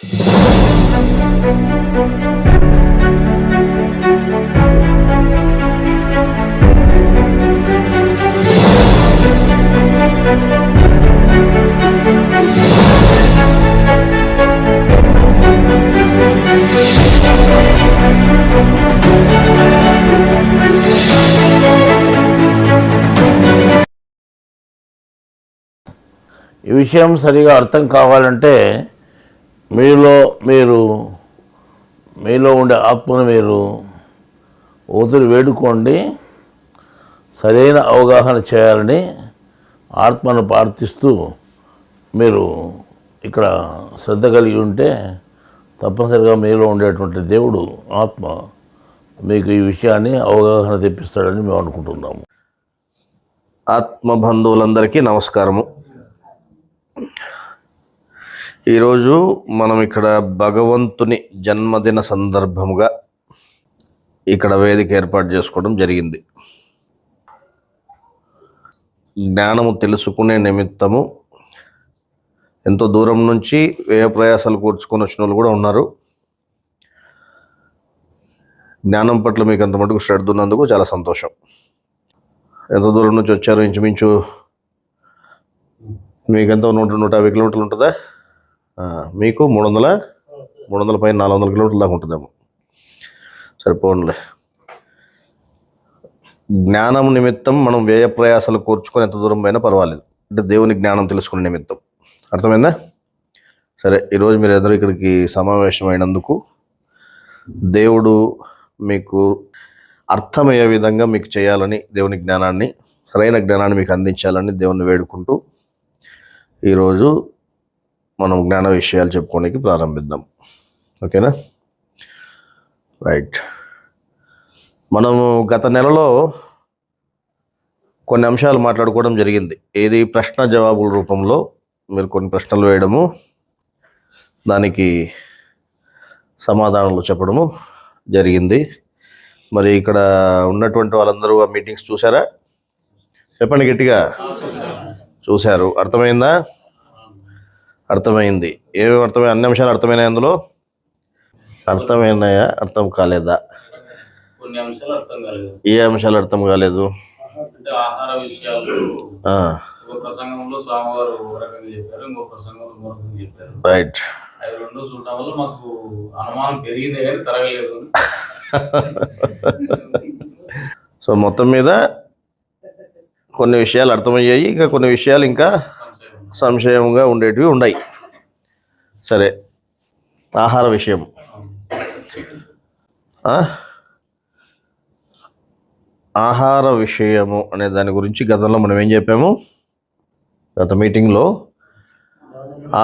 ఈ విషయం సరిగా అర్థం కావాలంటే మీలో ఉండే ఆత్మను మీరు వదిలి వేడుకోండి. సరైన అవగాహన చేయాలని ఆత్మను ప్రార్థిస్తూ మీరు ఇక్కడ శ్రద్ధ కలిగి ఉంటే తప్పనిసరిగా మీలో ఉండేటువంటి దేవుడు ఆత్మ మీకు ఈ విషయాన్ని అవగాహన తెప్పిస్తాడని మేము అనుకుంటున్నాము. ఆత్మ బంధువులందరికీ నమస్కారము. ఈరోజు మనం ఇక్కడ భగవంతుని జన్మదిన సందర్భముగా ఇక్కడ వేదిక ఏర్పాటు చేసుకోవడం జరిగింది. జ్ఞానము తెలుసుకునే నిమిత్తము ఎంతో దూరం నుంచి వ్యయ ప్రయాసాలు కూర్చుకొని వచ్చిన వాళ్ళు కూడా ఉన్నారు. జ్ఞానం పట్ల మీకు అంత మటుకు శ్రద్ధ ఉన్నందుకు చాలా సంతోషం. ఎంత దూరం నుంచి వచ్చారు? ఇంచుమించు మీకెంతో 150 కిలోమీటర్లు ఉంటుందా? మీకు 300 పైన 400 కిలోమీటర్ల దాకా ఉంటుందేమో. సరిపోనులే. జ్ఞానం నిమిత్తం మనం వ్యయ ప్రయాసాలు కూర్చుకొని ఎంత దూరం పోయినా పర్వాలేదు, అంటే దేవుని జ్ఞానం తెలుసుకునే నిమిత్తం. అర్థమైందా? సరే, ఈరోజు మీరు ఎదురు ఇక్కడికి సమావేశమైనందుకు దేవుడు మీకు అర్థమయ్యే విధంగా మీకు చేయాలని, దేవుని జ్ఞానాన్ని, సరైన జ్ఞానాన్ని మీకు అందించాలని దేవుణ్ణి వేడుకుంటూ ఈరోజు మనం జ్ఞాన విషయాలు చెప్పుకోవడానికి ప్రారంభిద్దాం. ఓకేనా? రైట్. మనము గత నెలలో కొన్ని అంశాలు మాట్లాడుకోవడం జరిగింది. ఏది? ప్రశ్న జవాబుల రూపంలో మీరు కొన్ని ప్రశ్నలు వేయడము, దానికి సమాధానాలు చెప్పడము జరిగింది. మరి ఇక్కడ ఉన్నటువంటి వాళ్ళందరూ ఆ మీటింగ్స్ చూసారా? చెప్పండి గట్టిగా. చూశారు. అర్థమైందా? అర్థమైంది. ఏమేమి అర్థమైంది? అన్ని అంశాలు అర్థమైనాయి. అందులో అర్థమైనాయా? అర్థం కాలేదా? ఏ అంశాలు అర్థం కాలేదు? రైట్. సో మొత్తం మీద కొన్ని విషయాలు అర్థమయ్యాయి, ఇంకా కొన్ని విషయాలు ఇంకా సంశయంగా ఉండేటివి ఉన్నాయి. సరే, ఆహార విషయం. ఆహార విషయము అనే దాని గురించి గతంలో మనం ఏం చెప్పాము? గత మీటింగ్లో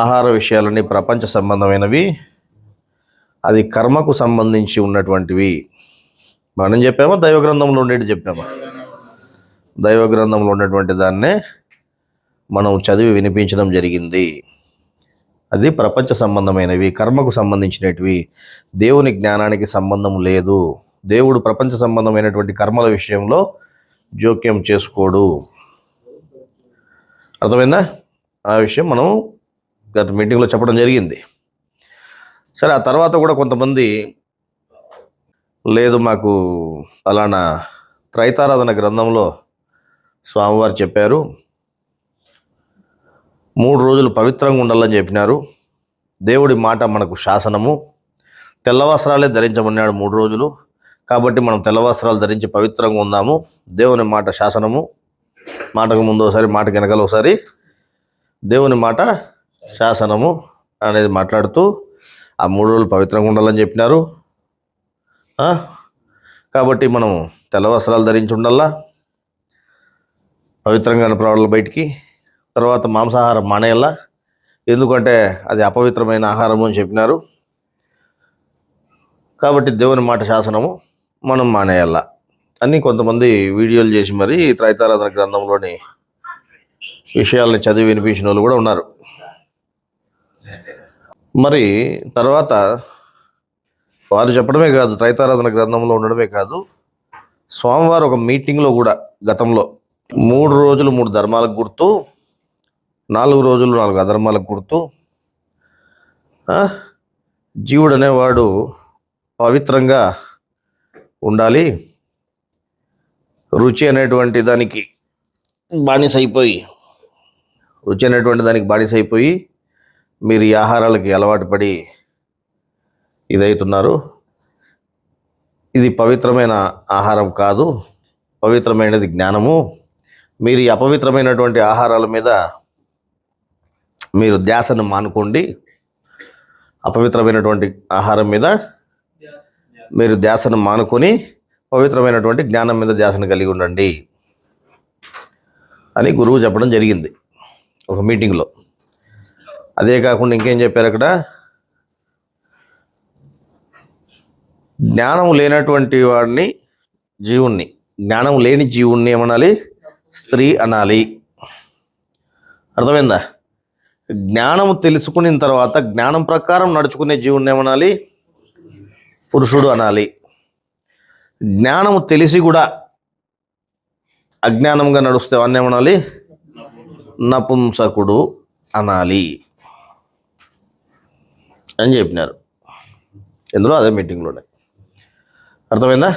ఆహార విషయాలన్నీ ప్రపంచ సంబంధమైనవి, అది కర్మకు సంబంధించి ఉన్నటువంటివి మనం చెప్పామా? దైవ గ్రంథంలో ఉండేది చెప్పామా? దైవ గ్రంథంలో ఉన్నటువంటి దాన్నే మనం చదివి వినిపించడం జరిగింది. అది ప్రపంచ సంబంధమైనవి, కర్మకు సంబంధించినటివి, దేవుని జ్ఞానానికి సంబంధం లేదు. దేవుడు ప్రపంచ సంబంధమైనటువంటి కర్మల విషయంలో జోక్యం చేసుకోడు. అర్థమైందా? ఆ విషయం మనం గత మీటింగ్లో చెప్పడం జరిగింది. సరే, ఆ తర్వాత కూడా కొంతమంది లేదు, మాకు అలానా త్రైతారాధన గ్రంథంలో స్వామివారు చెప్పారు, 3 రోజులు పవిత్రంగా ఉండాలని చెప్పినారు, దేవుడి మాట మనకు శాసనము, తెల్ల వస్త్రాలే ధరించమన్నాడు 3 రోజులు, కాబట్టి మనం తెల్ల వస్త్రాలు ధరించి పవిత్రంగా ఉందాము, దేవుని మాట శాసనము, మాటకు ముందు ఒకసారి, మాటకు వెనకాల ఒకసారి దేవుని మాట శాసనము అనేది మాట్లాడుతూ ఆ 3 రోజులు పవిత్రంగా ఉండాలని చెప్పినారు. కాబట్టి మనం తెల్ల వస్త్రాలు ధరించి ఉండాలా, పవిత్రంగా రావాలి బయటికి. తర్వాత మాంసాహారం మానేయాలా, ఎందుకంటే అది అపవిత్రమైన ఆహారము అని చెప్పినారు. కాబట్టి దేవుని మాట శాసనము మనం మానేయాలా అని కొంతమంది వీడియోలు చేసి మరి త్రైతారాధన గ్రంథంలోని విషయాల్ని చదివి వినిపించిన వాళ్ళు కూడా ఉన్నారు. మరి తర్వాత వారు చెప్పడమే కాదు, త్రైతారాధన గ్రంథంలో ఉండడమే కాదు, స్వామివారు ఒక మీటింగ్లో కూడా గతంలో 3 రోజులు 3 ధర్మాలకు గుర్తు, 4 రోజులు 4 అధర్మాలకు గుర్తు, జీవుడు అనేవాడు పవిత్రంగా ఉండాలి. రుచి అనేటువంటి దానికి బానిస అయిపోయి మీరు ఈ ఆహారాలకి అలవాటు పడి ఇదవుతున్నారు. ఇది పవిత్రమైన ఆహారం కాదు, పవిత్రమైనది జ్ఞానము. మీరు ఈ అపవిత్రమైనటువంటి ఆహారాల మీద మీరు ధ్యాసను మానుకోండి. అపవిత్రమైనటువంటి ఆహారం మీద మీరు ధ్యాసను మానుకొని పవిత్రమైనటువంటి జ్ఞానం మీద ధ్యాసను కలిగి ఉండండి అని గురువు చెప్పడం జరిగింది ఒక మీటింగ్లో. అదే కాకుండా ఇంకేం చెప్పారు అక్కడ, జ్ఞానం లేనటువంటి వాడిని జీవుణ్ణి, జ్ఞానం లేని జీవుణ్ణి ఏమనాలి? స్త్రీ అనాలి. అర్థమైందా? జ్ఞానం తెలుసుకున్న తర్వాత జ్ఞానం ప్రకారం నడుచుకునే జీవుణ్ణి ఏమనాలి? పురుషుడు అనాలి. జ్ఞానము తెలిసి కూడా అజ్ఞానంగా నడుస్తే వాడిని ఏమనాలి? నపుంసకుడు అనాలి అని చెప్పినారు ఎందులో, అదే మీటింగ్లోనే. అర్థమైందా?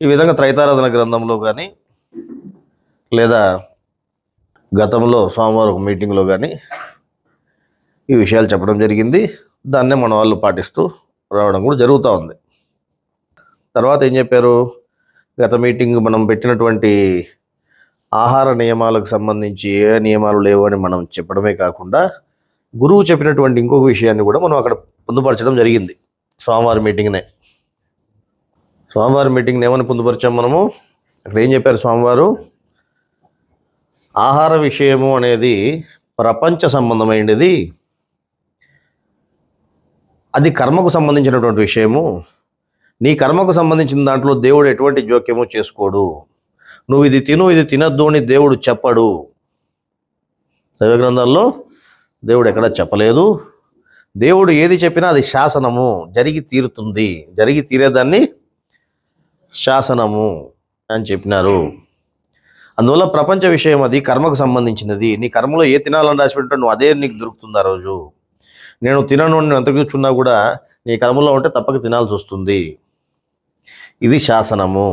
ఈ విధంగా త్రైతారాధన గ్రంథంలో కానీ లేదా గతంలో సోమవారం ఒక మీటింగ్లో కానీ ఈ విషయాలు చెప్పడం జరిగింది. దాన్నే మన వాళ్ళు పాటిస్తూ రావడం కూడా జరుగుతూ ఉంది. తర్వాత ఏం చెప్పారు? గత మీటింగ్ మనం పెట్టినటువంటి ఆహార నియమాలకు సంబంధించి ఏ నియమాలు లేవు అని మనం చెప్పడమే కాకుండా గురువు చెప్పినటువంటి ఇంకొక విషయాన్ని కూడా మనం అక్కడ పొందుపరచడం జరిగింది. సోమవారం మీటింగ్ని ఏమని పొందుపరిచాం మనము? అక్కడ ఏం చెప్పారు స్వామివారు? ఆహార విషయము అనేది ప్రపంచ సంబంధమైనది, అది కర్మకు సంబంధించినటువంటి విషయము. నీ కర్మకు సంబంధించిన దాంట్లో దేవుడు ఎటువంటి జోక్యము చేసుకోడు. నువ్వు ఇది తిను, ఇది తినద్దు అని దేవుడు చెప్పడు. దైవ గ్రంథాల్లో దేవుడు ఎక్కడా చెప్పలేదు. దేవుడు ఏది చెప్పినా అది శాసనము, జరిగి తీరుతుంది, జరిగి తీరేదాన్ని శాసనము అని చెప్పినారు. అందువల్ల ప్రపంచ విషయం అది కర్మకు సంబంధించినది. నీ కర్మలో ఏ తినాలని రాసిపెట్టుంటే నువ్వు అదే నీకు దొరుకుతుంది ఆ రోజు. నేను తినను అని ఎంత కూర్చున్నా కూడా నీ కర్మలో ఉంటే తప్పక తినాల్సి వస్తుంది. ఇది శాసనము.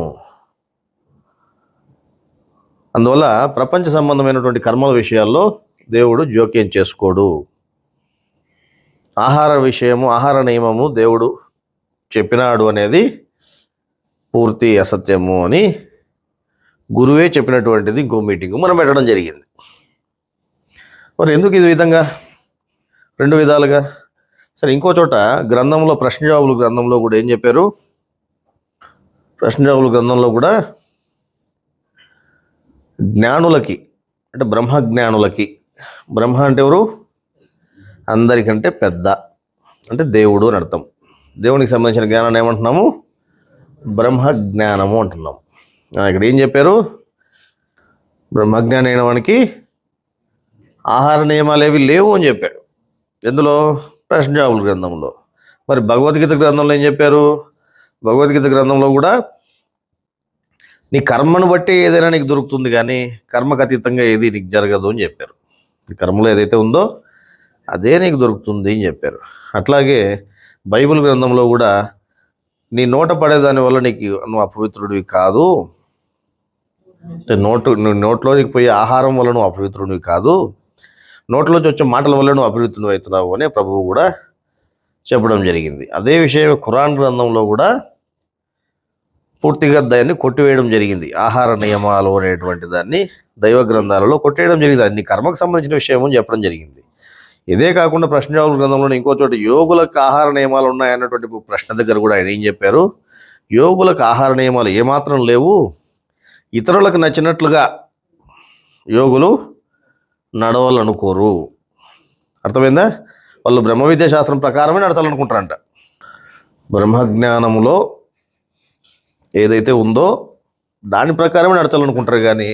అందువల్ల ప్రపంచ సంబంధమైనటువంటి కర్మల విషయాల్లో దేవుడు జోక్యం చేసుకోడు. ఆహార విషయము, ఆహార నియమము దేవుడు చెప్పినాడు అనేది పూర్తి అసత్యము అని గురువే చెప్పినటువంటిది ఇంకో మీటింగ్ మనం పెట్టడం జరిగింది. మరి ఎందుకు ఇది విధంగా రెండు విధాలుగా? సరే, ఇంకో చోట గ్రంథంలో ప్రశ్న జవాబులు గ్రంథంలో కూడా ఏం చెప్పారు? ప్రశ్న జవాబులు గ్రంథంలో కూడా జ్ఞానులకి అంటే బ్రహ్మజ్ఞానులకి, బ్రహ్మ అంటే ఎవరు? అందరికంటే పెద్ద అంటే దేవుడు అని అర్థం. దేవునికి సంబంధించిన జ్ఞానాన్ని ఏమంటున్నాము? బ్రహ్మజ్ఞానము అంటున్నాము. ఇక్కడ ఏం చెప్పారు? బ్రహ్మజ్ఞాని అయిన వానికి ఆహార నియమాలు ఏవి లేవు అని చెప్పాడు. ఎందులో? ప్రశ్న జవాబుల గ్రంథంలో. మరి భగవద్గీత గ్రంథంలో ఏం చెప్పారు? భగవద్గీత గ్రంథంలో కూడా నీ కర్మను బట్టి ఏదైనా నీకు దొరుకుతుంది, కానీ కర్మకు అతీతంగా ఏది నీకు జరగదు అని చెప్పారు. నీ కర్మలో ఏదైతే ఉందో అదే నీకు దొరుకుతుంది అని చెప్పారు. అట్లాగే బైబిల్ గ్రంథంలో కూడా నీ నోట పడేదాని వల్ల నువ్వు అపవిత్రుడివి కాదు, అంటే నోట్లోకి పోయే ఆహారం వల్ల నువ్వు అపవిత్రుడివి కాదు, నోట్లోంచి వచ్చే మాటల వల్ల నువ్వు అపవిత్రుడు అవుతున్నావు అని ప్రభువు కూడా చెప్పడం జరిగింది. అదే విషయం ఖురాన్ గ్రంథంలో కూడా పూర్తిగా దాన్ని కొట్టివేయడం జరిగింది. ఆహార నియమాలు అనేటువంటి దాన్ని దైవ గ్రంథాలలో కొట్టేయడం జరిగింది. అది నీ కర్మకు సంబంధించిన విషయం అని చెప్పడం జరిగింది. ఇదే కాకుండా ప్రశ్న జవాబుల గ్రంథంలో ఇంకో చోట యోగులకు ఆహార నియమాలు ఉన్నాయన్నటువంటి ప్రశ్న దగ్గర కూడా ఆయన ఏం చెప్పారు? యోగులకు ఆహార నియమాలు ఏమాత్రం లేవు, ఇతరులకు నచ్చినట్లుగా యోగులు నడవాలనుకోరు. అర్థమైందా? వాళ్ళు బ్రహ్మ విద్యా శాస్త్రం ప్రకారమే నడచాలనుకుంటారంట. బ్రహ్మజ్ఞానములో ఏదైతే ఉందో దాని ప్రకారమే నడచాలనుకుంటారు, కానీ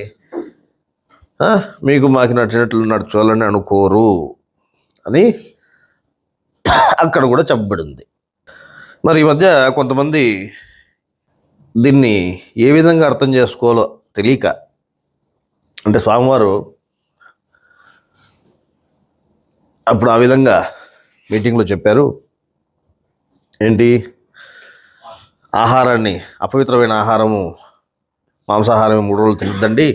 మాకు నచ్చినట్లు నడచాలని అనుకోరు అని అక్కడ కూడా చెప్పబడింది. మరి ఈ మధ్య కొంతమంది దీన్ని ఏ విధంగా అర్థం చేసుకోవాలో తెలియక, అంటే స్వామివారు అప్పుడు ఆ విధంగా మీటింగ్లో చెప్పారు, ఏంటి? ఆహారాన్ని, అపవిత్రమైన ఆహారము, మాంసాహారం 3 రోజులు తినద్దండి,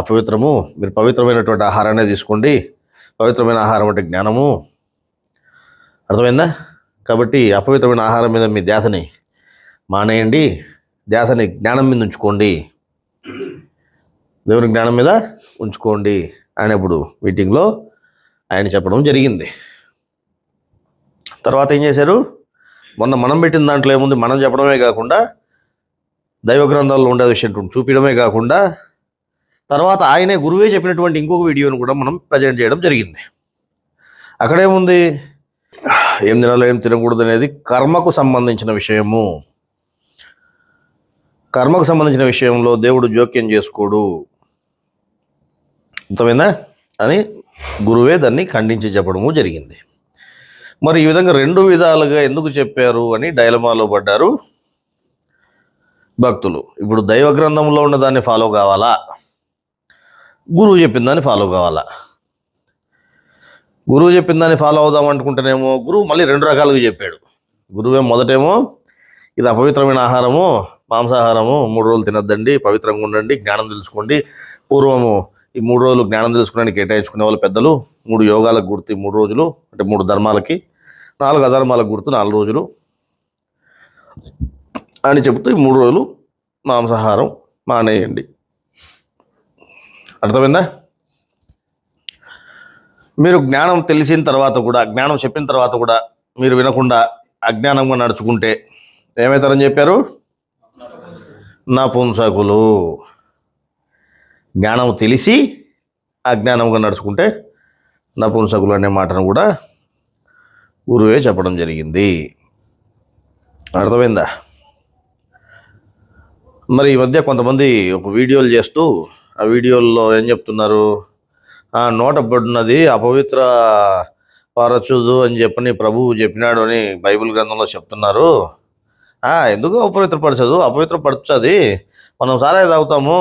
అపవిత్రము, మీరు పవిత్రమైనటువంటి ఆహారాన్ని తీసుకోండి. పవిత్రమైన ఆహారం అంటే జ్ఞానము. అర్థమైందా? కాబట్టి అపవిత్రమైన ఆహారం మీద మీ ధ్యాసని మానేయండి, ధ్యాసని జ్ఞానం మీద ఉంచుకోండి, దేవుని జ్ఞానం మీద ఉంచుకోండి అనేప్పుడు మీటింగ్లో ఆయన చెప్పడం జరిగింది. తర్వాత ఏం చేశారు? మొన్న మనం పెట్టిన దాంట్లో ఏముంది, మనం చెప్పడమే కాకుండా దైవ గ్రంథాల్లో ఉండే విషయం చూపించడమే కాకుండా తర్వాత ఆయనే గురువే చెప్పినటువంటి ఇంకొక వీడియోను కూడా మనం ప్రజెంట్ చేయడం జరిగింది. అక్కడేముంది, ఏం తినాలో ఏం తినకూడదు అనేది కర్మకు సంబంధించిన విషయము. కర్మకు సంబంధించిన విషయంలో దేవుడు జోక్యం చేసుకోడు, అర్థమైందా అని గురువే దాన్ని ఖండించి చెప్పడము జరిగింది. మరి ఈ విధంగా 2 విధాలుగా ఎందుకు చెప్పారు అని డైలమాలో పడ్డారు భక్తులు. ఇప్పుడు దైవ గ్రంథంలో ఉన్న దాన్ని ఫాలో కావాలా, గురువు చెప్పిన దాన్ని ఫాలో కావాలా? గురువు చెప్పిన దాన్ని ఫాలో అవుదాం అనుకుంటేనేమో గురువు మళ్ళీ 2 రకాలుగా చెప్పాడు. గురువే మొదటేమో ఇది అపవిత్రమైన ఆహారము, మాంసాహారము, 3 రోజులు తినద్దండి, పవిత్రంగా ఉండండి, జ్ఞానం తెలుసుకోండి. పూర్వము ఈ 3 రోజులు జ్ఞానం తెలుసుకోవడానికి కేటాయించుకునే వాళ్ళు పెద్దలు 3 యోగాలకు గుర్తు 3 రోజులు, అంటే 3 ధర్మాలకి, 4 అధర్మాలకు గుర్తు 4 రోజులు అని చెబుతూ ఈ 3 రోజులు మాంసాహారం మానేయండి. అర్థమైందా? మీరు జ్ఞానం తెలిసిన తర్వాత కూడా, జ్ఞానం చెప్పిన తర్వాత కూడా మీరు వినకుండా అజ్ఞానంగా నడుచుకుంటే ఏమవుతారని చెప్పారు? నపుంసకులు. జ్ఞానం తెలిసి అజ్ఞానంగా నడుచుకుంటే నపుంసకులు అనే మాటను కూడా గురువే చెప్పడం జరిగింది. అర్థమైందా? మరి ఈ మధ్య కొంతమంది ఒక వీడియోలు చేస్తూ ఆ వీడియోల్లో ఏం చెప్తున్నారు, నోట పడినది అపవిత్ర పరచుదు అని చెప్పని ప్రభువు చెప్పినాడు అని బైబిల్ గ్రంథంలో చెప్తున్నారు. ఎందుకు అపవిత్రపరచదు? అపవిత్రపరచది. మనం సారాయి తాగుతాము,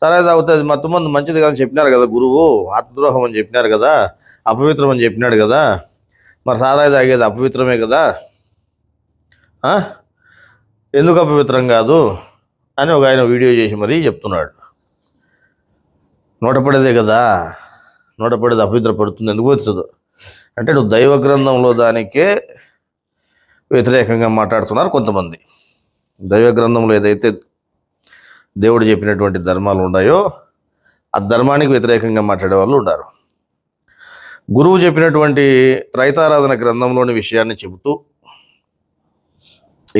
సారాయి తాగితే అది మొత్తం మంచిది కాదని చెప్పినారు కదా గురువు, ఆత్మద్రోహం అని చెప్పినారు కదా, అపవిత్రం అని చెప్పినాడు కదా, మరి సారాయి తాగేది అపవిత్రమే కదా, ఎందుకు అపవిత్రం కాదు అని ఒక ఆయన వీడియో చేసి మరీ చెప్తున్నాడు. నోట పడేదే కదా, నోట పడేది అపవిత్ర పడుతుంది, ఎందుకు వచ్చదు అంటే నువ్వు దైవ గ్రంథంలో దానికే వ్యతిరేకంగా మాట్లాడుతున్నారు కొంతమంది. దైవ గ్రంథంలో ఏదైతే దేవుడు చెప్పినటువంటి ధర్మాలు ఉన్నాయో ఆ ధర్మానికి వ్యతిరేకంగా మాట్లాడే వాళ్ళు ఉన్నారు. గురువు చెప్పినటువంటి త్రైతారాధన గ్రంథంలోని విషయాన్ని చెబుతూ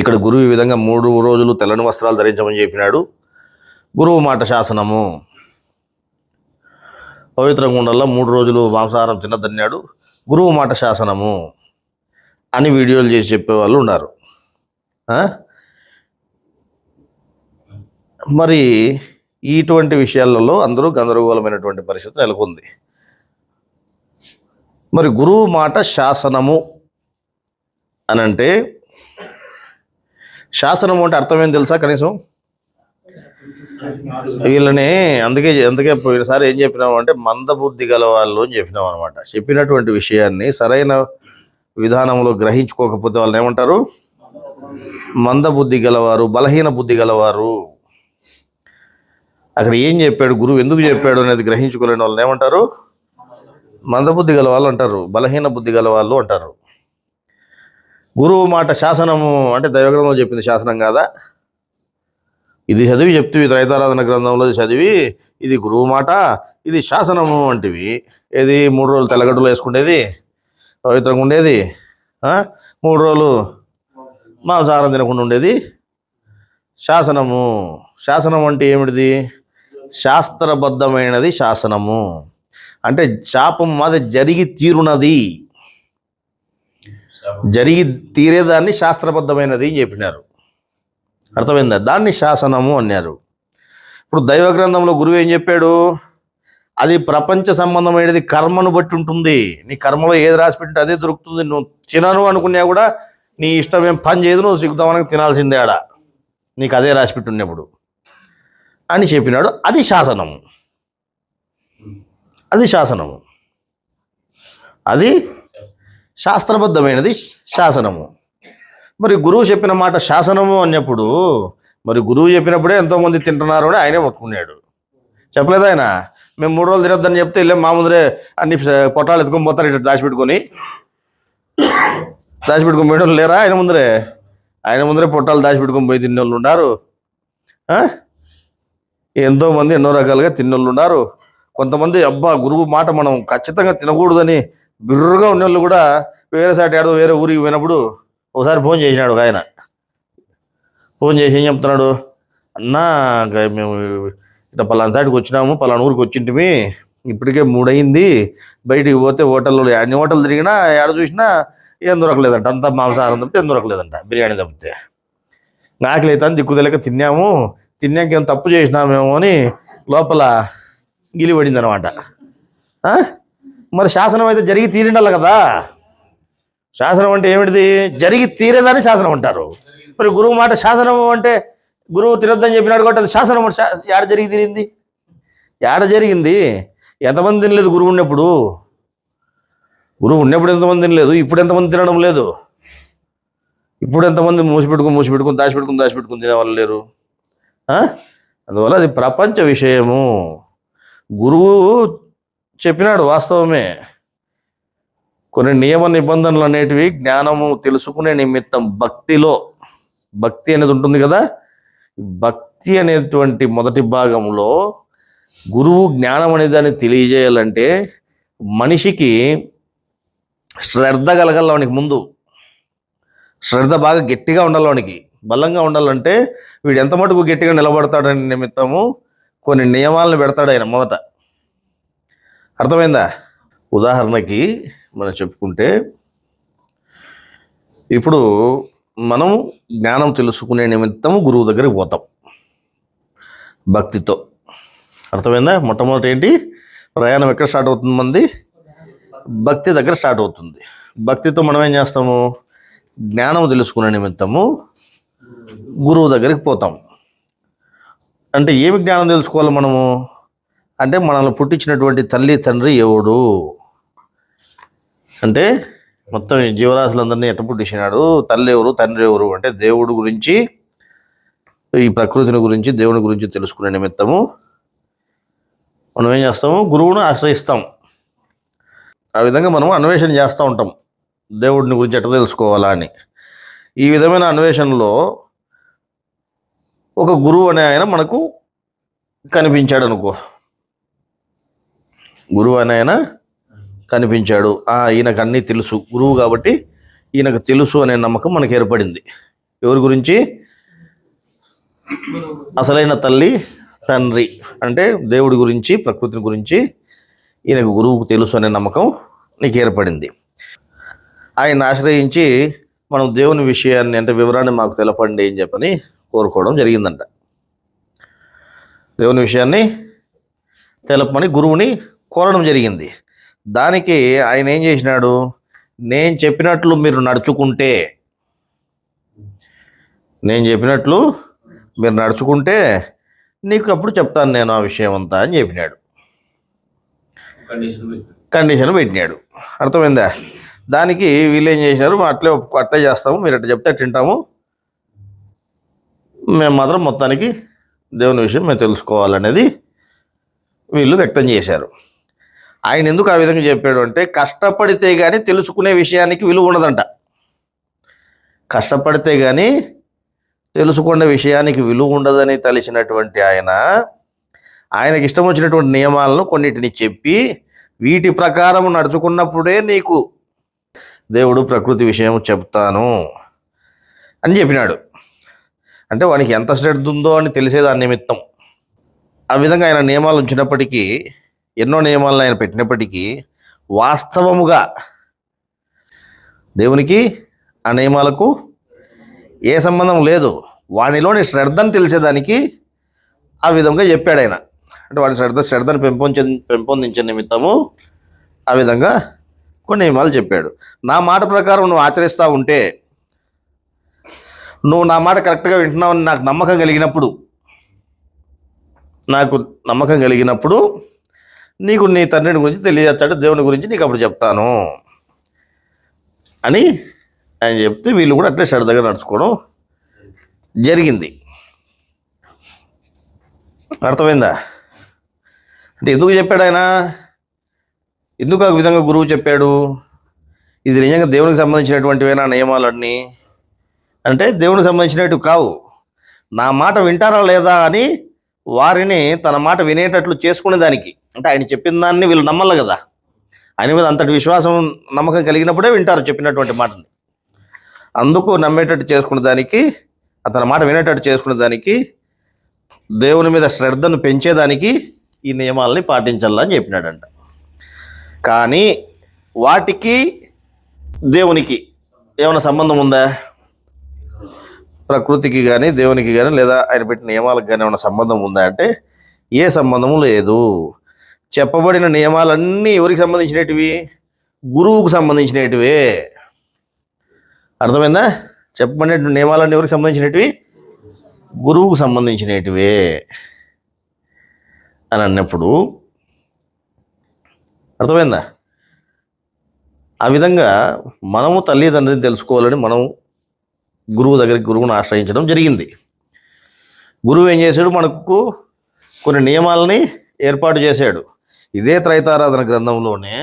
ఇక్కడ గురువు ఈ విధంగా 3 రోజులు తెల్లని వస్త్రాలు ధరించమని చెప్పినాడు. గురువు మాట శాసనము, పవిత్రంగా ఉండాల, 3 రోజులు మాంసాహారం తినద్దన్నాడు, గురువు మాట శాసనము అని వీడియోలు చేసి చెప్పేవాళ్ళు ఉన్నారు. మరి ఇటువంటి విషయాలలో అందరూ గందరగోళమైనటువంటి పరిస్థితి నెలకొంది. మరి గురువు మాట శాసనము అని అంటే, శాసనము అంటే అర్థం ఏం తెలుసా కనీసం? వీళ్ళని అందుకే పోయినసారి ఏం చెప్పినాము అంటే మందబుద్ధి గల వాళ్ళు అని చెప్పినాం అనమాట. చెప్పినటువంటి విషయాన్ని సరైన విధానంలో గ్రహించుకోకపోతే వాళ్ళని ఏమంటారు? మందబుద్ధి గలవారు, బలహీన బుద్ధి గలవారు. అక్కడ ఏం చెప్పాడు గురువు, ఎందుకు చెప్పాడు అనేది గ్రహించుకోలేని వాళ్ళని ఏమంటారు? మందబుద్ధి గల వాళ్ళు అంటారు, బలహీన బుద్ధి గల వాళ్ళు అంటారు. గురువు మాట శాసనము అంటే దైవగ్రంథంలో చెప్పింది శాసనం కాదా? ఇది చదివి చెప్తేవి, త్రైతారాధన గ్రంథంలో చదివి ఇది గురువు మాట, ఇది శాసనము అంటివి. ఏది 3 రోజులు తెల్లగడ్డలు వేసుకునేది, పవిత్రంగా ఉండేది, 3 రోజులు మాంసాహారం తినకుండా ఉండేది శాసనము. శాసనం అంటే ఏమిటిది? శాస్త్రబద్ధమైనది శాసనము అంటే శాపం మాది జరిగి తీరునది, జరిగి తీరేదాన్ని శాస్త్రబద్ధమైనది అని చెప్పినారు. అర్థమైందా? దాన్ని శాసనము అన్నారు. ఇప్పుడు దైవ గ్రంథంలో గురువు ఏం చెప్పాడు? అది ప్రపంచ సంబంధమైనది, కర్మను బట్టి ఉంటుంది. నీ కర్మలో ఏది రాసిపెట్టింటే అదే దొరుకుతుంది. నువ్వు తినను అనుకున్నా కూడా నీ ఇష్టం ఏం పని చేయదు, నువ్వు సిగ్గుదామని తినాల్సిందే ఆడ, నీకు అదే రాసిపెట్టున్నప్పుడు అని చెప్పినాడు. అది శాసనము, అది శాసనము, అది శాస్త్రబద్ధమైనది శాసనము. మరి గురువు చెప్పిన మాట శాసనము అన్నప్పుడు మరి గురువు చెప్పినప్పుడే ఎంతోమంది తింటున్నారు అని ఆయనే ఒప్పుకున్నాడు. చెప్పలేదు ఆయన, మేము 3 రోజులు తినొద్దని చెప్తే వెళ్ళే మా ముందరే అన్ని పొట్టాలు ఎత్తుకొని పోతారు, ఇట్లా దాచిపెట్టుకొని పోయడం లేరా? ఆయన ముందరే పొట్టాలు దాచిపెట్టుకొని పోయి తిన్నోళ్ళు ఉన్నారు. ఎంతోమంది ఎన్నో రకాలుగా తిన్నోళ్ళు ఉన్నారు. కొంతమంది అబ్బా గురువు మాట మనం ఖచ్చితంగా తినకూడదని బిర్రుగా ఉన్నోళ్ళు కూడా వేరే వేరే ఊరికి పోయినప్పుడు ఒకసారి ఫోన్ చేసినాడు ఒక ఆయన. ఫోన్ చేసి ఏం చెప్తున్నాడు, అన్నా మేము ఇట్లా పలానా సైడ్కి వచ్చినాము, పలానా ఊరికి వచ్చింటిమి, ఇప్పటికే 3 అయింది, బయటికి పోతే హోటల్లో అన్ని హోటల్ తిరిగినా ఎక్కడ చూసినా ఏం దొరకలేదంట, అంతా మాంసాహారం తప్పితే ఏం దొరకలేదంట, బిర్యానీ తప్పితే. ఆకలి అయితే దిక్కు తెలియక తిన్నాక ఏం తప్పు చేసినామేమో అని లోపల గిలిపడింది అనమాట. మరి శాసనం అయితే జరిగి తీరిండాలి కదా. శాసనం అంటే ఏమిటిది? జరిగి తీరేదని శాసనం అంటారు. మరి గురువు మాట శాసనం అంటే గురువు తినొద్దని చెప్పినాడు కాబట్టి అది శాసనం. ఏడ జరిగి తీరింది? ఏడ జరిగింది? ఎంతమంది తినలేదు గురువు ఉన్నప్పుడు? గురువు ఉన్నప్పుడు ఎంతమంది తినలేదు? ఇప్పుడు ఎంతమంది తినడం లేదు? ఇప్పుడు ఎంతమంది మూసిపెట్టుకుని దాచిపెట్టుకుని తినేవాళ్ళు లేరు? అందువల్ల అది ప్రపంచ విషయము. గురువు చెప్పినాడు వాస్తవమే. కొన్ని నియమ నిబంధనలు అనేటివి జ్ఞానము తెలుసుకునే నిమిత్తం భక్తి అనేది ఉంటుంది కదా. భక్తి అనేటువంటి మొదటి భాగంలో గురువు జ్ఞానం అనే దాన్ని తెలియజేయాలంటే మనిషికి శ్రద్ధ కలగాల. వానికి ముందు శ్రద్ధ బాగా గట్టిగా ఉండాలి, వానికి బలంగా ఉండాలంటే వీడు ఎంత మటుకు గట్టిగా నిలబడతాడని నిమిత్తము కొన్ని నియమాలను పెడతాడు ఆయన మొదట. అర్థమైందా? ఉదాహరణకి మనం చెప్పుకుంటే, ఇప్పుడు మనం జ్ఞానం తెలుసుకునే నిమిత్తము గురువు దగ్గరికి పోతాం భక్తితో. అర్థమైందా? మొట్టమొదటి ఏంటి? ప్రయాణం ఎక్కడ స్టార్ట్ అవుతుంది? మంది భక్తి దగ్గర స్టార్ట్ అవుతుంది. భక్తితో మనం ఏం చేస్తాము? జ్ఞానం తెలుసుకునే నిమిత్తము గురువు దగ్గరికి పోతాం. అంటే ఏమి జ్ఞానం తెలుసుకోవాలి మనము అంటే, మనల్ని పుట్టించినటువంటి తల్లి తండ్రి ఎవడు అంటే, మొత్తం ఈ జీవరాశులందరినీ ఎట్ట పుట్టించినాడు, తల్లి ఎవరు తండ్రి ఎవరు అంటే దేవుడు గురించి, ఈ ప్రకృతిని గురించి, దేవుని గురించి తెలుసుకునే నిమిత్తము మనం ఏం చేస్తాము? గురువును ఆశ్రయిస్తాం. ఆ విధంగా మనం అన్వేషణ చేస్తూ ఉంటాం దేవుడిని గురించి ఎట్లా తెలుసుకోవాలా అని. ఈ విధమైన అన్వేషణలో ఒక గురువు అనే ఆయన మనకు కనిపించాడు అనుకో. గురువు అనే ఆయన కనిపించాడు, ఈయనకు అన్నీ తెలుసు, గురువు కాబట్టి ఈయనకు తెలుసు అనే నమ్మకం మనకు ఏర్పడింది. ఎవరి గురించి? అసలైన తల్లి తండ్రి అంటే దేవుడి గురించి, ప్రకృతిని గురించి ఈయనకు గురువుకు తెలుసు అనే నమ్మకం నీకు ఏర్పడింది. ఆయన ఆశ్రయించి మనం దేవుని విషయాన్ని అంటే వివరాన్ని మాకు తెలపండి అని చెప్పని కోరుకోవడం జరిగిందంట. దేవుని విషయాన్ని తెలపమని గురువుని కోరడం జరిగింది. దానికి ఆయన ఏం చేసినాడు? నేను చెప్పినట్లు మీరు నడుచుకుంటే నీకు అప్పుడు చెప్తాను నేను ఆ విషయం అంతా అని చెప్పినాడు. కండిషన్ పెట్టినాడు. అర్థమైందా? దానికి వీళ్ళు ఏం చేసినారు? అట్లే చేస్తాము, మీరు అట్లా చెప్తే తింటాము, మేము మాత్రం మొత్తానికి దేవుని విషయం మేము తెలుసుకోవాలనేది వీళ్ళు వ్యక్తం చేశారు. ఆయన ఎందుకు ఆ విధంగా చెప్పాడు అంటే, కష్టపడితే కానీ తెలుసుకునే విషయానికి విలువ ఉండదంట. కష్టపడితే కానీ తెలుసుకునే విషయానికి విలువ ఉండదని తెలిసినటువంటి ఆయనకి ఇష్టం వచ్చినటువంటి నియమాలను కొన్నిటిని చెప్పి వీటి ప్రకారం నడుచుకున్నప్పుడే నీకు దేవుడు ప్రకృతి విషయం చెప్తాను అని చెప్పినాడు. అంటే వానికి ఎంత శ్రద్ధ ఉందో అని తెలిసేదాని నిమిత్తం ఆ విధంగా ఆయన నియమాలు ఉంచినప్పటికీ, ఎన్నో నియమాలను ఆయన పెట్టినప్పటికీ వాస్తవముగా దేవునికి ఆ నియమాలకు ఏ సంబంధం లేదు. వానిలోని శ్రద్ధను తెలిసేదానికి ఆ విధంగా చెప్పాడు ఆయన. అంటే వాడి శ్రద్ధను పెంపొందించే నిమిత్తము ఆ విధంగా కొన్ని నియమాలు చెప్పాడు. నా మాట ప్రకారం నువ్వు ఆచరిస్తూ ఉంటే, నువ్వు నా మాట కరెక్ట్గా వింటున్నావని నాకు నమ్మకం కలిగినప్పుడు నీకు నీ తండ్రిని గురించి తెలియజేస్తాడు, దేవుని గురించి నీకు అప్పుడు చెప్తాను అని అని చెప్తే వీళ్ళు కూడా అట్లే శ్రద్ధగా నడుచుకోవడం జరిగింది. అర్థమైందా? అంటే ఎందుకు చెప్పాడు ఆయన? ఎందుకు ఆ విధంగా గురువు చెప్పాడు? ఇది నిజంగా దేవునికి సంబంధించినటువంటివేనా నియమాలన్నీ అంటే దేవునికి సంబంధించినట్టు కావు. నా మాట వింటారా లేదా అని వారిని తన మాట వినేటట్లు చేసుకునే దానికి, అంటే ఆయన చెప్పిన దాన్ని వీళ్ళు నమ్మాలి కదా. ఆయన మీద అంతటి విశ్వాసం నమ్మకం కలిగినప్పుడే వింటారు చెప్పినటువంటి మాటని. అందుకు నమ్మేటట్టు చేసుకునే దానికి, అతని మాట వినేటట్టు చేసుకునే దానికి, దేవుని మీద శ్రద్ధను పెంచేదానికి ఈ నియమాలని పాటించాలని చెప్పినాడంట. కానీ వాటికి దేవునికి ఏమైనా సంబంధం ఉందా? ప్రకృతికి కానీ దేవునికి కానీ లేదా ఆయన పెట్టిన నియమాలకు కానీ ఏమైనా సంబంధం ఉందా అంటే ఏ సంబంధము లేదు. చెప్పబడిన నియమాలన్నీ ఎవరికి సంబంధించినటివి? గురువుకు సంబంధించినటివే. అర్థమైందా? చెప్పబడిన నియమాలన్నీ ఎవరికి సంబంధించినటివి? గురువుకు సంబంధించినటివే అని అన్నప్పుడు అర్థమైందా? ఆ విధంగా మనము తల్లిదండ్రులని తెలుసుకోవాలని మనం గురువుని ఆశ్రయించడం జరిగింది. గురువు ఏం చేశాడు? మనకు కొన్ని నియమాలని ఏర్పాటు చేశాడు. ఇదే త్రైతారాధన గ్రంథంలోనే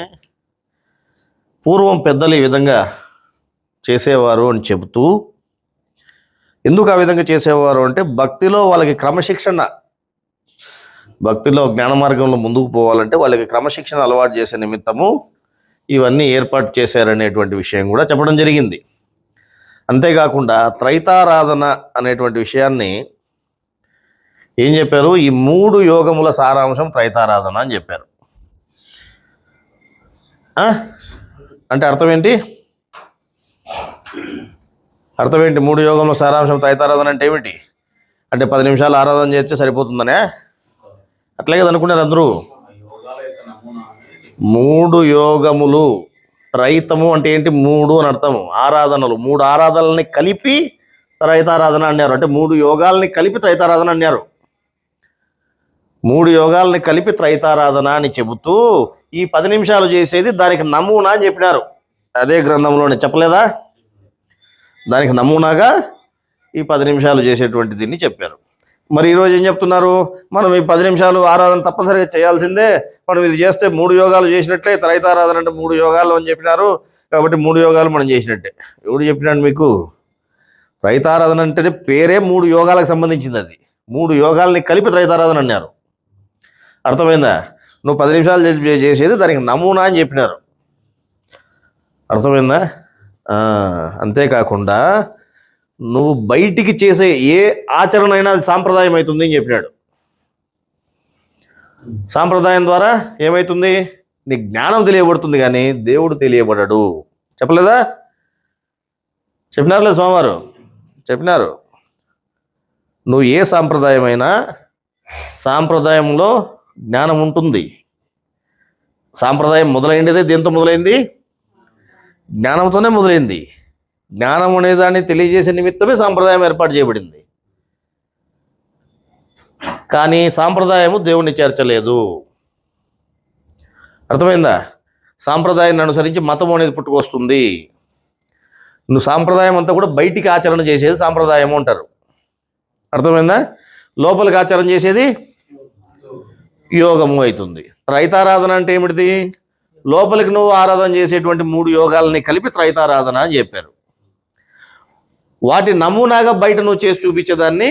పూర్వం పెద్దలు ఈ విధంగా చేసేవారు అని చెబుతూ, ఎందుకు ఆ విధంగా చేసేవారు అంటే భక్తిలో వాళ్ళకి క్రమశిక్షణ, భక్తిలో జ్ఞాన మార్గంలో ముందుకు పోవాలంటే వాళ్ళకి క్రమశిక్షణ అలవాటు చేసే నిమిత్తము ఇవన్నీ ఏర్పాటు చేశారనేటువంటి విషయం కూడా చెప్పడం జరిగింది. అంతేకాకుండా త్రైతారాధన అనేటువంటి విషయాన్ని ఏం చెప్పారు? ఈ 3 యోగముల సారాంశం త్రైతారాధన అని చెప్పారు. అంటే అర్థం ఏంటి? 3 యోగముల సారాంశం త్రైతారాధన అంటే ఏమిటి? అంటే 10 నిమిషాలు ఆరాధన చేస్తే సరిపోతుందనే అట్లే కదా అనుకున్నారు అందరూ. 3 యోగములు, త్రైతము అంటే ఏంటి? 3 అని అర్థము. ఆరాధనలు, 3 ఆరాధనల్ని కలిపి త్రైతారాధన అన్నారు. అంటే 3 యోగాల్ని కలిపి త్రైతారాధన అన్నారు. 3 యోగాల్ని కలిపి త్రైతారాధన అని చెబుతూ ఈ 10 నిమిషాలు చేసేది దానికి నమూనా అని చెప్పినారు. అదే గ్రంథంలోనే చెప్పలేదా? దానికి నమూనాగా ఈ 10 నిమిషాలు చేసేటువంటి దీన్ని చెప్పారు. మరి ఈరోజు ఏం చెప్తున్నారు? మనం ఈ 10 నిమిషాలు ఆరాధన తప్పనిసరిగా చేయాల్సిందే, మనం ఇది చేస్తే 3 యోగాలు చేసినట్లే. త్రైతారాధన అంటే 3 యోగాలు అని చెప్పినారు కాబట్టి 3 యోగాలు మనం చేసినట్టే. ఎవడు చెప్పినాడు మీకు? త్రైతారాధన అంటేనే పేరే 3 యోగాలకు సంబంధించింది. అది 3 యోగాల్ని కలిపి త్రైతారాధన అన్నారు. అర్థమైందా? నువ్వు 10 నిమిషాలు చేసేది దానికి నమూనా అని చెప్పినారు. అర్థమైందా? అంతేకాకుండా నువ్వు బయటికి చేసే ఏ ఆచరణ అయినా అది సాంప్రదాయం అవుతుంది అని చెప్పినాడు. సాంప్రదాయం ద్వారా ఏమవుతుంది? నీ జ్ఞానం తెలియబడుతుంది కానీ దేవుడు తెలియబడడు. చెప్పలేదా? చెప్పినారు లేదు సోమవారు? చెప్పినారు. నువ్వు ఏ సాంప్రదాయమైనా సాంప్రదాయంలో జ్ఞానం ఉంటుంది. సాంప్రదాయం మొదలైందే దేంతో మొదలైంది? జ్ఞానంతోనే మొదలైంది. జ్ఞానం అనేదాన్ని తెలియజేసే నిమిత్తమే సాంప్రదాయం ఏర్పాటు చేయబడింది. కానీ సాంప్రదాయము దేవుణ్ణి చేర్చలేదు. అర్థమైందా? సాంప్రదాయాన్ని అనుసరించి మతం అనేది పుట్టుకొస్తుంది. నువ్వు సాంప్రదాయం అంతా కూడా బయటికి ఆచరణ చేసేది సాంప్రదాయము అంటారు. అర్థమైందా? లోపలికి ఆచరణ చేసేది యోగము అవుతుంది. త్రైతారాధన అంటే ఏమిటిది? లోపలికి నువ్వు ఆరాధన చేసేటువంటి 3 యోగాలని కలిపి త్రైతారాధన అని చెప్పారు. వాటి నమూనాగా బయట నువ్వు చేసి చూపించేదాన్ని,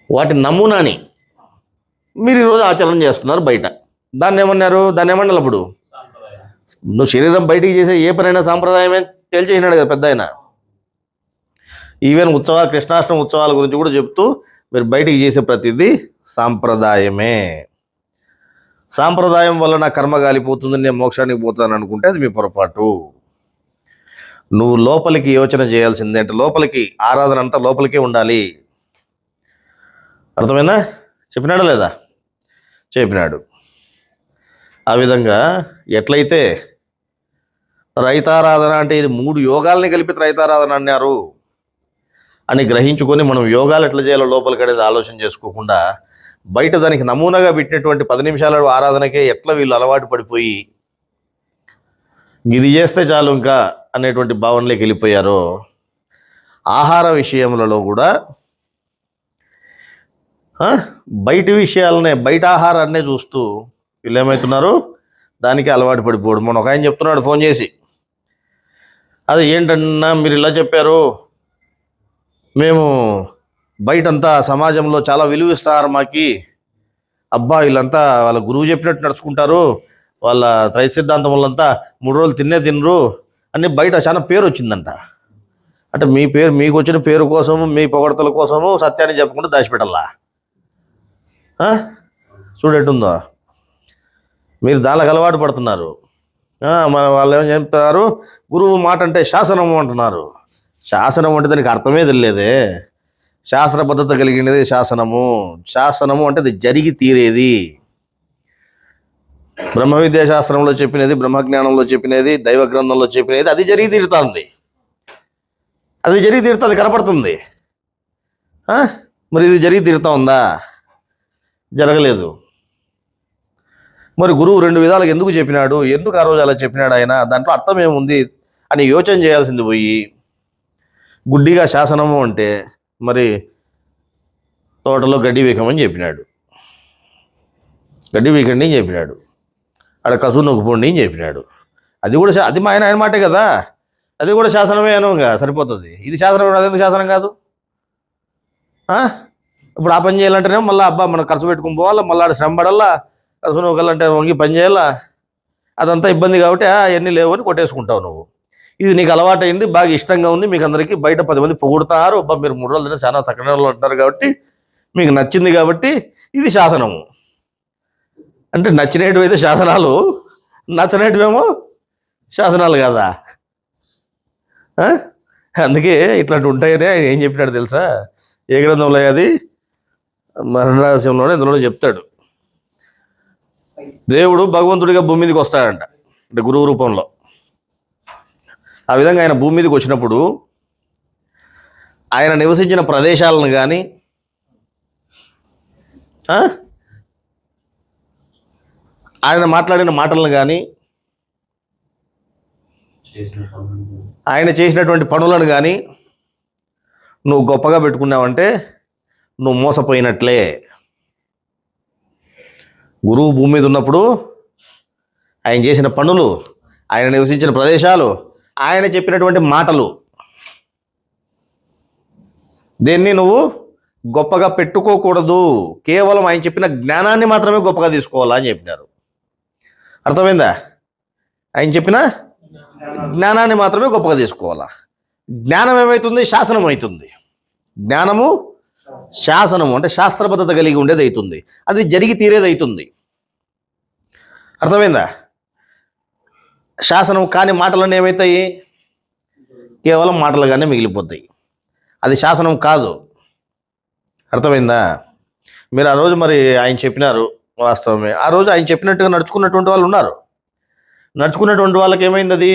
వాటి నమూనాని మీరు ఈరోజు ఆచరణ చేస్తున్నారు బయట. దాన్ని ఏమన్నారు? దాన్ని ఏమన్నారు? అప్పుడు నువ్వు శరీరం బయటికి చేసే ఏ పనైనా సాంప్రదాయమే తేల్చేసినాడు కదా పెద్ద ఆయన. ఈవెన్ ఉత్సవాలు, కృష్ణాష్టమి ఉత్సవాల గురించి కూడా చెప్తూ మీరు బయటికి చేసే ప్రతిదీ సాంప్రదాయమే. సాంప్రదాయం వల్ల నా కర్మ గాలిపోతుంది, నేను మోక్షానికి పోతాను అనుకుంటే అది మీ పొరపాటు. నువ్వు లోపలికి యోచన చేయాల్సిందే. అంటే లోపలికి ఆరాధన అంతా లోపలికే ఉండాలి. అర్థమైనా? చెప్పినాడా లేదా? చెప్పినాడు. ఆ విధంగా ఎట్లయితే త్రైతారాధన అంటే ఇది 3 యోగాల్ని కలిపి త్రైతారాధన అన్నారు అని గ్రహించుకొని మనం యోగాలు ఎట్లా చేయాలో లోపలికి అనేది ఆలోచన చేసుకోకుండా బయట దానికి నమూనాగా పెట్టినటువంటి 10 నిమిషాల ఆరాధనకే ఎట్లా వీళ్ళు అలవాటు పడిపోయి ఇది చేస్తే చాలు ఇంకా అనేటువంటి భావనలోకి వెళ్ళిపోయారో, ఆహార విషయములలో కూడా బయట విషయాలనే, బయట ఆహారాన్నే చూస్తూ వీళ్ళు ఏమవుతున్నారు, దానికి అలవాటు పడిపోవడం. మొన్న ఒక ఆయన చెప్తున్నాడు ఫోన్ చేసి, అది ఏంటన్నా మీరు ఇలా చెప్పారు, మేము బయటంతా సమాజంలో చాలా విలువ ఇస్తారు మాకి, అబ్బా వీళ్ళంతా వాళ్ళ గురువు చెప్పినట్టు నడుచుకుంటారు, వాళ్ళ త్రై సిద్ధాంతం వాళ్ళంతా 3 రోజులు తినరు అని బయట చాలా పేరు వచ్చిందంట. అంటే మీ పేరు, మీకు వచ్చిన పేరు కోసము, మీ పొగడతల కోసము సత్యాన్ని చెప్పకుండా దాచిపెట్టాలా? చూడెట్టుందో, మీరు దానికి అలవాటు పడుతున్నారు. మన వాళ్ళు ఏం చెప్తున్నారు, గురువు మాట అంటే శాసనము అంటున్నారు. శాసనం అంటే దానికి అర్థమే తెలియదే. శాస్త్రబద్ధత కలిగినది శాసనము. శాసనము అంటే అది జరిగి తీరేది. బ్రహ్మ విద్యాశాస్త్రంలో చెప్పినది, బ్రహ్మజ్ఞానంలో చెప్పినది, దైవ గ్రంథంలో చెప్పినది అది జరిగి తీరుతుంది. అది జరిగి తీరుతుంది, కనపడుతుంది. మరి ఇది జరిగి తీరుతా ఉందా? జరగలేదు. మరి గురువు 2 విధాలుగా ఎందుకు చెప్పినాడు, ఎందుకు ఆ రోజు అలా చెప్పినాడు ఆయన, దాంట్లో అర్థం ఏముంది అని యోచన చేయాల్సింది పోయి గుడ్డిగా శాసనము అంటే మరి తోటలో గడ్డి వీకమని చెప్పినాడు, గడ్డి వీకండి అని చెప్పినాడు, అక్కడ కసువు నొక్కుపోండి అని చెప్పినాడు. అది కూడా అది మా ఆయన మాటే కదా, అది కూడా శాసనమే అనుగా సరిపోతుంది. ఇది శాసనం, అదెందుకు శాసనం కాదు? ఇప్పుడు ఆ పని చేయాలంటేనే మళ్ళీ అబ్బా మనం ఖర్చు పెట్టుకుని పోవాలా, మళ్ళీ ఆడ శ్రమ పడాలా, ఖర్చు నొక్కాలంటే వంగి పని చేయాలా, అదంతా ఇబ్బంది కాబట్టి అవన్నీ లేవని కొట్టేసుకుంటావు నువ్వు. ఇది నీకు అలవాటైంది, బాగా ఇష్టంగా ఉంది, మీకు అందరికీ బయట 10 మంది పొగుడుతారు, అబ్బా మీరు 3 రోజులు చాలా చక్కగా అంటారు కాబట్టి మీకు నచ్చింది కాబట్టి ఇది శాసనము. అంటే నచ్చినవి అయితే శాసనాలు, నచ్చనేటివేమో శాసనాలు కదా. అందుకే ఇట్లాంటి ఉంటాయని ఆయన ఏం చెప్పినాడు తెలుసా? ఏ గ్రంథంలో అది, మరణరహస్యంలోనే ఇందులోనే చెప్తాడు. దేవుడు భగవంతుడిగా భూమి మీదకి వస్తాడంట, అంటే గురువు రూపంలో. ఆ విధంగా ఆయన భూమి మీదకి వచ్చినప్పుడు ఆయన నివసించిన ప్రదేశాలను కానీ, ఆయన మాట్లాడిన మాటలను కానీ, ఆయన చేసినటువంటి పనులను కానీ నువ్వు గొప్పగా పెట్టుకున్నావంటే నువ్వు మోసపోయినట్లే. గురువు భూమి మీద ఉన్నప్పుడు ఆయన చేసిన పనులు, ఆయన నివసించిన ప్రదేశాలు, ఆయన చెప్పినటువంటి మాటలు, దేన్ని నువ్వు గొప్పగా పెట్టుకోకూడదు. కేవలం ఆయన చెప్పిన జ్ఞానాన్ని మాత్రమే గొప్పగా తీసుకోవాలా అని చెప్పినారు. అర్థమైందా? ఆయన చెప్పిన జ్ఞానాన్ని మాత్రమే గొప్పగా తీసుకోవాలా. జ్ఞానం ఏమవుతుంది? శాసనం అవుతుంది. జ్ఞానము శాసనము అంటే శాస్త్రబద్ధత కలిగి ఉండేది అవుతుంది, అది జరిగి తీరేది అవుతుంది. అర్థమైందా? శాసనం కాని మాటలన్నీ ఏమవుతాయి? కేవలం మాటలుగానే మిగిలిపోతాయి, అది శాసనం కాదు. అర్థమైందా? మీరు ఆ రోజు మరి ఆయన చెప్పినారు, వాస్తవమే. ఆ రోజు ఆయన చెప్పినట్టుగా నడుచుకున్నటువంటి వాళ్ళు ఉన్నారు. నడుచుకున్నటువంటి వాళ్ళకి ఏమైంది? అది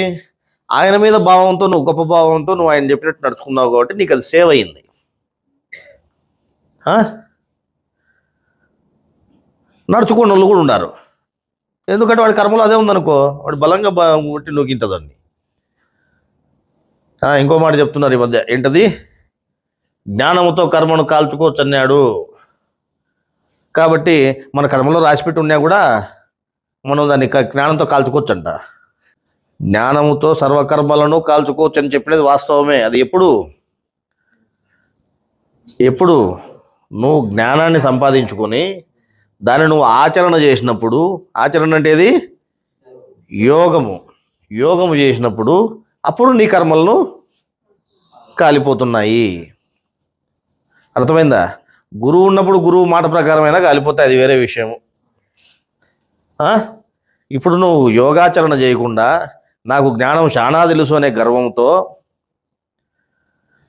ఆయన మీద భావంతో, నువ్వు గొప్ప భావంతో నువ్వు ఆయన చెప్పినట్టు నడుచుకున్నావు కాబట్టి నీకు అది సేవ్ అయింది. నడుచుకున్న వాళ్ళు కూడా ఉన్నారు. ఎందుకంటే వాడి కర్మలో అదే ఉందనుకో, వాడు బలంగా కొట్టి నూకింటుందండి. ఇంకో మాట చెప్తున్నారు ఈ మధ్య, ఏంటది? జ్ఞానముతో కర్మను కాల్చుకోవచ్చు అన్నాడు. కాబట్టి మన కర్మలో రాసిపెట్టి ఉన్నా కూడా మనం దాన్ని జ్ఞానంతో కాల్చుకోవచ్చు అంట. జ్ఞానముతో సర్వకర్మలను కాల్చుకోవచ్చు అని చెప్పినది వాస్తవమే. అది ఎప్పుడు నువ్వు జ్ఞానాన్ని సంపాదించుకొని దాన్ని నువ్వు ఆచరణ చేసినప్పుడు, ఆచరణ అంటే ఏది? యోగము చేసినప్పుడు అప్పుడు నీ కర్మలను కాలిపోతున్నాయి. అర్థమైందా? గురువు ఉన్నప్పుడు గురువు మాట ప్రకారమైనా కాలిపోతాయి, అది వేరే విషయము. ఇప్పుడు నువ్వు యోగాచరణ చేయకుండా నాకు జ్ఞానం చాలా తెలుసు అనే గర్వంతో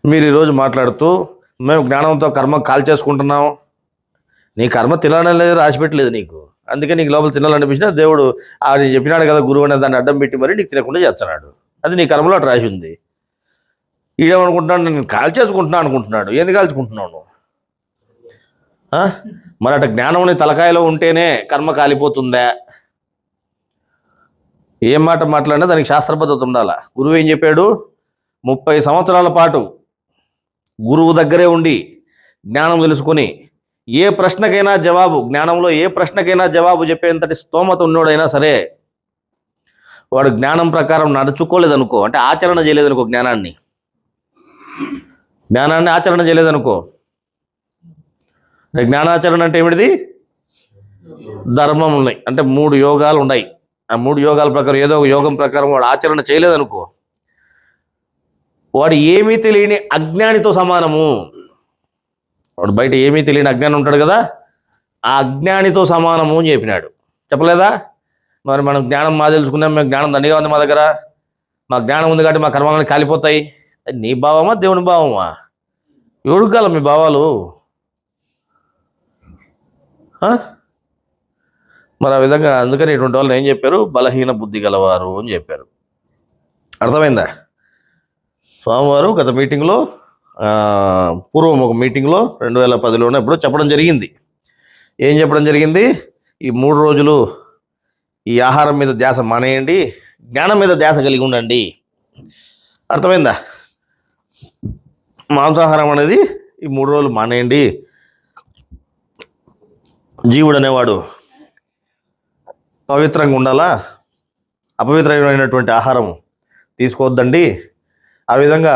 మీరు ఈరోజు మాట్లాడుతూ మేము జ్ఞానంతో కర్మ కాల్చేసుకుంటున్నాం. నీ కర్మ తినాలని లేదు, రాసిపెట్టలేదు నీకు. అందుకే నీకు లోపల తినాలనిపించినా దేవుడు ఆయన చెప్పినాడు కదా గురువు అనే దాన్ని అడ్డం పెట్టి మరి నీకు తినకుండా చేస్తున్నాడు. అది నీ కర్మలో అటు రాసి ఉంది. ఈడేమనుకుంటున్నాడు, నేను కాల్చేసుకుంటున్నాను అనుకుంటున్నాడు. ఏంది కాల్చుకుంటున్నావు నువ్వు? మరి అటు జ్ఞానం నీ తలకాయలో ఉంటేనే కర్మ కాలిపోతుందా? ఏం మాట మాట్లాడినా దానికి శాస్త్రబద్ధత ఉండాలా. గురువు ఏం చెప్పాడు? 30 సంవత్సరాల పాటు గురువు దగ్గరే ఉండి జ్ఞానం తెలుసుకొని ఏ ప్రశ్నకైనా జవాబు, జ్ఞానంలో ఏ ప్రశ్నకైనా జవాబు చెప్పేంతటి స్తోమత ఉన్నోడైనా సరే వాడు జ్ఞానం ప్రకారం నడుచుకోలేదనుకో, అంటే ఆచరణ చేయలేదనుకో, జ్ఞానాన్ని ఆచరణ చేయలేదనుకో. జ్ఞానాచరణ అంటే ఏమిటిది? ధర్మం ఉన్నాయి, అంటే 3 యోగాలు ఉన్నాయి. ఆ 3 యోగాల ప్రకారం ఏదో ఒక యోగం ప్రకారం వాడు ఆచరణ చేయలేదనుకో, వాడు ఏమీ తెలియని అజ్ఞానితో సమానము. వాడు బయట ఏమీ తెలియని అజ్ఞానం ఉంటాడు కదా, ఆ అజ్ఞానితో సమానము అని చెప్పినాడు. చెప్పలేదా? మరి మనం జ్ఞానం మా తెలుసుకున్నాం, మేము జ్ఞానం దండిగా ఉంది మా దగ్గర, మా జ్ఞానం ఉంది కాబట్టి మా కర్మలను కాలిపోతాయి. అది నీ భావమా దేవుని భావమా? ఎవడుగాల మీ భావాలు? మరి ఆ విధంగా అందుకని ఇటువంటి వాళ్ళని ఏం చెప్పారు? బలహీన బుద్ధి గలవారు అని చెప్పారు. అర్థమైందా? స్వామివారు గత మీటింగ్లో, పూర్వం ఒక మీటింగ్లో 2010లోనే ఎప్పుడో చెప్పడం జరిగింది. ఏం చెప్పడం జరిగింది? ఈ 3 రోజులు ఈ ఆహారం మీద ధ్యాస మానేయండి, జ్ఞానం మీద ధ్యాస కలిగి ఉండండి. అర్థమైందా? మాంసాహారం అనేది ఈ 3 రోజులు మానేయండి. జీవుడు అనేవాడు పవిత్రంగా ఉండాలా, అపవిత్రమైనటువంటి ఆహారం తీసుకోవద్దండి. ఆ విధంగా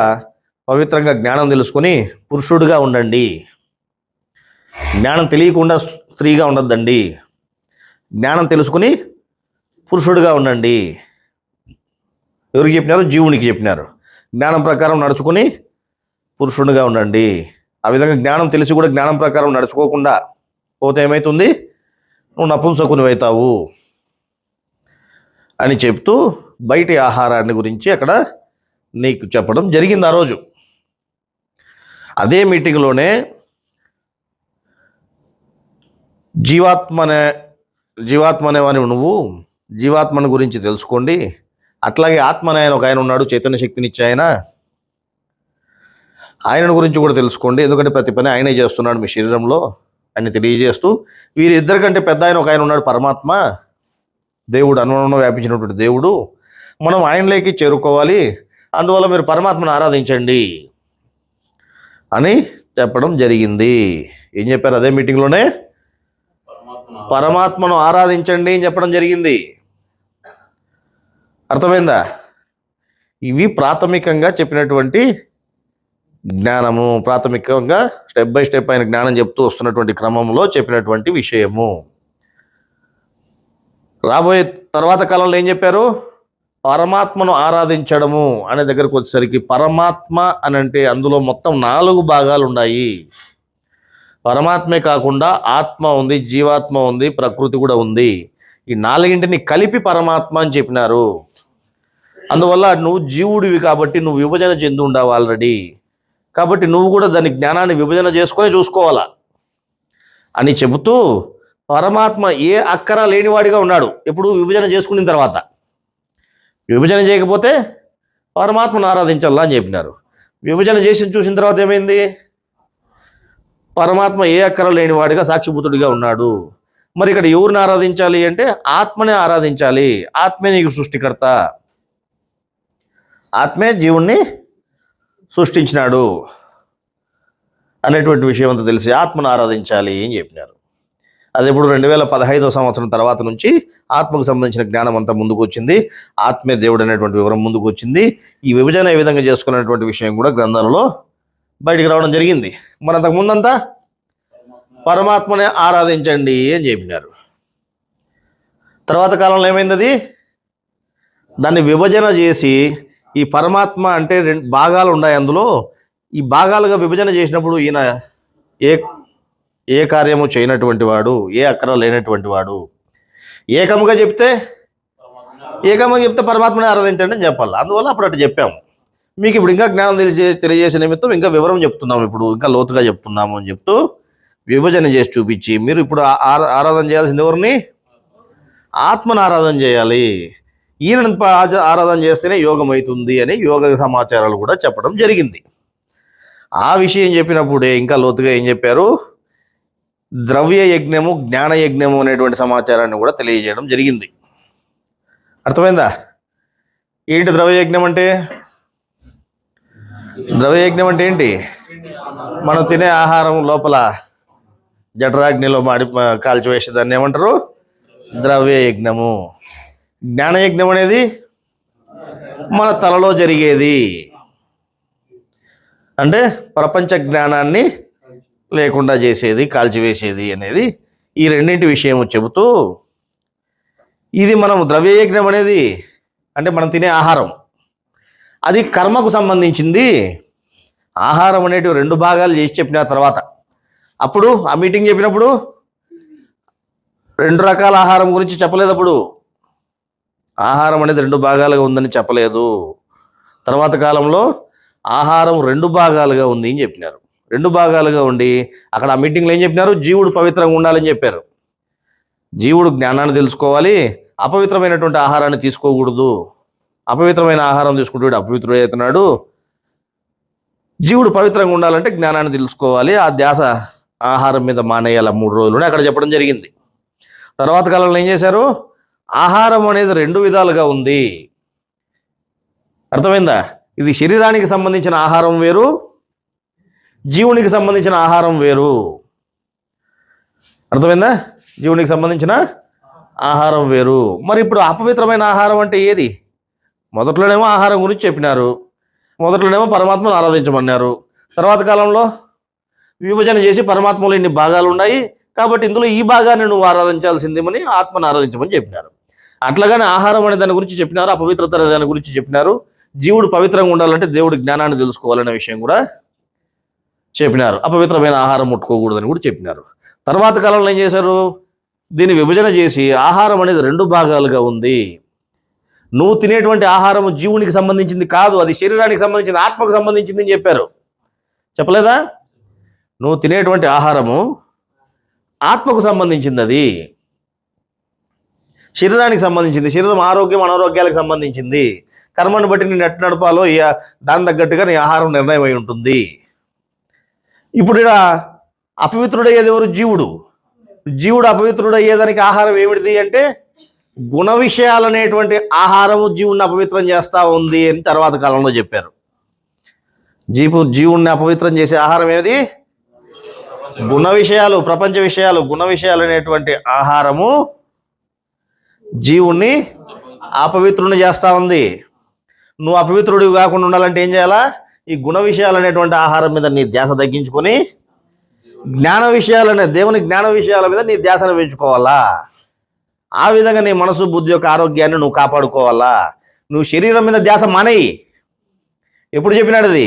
పవిత్రంగా జ్ఞానం తెలుసుకొని పురుషుడిగా ఉండండి. జ్ఞానం తెలియకుండా స్త్రీగా ఉండద్దండి. జ్ఞానం తెలుసుకుని పురుషుడిగా ఉండండి. ఎవరికి చెప్పినారు? జీవునికి చెప్పినారు. జ్ఞానం ప్రకారం నడుచుకుని పురుషుడిగా ఉండండి. ఆ విధంగా జ్ఞానం తెలిసి కూడా జ్ఞానం ప్రకారం నడుచుకోకుండా పోతే ఏమవుతుంది? నువ్వు నపుంసకునివి అవుతావు అని చెప్తూ బయటి ఆహారాన్ని గురించి అక్కడ నీకు చెప్పడం జరిగింది ఆ రోజు. అదే మీటింగ్లోనే జీవాత్మ అనేవాని నువ్వు జీవాత్మను గురించి తెలుసుకోండి, అట్లాగే ఆత్మ అనే ఒక ఆయన ఉన్నాడు, చైతన్య శక్తినిచ్చే ఆయనను గురించి కూడా తెలుసుకోండి. ఎందుకంటే ప్రతి పని ఆయనే చేస్తున్నాడు మీ శరీరంలో అని తెలియజేస్తూ, వీరిద్దరికంటే పెద్ద ఒక ఆయన ఉన్నాడు, పరమాత్మ, దేవుడు, అనువనంలో వ్యాపించినటువంటి దేవుడు. మనం ఆయనలోకి చేరుకోవాలి, అందువల్ల మీరు పరమాత్మను ఆరాధించండి అని చెప్పడం జరిగింది. ఏం చెప్పారు అదే మీటింగ్లోనే? పరమాత్మను ఆరాధించండి అని చెప్పడం జరిగింది. అర్థమైందా? ఇవి ప్రాథమికంగా చెప్పినటువంటి జ్ఞానము, ప్రాథమికంగా స్టెప్ బై స్టెప్ ఆయన జ్ఞానం చెప్తూ వస్తున్నటువంటి క్రమంలో చెప్పినటువంటి విషయము. రాబోయే తర్వాత కాలంలో ఏం చెప్పారు? పరమాత్మను ఆరాధించడము అనే దగ్గరకు వచ్చేసరికి, పరమాత్మ అని అంటే అందులో మొత్తం 4 భాగాలు ఉన్నాయి. పరమాత్మే కాకుండా ఆత్మ ఉంది, జీవాత్మ ఉంది, ప్రకృతి కూడా ఉంది. ఈ 4ంటిని కలిపి పరమాత్మ అని చెప్పినారు. అందువల్ల నువ్వు జీవుడివి కాబట్టి నువ్వు విభజన చెంది ఉండవు ఆల్రెడీ, కాబట్టి నువ్వు కూడా దాని జ్ఞానాన్ని విభజన చేసుకొని చూసుకోవాలా అని చెబుతూ, పరమాత్మ ఏ అక్కర లేనివాడిగా ఉన్నాడు ఎప్పుడు విభజన చేసుకున్న తర్వాత. విభజన చేయకపోతే పరమాత్మను ఆరాధించాలా అని చెప్పినారు. విభజన చేసి చూసిన తర్వాత ఏమైంది? పరమాత్మ ఏ అక్కర లేనివాడిగా సాక్షిభూతుడిగా ఉన్నాడు. మరి ఇక్కడ ఎవరిని ఆరాధించాలి అంటే ఆత్మనే ఆరాధించాలి. ఆత్మే నీకు సృష్టికర్త, ఆత్మే జీవుణ్ణి సృష్టించినాడు అనేటువంటి విషయం అంతా తెలిసి ఆత్మను ఆరాధించాలి అని చెప్పినారు. అది ఇప్పుడు 2015వ సంవత్సరం తర్వాత నుంచి ఆత్మకు సంబంధించిన జ్ఞానం అంతా ముందుకు వచ్చింది. ఆత్మే దేవుడు అనేటువంటి వివరం ముందుకు వచ్చింది. ఈ విభజన ఏ విధంగా చేసుకునేటువంటి విషయం కూడా గ్రంథాలలో బయటికి రావడం జరిగింది. మరి అంతకు ముందంతా పరమాత్మనే ఆరాధించండి అని చెప్పినారు. తర్వాత కాలంలో ఏమైంది? అది దాన్ని విభజన చేసి, ఈ పరమాత్మ అంటే 2 భాగాలు ఉన్నాయి, అందులో ఈ భాగాలుగా విభజన చేసినప్పుడు ఈయన ఏ కార్యము చేయనటువంటి వాడు, ఏ అక్కర లేనటువంటి వాడు, ఏకముగా చెప్తే పరమాత్మని ఆరాధించండి అని చెప్పాలి. అందువల్ల అప్పుడు అటు చెప్పాము. మీకు ఇప్పుడు ఇంకా జ్ఞానం తెలియజేసే నిమిత్తం ఇంకా వివరం చెప్తున్నాము, ఇప్పుడు ఇంకా లోతుగా చెప్తున్నాము అని చెప్తూ విభజన చేసి చూపించి, మీరు ఇప్పుడు ఆరాధన చేయాల్సింది ఎవరిని? ఆత్మను ఆరాధన చేయాలి. ఈయనను ఆరాధన చేస్తేనే యోగం అవుతుంది అని యోగ సమాచారాలు కూడా చెప్పడం జరిగింది. ఆ విషయం చెప్పినప్పుడే ఇంకా లోతుగా ఏం చెప్పారు? ద్రవ్య యజ్ఞము, జ్ఞాన యజ్ఞము అనేటువంటి సమాచారాన్ని కూడా తెలియజేయడం జరిగింది. అర్థమైందా? ఏంటి ద్రవ్యయజ్ఞం అంటే? ద్రవ్యయజ్ఞం అంటే ఏంటి? మనం తినే ఆహారం లోపల జఠరాగ్నిలో కాల్చివేసే దాన్ని ఏమంటారు? ద్రవ్యయజ్ఞము. జ్ఞానయజ్ఞం అనేది మన తలలో జరిగేది, అంటే ప్రపంచ జ్ఞానాన్ని లేకుండా చేసేది, కాల్చివేసేది అనేది ఈ రెండింటి విషయం చెబుతూ, ఇది మనం ద్రవ్యయజ్ఞం అనేది అంటే మనం తినే ఆహారం, అది కర్మకు సంబంధించింది. ఆహారం అనేటివి 2 భాగాలు చేసి చెప్పిన తర్వాత, అప్పుడు ఆ మీటింగ్ చెప్పినప్పుడు 2 రకాల ఆహారం గురించి చెప్పలేదు. అప్పుడు ఆహారం అనేది 2 భాగాలుగా ఉందని చెప్పలేదు. తర్వాత కాలంలో ఆహారం 2 భాగాలుగా ఉంది అని చెప్పినారు. 2 భాగాలుగా ఉండి అక్కడ ఆ మీటింగ్లో ఏం చెప్పినారు? జీవుడు పవిత్రంగా ఉండాలని చెప్పారు. జీవుడు జ్ఞానాన్ని తెలుసుకోవాలి, అపవిత్రమైనటువంటి ఆహారాన్ని తీసుకోకూడదు. అపవిత్రమైన ఆహారం తీసుకుంటూ అపవిత్రుడు అవుతున్నాడు. జీవుడు పవిత్రంగా ఉండాలంటే జ్ఞానాన్ని తెలుసుకోవాలి, ఆ ధ్యాస ఆహారం మీద మానేయాల 3 రోజులు అక్కడ చెప్పడం జరిగింది. తర్వాత కాలంలో ఏం చేశారు? ఆహారం అనేది 2 విధాలుగా ఉంది. అర్థమైందా? ఇది శరీరానికి సంబంధించిన ఆహారం వేరు, జీవునికి సంబంధించిన ఆహారం వేరు. అర్థమైందా? జీవునికి సంబంధించిన ఆహారం వేరు. మరి ఇప్పుడు అపవిత్రమైన ఆహారం అంటే ఏది? మొదట్లోనేమో ఆహారం గురించి చెప్పినారు, మొదట్లోనేమో పరమాత్మను ఆరాధించమన్నారు. తర్వాత కాలంలో విభజన చేసి పరమాత్మలో ఇన్ని భాగాలు ఉన్నాయి కాబట్టి ఇందులో ఈ భాగాన్ని నువ్వు ఆరాధించాల్సిందేమని ఆత్మను ఆరాధించమని చెప్పినారు. అట్లాగానే ఆహారం అనే దాని గురించి చెప్పినారు, అపవిత్రత అనే దాని గురించి చెప్పినారు. జీవుడు పవిత్రంగా ఉండాలంటే దేవుడి జ్ఞానాన్ని తెలుసుకోవాలనే విషయం కూడా చెప్పినారు. అపవిత్రమైన ఆహారం ముట్టుకోకూడదని కూడా చెప్పినారు. తర్వాత కాలంలో ఏం చేశారు? దీన్ని విభజన చేసి ఆహారం అనేది 2 భాగాలుగా ఉంది. నువ్వు తినేటువంటి ఆహారము జీవునికి సంబంధించింది కాదు, అది శరీరానికి సంబంధించిన ఆత్మకు సంబంధించింది అని చెప్పారు. చెప్పలేదా? నువ్వు తినేటువంటి ఆహారము ఆత్మకు సంబంధించింది, అది శరీరానికి సంబంధించింది. శరీరం ఆరోగ్యం అనారోగ్యాలకు సంబంధించింది. కర్మను బట్టి నేను ఎట్టు నడపాలో దాని తగ్గట్టుగా నీ ఆహారం నిర్ణయం అయి ఉంటుంది. ఇప్పుడు ఇక్కడ అపవిత్రుడయ్యేది ఎవరు? జీవుడు. జీవుడు అపవిత్రుడయ్యేదానికి ఆహారం ఏమిటిది అంటే గుణ విషయాలనేటువంటి ఆహారము జీవుణ్ణి అపవిత్రం చేస్తూ ఉంది అని తర్వాత కాలంలో చెప్పారు. జీవుణ్ణి అపవిత్రం చేసే ఆహారం ఏది? గుణ విషయాలు, ప్రపంచ విషయాలు. గుణ విషయాలు అనేటువంటి ఆహారము జీవుణ్ణి అపవిత్రుని చేస్తూ ఉంది. నువ్వు అపవిత్రుడివి కాకుండా ఉండాలంటే ఏం చేయాలా? ఈ గుణ విషయాలు అనేటువంటి ఆహారం మీద నీ ధ్యాస తగ్గించుకొని జ్ఞాన విషయాలనే దేవుని జ్ఞాన విషయాల మీద నీ ధ్యాసను పెంచుకోవాలా. ఆ విధంగా నీ మనసు బుద్ధి యొక్క ఆరోగ్యాన్ని నువ్వు కాపాడుకోవాలా. నువ్వు శరీరం మీద ధ్యాస మానేయి. ఎప్పుడు చెప్పినాడు అది?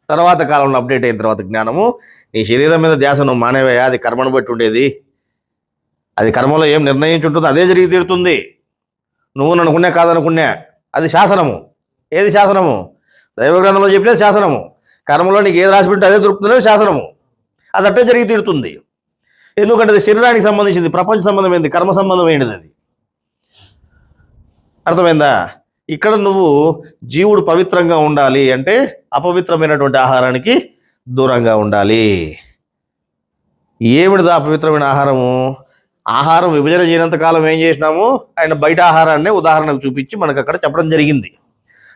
తర్వాత కాలంలో అప్డేట్ అయిన తర్వాత జ్ఞానము, నీ శరీరం మీద ధ్యాస నువ్వు మానేవయ్యా, అది కర్మను బట్టి ఉండేది, అది కర్మలో ఏం నిర్ణయించుంటుందో అదే జరిగి తీరుతుంది. నువ్వు అనుకునే కాదనుకునే అది శాసనము. ఏది శాసనము? దైవగ్రంథంలో చెప్పినది శాసనము. కర్మలో నీకు ఏది రాసి పెడితే అదే దొరుకుతుందో శాసనము. అది అట్టే జరిగి తీరుతుంది. ఎందుకంటే అది శరీరానికి సంబంధించింది, ప్రపంచ సంబంధమైంది, కర్మ సంబంధమైనది. అది అర్థమైందా? ఇక్కడ నువ్వు జీవుడు పవిత్రంగా ఉండాలి అంటే అపవిత్రమైనటువంటి ఆహారానికి దూరంగా ఉండాలి. ఏమిటిదా అపవిత్రమైన ఆహారము? ఆహారం విభజన చేయనంత కాలం ఏం చేసినాము? ఆయన బయట ఆహారాన్ని ఉదాహరణకు చూపించి మనకు అక్కడ చెప్పడం జరిగింది.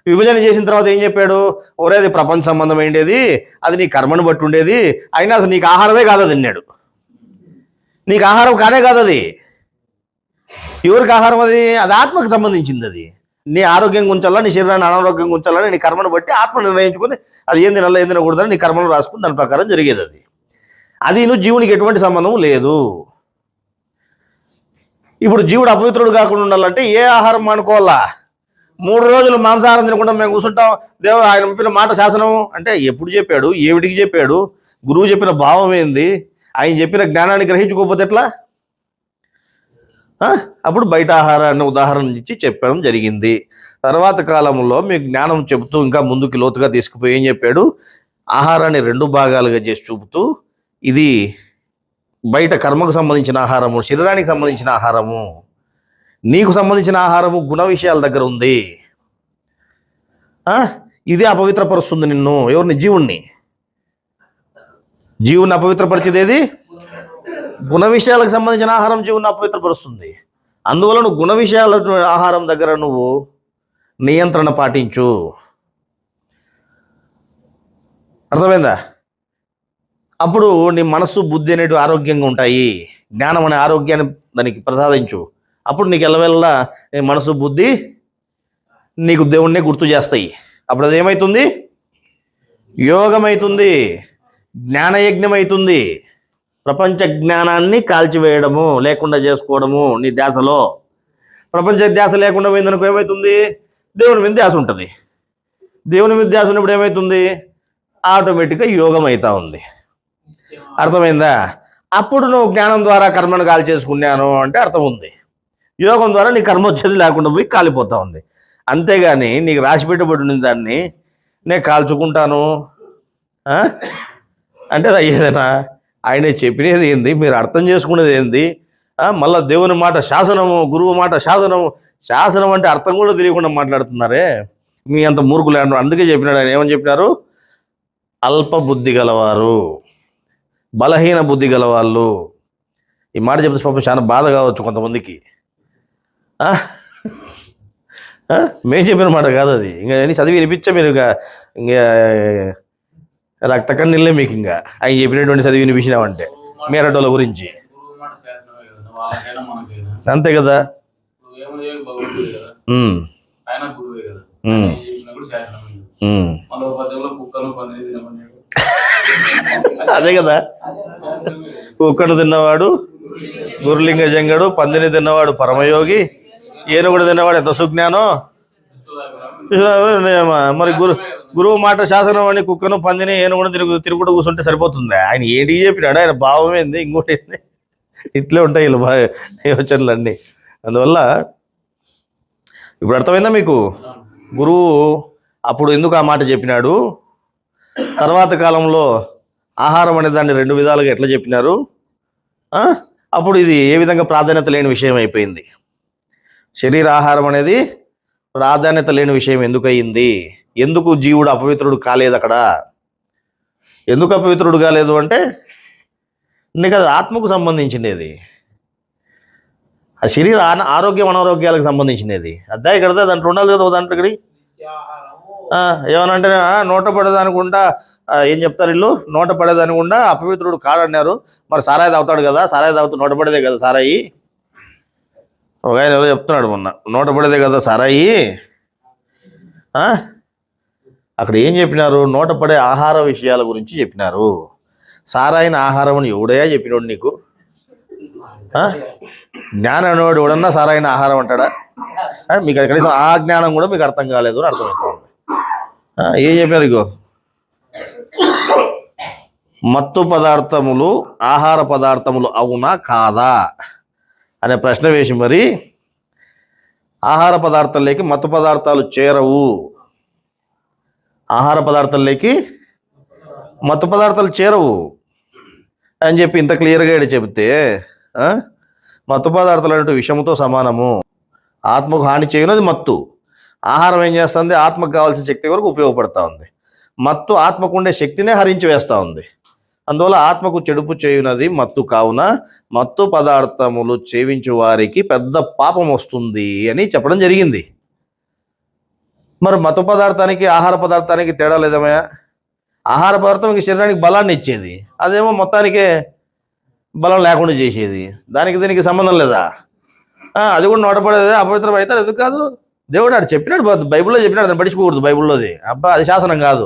విభజన చేసిన తర్వాత ఏం చెప్పాడు? ఒరే అది ప్రపంచ సంబంధమైనది, అది నీ కర్మను బట్టి ఉండేది, అయినా అసలు నీకు ఆహారమే కాదు అది అన్నాడు. నీకు ఆహారం కానే కాదు అది. ఎవరికి ఆహారం అది? అది ఆత్మకు సంబంధించింది. అది నీ ఆరోగ్యంగా ఉంచాలా, నీ శరీరాన్ని అనారోగ్యంగా ఉంచాలని నీ కర్మను బట్టి ఆత్మ నిర్ణయించుకుని అది ఏం తినాలా ఏం తినకూడదని నీ కర్మను రాసుకుని దాని ప్రకారం జరిగేది. అది నువ్వు జీవునికి ఎటువంటి సంబంధం లేదు. ఇప్పుడు జీవుడు అపవిత్రుడు కాకుండా ఉండాలంటే ఏ ఆహారం మానుకోవాలా? 3 రోజులు మాంసాహారం తినకుండా మేము కూర్చుంటాం, దేవుడు ఆయన చెప్పిన మాట శాసనం అంటే ఎప్పుడు చెప్పాడు? ఏమిటికి చెప్పాడు? గురువు చెప్పిన భావం ఏంది? ఆయన చెప్పిన జ్ఞానాన్ని గ్రహించుకోకపోతే ఎట్లా? అప్పుడు బయట ఆహారాన్ని ఉదాహరణ ఇచ్చి చెప్పడం జరిగింది. తర్వాత కాలంలో మీకు జ్ఞానం చెబుతూ ఇంకా ముందుకు లోతుగా తీసుకుపోయి ఏం చెప్పాడు? ఆహారాన్ని 2 భాగాలుగా చేసి చూపుతూ, ఇది బయట కర్మకు సంబంధించిన ఆహారము, శరీరానికి సంబంధించిన ఆహారము, నీకు సంబంధించిన ఆహారము గుణ విషయాల దగ్గర ఉంది. ఇది అపవిత్రపరుస్తుంది నిన్ను. ఎవరిని? జీవుణ్ణి. జీవుని అపవిత్రపరిచేది ఏది? గుణ విషయాలకు సంబంధించిన ఆహారం జీవుని అపవిత్రపరుస్తుంది. అందువల్ల నువ్వు గుణ విషయాల ఆహారం దగ్గర నువ్వు నియంత్రణ పాటించు. అర్థమైందా? అప్పుడు నీ మనస్సు బుద్ధి అనేటివి ఆరోగ్యంగా ఉంటాయి. జ్ఞానం అనే ఆరోగ్యాన్ని దానికి ప్రసాదించు. అప్పుడు నీకు ఎల్లవెల్లా నీ మనసు బుద్ధి నీకు దేవుణ్ణే గుర్తు చేస్తాయి. అప్పుడు అది ఏమవుతుంది? యోగమవుతుంది, జ్ఞానయజ్ఞం అవుతుంది. ప్రపంచ జ్ఞానాన్ని కాల్చివేయడము, లేకుండా చేసుకోవడము నీ ధ్యాసలో. ప్రపంచ ధ్యాస లేకుండా పోయిందనుకో ఏమవుతుంది? దేవుని మీద ధ్యాస ఉంటుంది. దేవుని మీద ధ్యాస ఉన్నప్పుడు ఏమవుతుంది? ఆటోమేటిక్గా యోగం అవుతా ఉంది. అర్థమైందా? అప్పుడు నువ్వు జ్ఞానం ద్వారా కర్మను కాల్ చేసుకున్నాను అంటే అర్థం ఉంది. యోగం ద్వారా నీ కర్మ వచ్చేది లేకుండా పోయి కాలిపోతా ఉంది. అంతేగాని నీకు రాసి పెట్టబడి దాన్ని నేను కాల్చుకుంటాను అంటే అది అయ్యేదేనా? ఆయన చెప్పినది ఏంది, మీరు అర్థం చేసుకునేది ఏంది? మళ్ళీ దేవుని మాట శాసనము, గురువు మాట శాసనము. శాసనం అంటే అర్థం కూడా తెలియకుండా మాట్లాడుతున్నారే మీ అంత మూర్ఖులు. అందుకే చెప్పినాడు ఆయన. ఏమని చెప్పినారు? అల్ప బుద్ధి గలవారు, బలహీన బుద్ధి గలవాళ్ళు. ఈ మాట చెప్తే పాపం చాలా బాధ కావచ్చు కొంతమందికి. మేము చెప్పిన మాట కాదు అది. ఇంకా అన్ని చదివి వినిపించా మీరు. ఇంకా రక్త కన్నీళ్ళే మీకు. ఇంకా ఆయన చెప్పినటువంటి చదివి వినిపించినామంటే మేరటోళ్ళ గురించి. అంతే కదా. అదే కదా. కుక్కను తిన్నవాడు గురులింగ జంగడు, పందిని తిన్నవాడు పరమయోగి, ఏనుగుడు తిన్నవాడు ఎంత సుజ్ఞానం. మరి గురువు మాట శాసనం అని కుక్కను పందిని ఏనుగుడు తిరుగుతూ కూర్చుంటే సరిపోతుంది. ఆయన ఏంటి చెప్పినాడు? ఆయన భావం ఏంది, ఇంకోటి ఏంది? ఇట్లే ఉంటాయి వీళ్ళు యోచనలు అన్నీ. అందువల్ల ఇప్పుడు అర్థమైందా మీకు? గురువు అప్పుడు ఎందుకు ఆ మాట చెప్పినాడు, తర్వాత కాలంలో ఆహారం అనే దాన్ని 2 విధాలుగా ఎట్లా చెప్పినారు, అప్పుడు ఇది ఏ విధంగా ప్రాధాన్యత లేని విషయం అయిపోయింది. శరీర ఆహారం అనేది ప్రాధాన్యత లేని విషయం ఎందుకు అయింది? ఎందుకు జీవుడు అపవిత్రుడు కాలేదు అక్కడ? ఎందుకు అపవిత్రుడు కాలేదు అంటే నీకు అది ఆత్మకు సంబంధించినది. ఆ శరీర ఆరోగ్యం అనారోగ్యాలకు సంబంధించినది. అద్దాయి కడతా దాంట్లో ఉండాలి కదా. దాంట్లో ఇక్కడి ఏమనంటే నోట పడేదనుకుంటా ఏం చెప్తారు వీళ్ళు, నోట పడేదనుకుంటా అపవిత్రుడు కాడన్నారు. మరి సారాయి తాగుతాడు కదా, సారాయి తాగుతూ నోట పడేదే కదా సారాయి. ఒక ఆయన ఎవరో చెప్తున్నాడు మొన్న, నోట పడేదే కదా సారాయి. అక్కడ ఏం చెప్పినారు? నోట పడే ఆహార విషయాల గురించి చెప్పినారు. సారాయిన ఆహారం అని ఎవడయా చెప్పినోడు నీకు? జ్ఞానం అనేవాడు ఎవడన్నా సారాయిన ఆహారం అంటాడా? మీకు కనీసం ఆ జ్ఞానం కూడా మీకు అర్థం కాలేదు అని అర్థమవుతుంది. ఏం చెప్పినారు? ఇగో మత్తు పదార్థములు ఆహార పదార్థములు అవునా కాదా అనే ప్రశ్న వేసి మరి ఆహార పదార్థాల్లోకి మత్తు పదార్థాలు చేరవు, ఆహార పదార్థాల్లోకి మత్తు పదార్థాలు చేరవు అని చెప్పి ఇంత క్లియర్గా చెబితే మత్తు పదార్థాలు అంటే విషముతో సమానము, ఆత్మకు హాని చేయనది మత్తు. ఆహారం ఏం చేస్తుంది? ఆత్మకు కావాల్సిన శక్తి వరకు ఉపయోగపడతా ఉంది. మత్తు ఆత్మకు ఉండే శక్తినే హరించి వేస్తూ ఉంది. అందువల్ల ఆత్మకు చెడుపు చేయునది మత్తు. కావున మత్తు పదార్థములు సేవించు వారికి పెద్ద పాపం వస్తుంది అని చెప్పడం జరిగింది. మరి మత్తు పదార్థానికి ఆహార పదార్థానికి తేడా లేదమయ్యా? ఆహార పదార్థం శరీరానికి బలాన్ని ఇచ్చేది, అదేమో మొత్తానికే బలం లేకుండా చేసేది. దానికి దీనికి సంబంధం లేదా? అది కూడా నోటపడేది అపవిత్రం అవుతారు. ఎందుకు కాదు? దేవుడు ఆడు చెప్పినాడు, బైబిల్లో చెప్పినాడు, దాన్ని పట్టించుకోకూడదు. బైబిల్లోది అబ్బా అది శాసనం కాదు.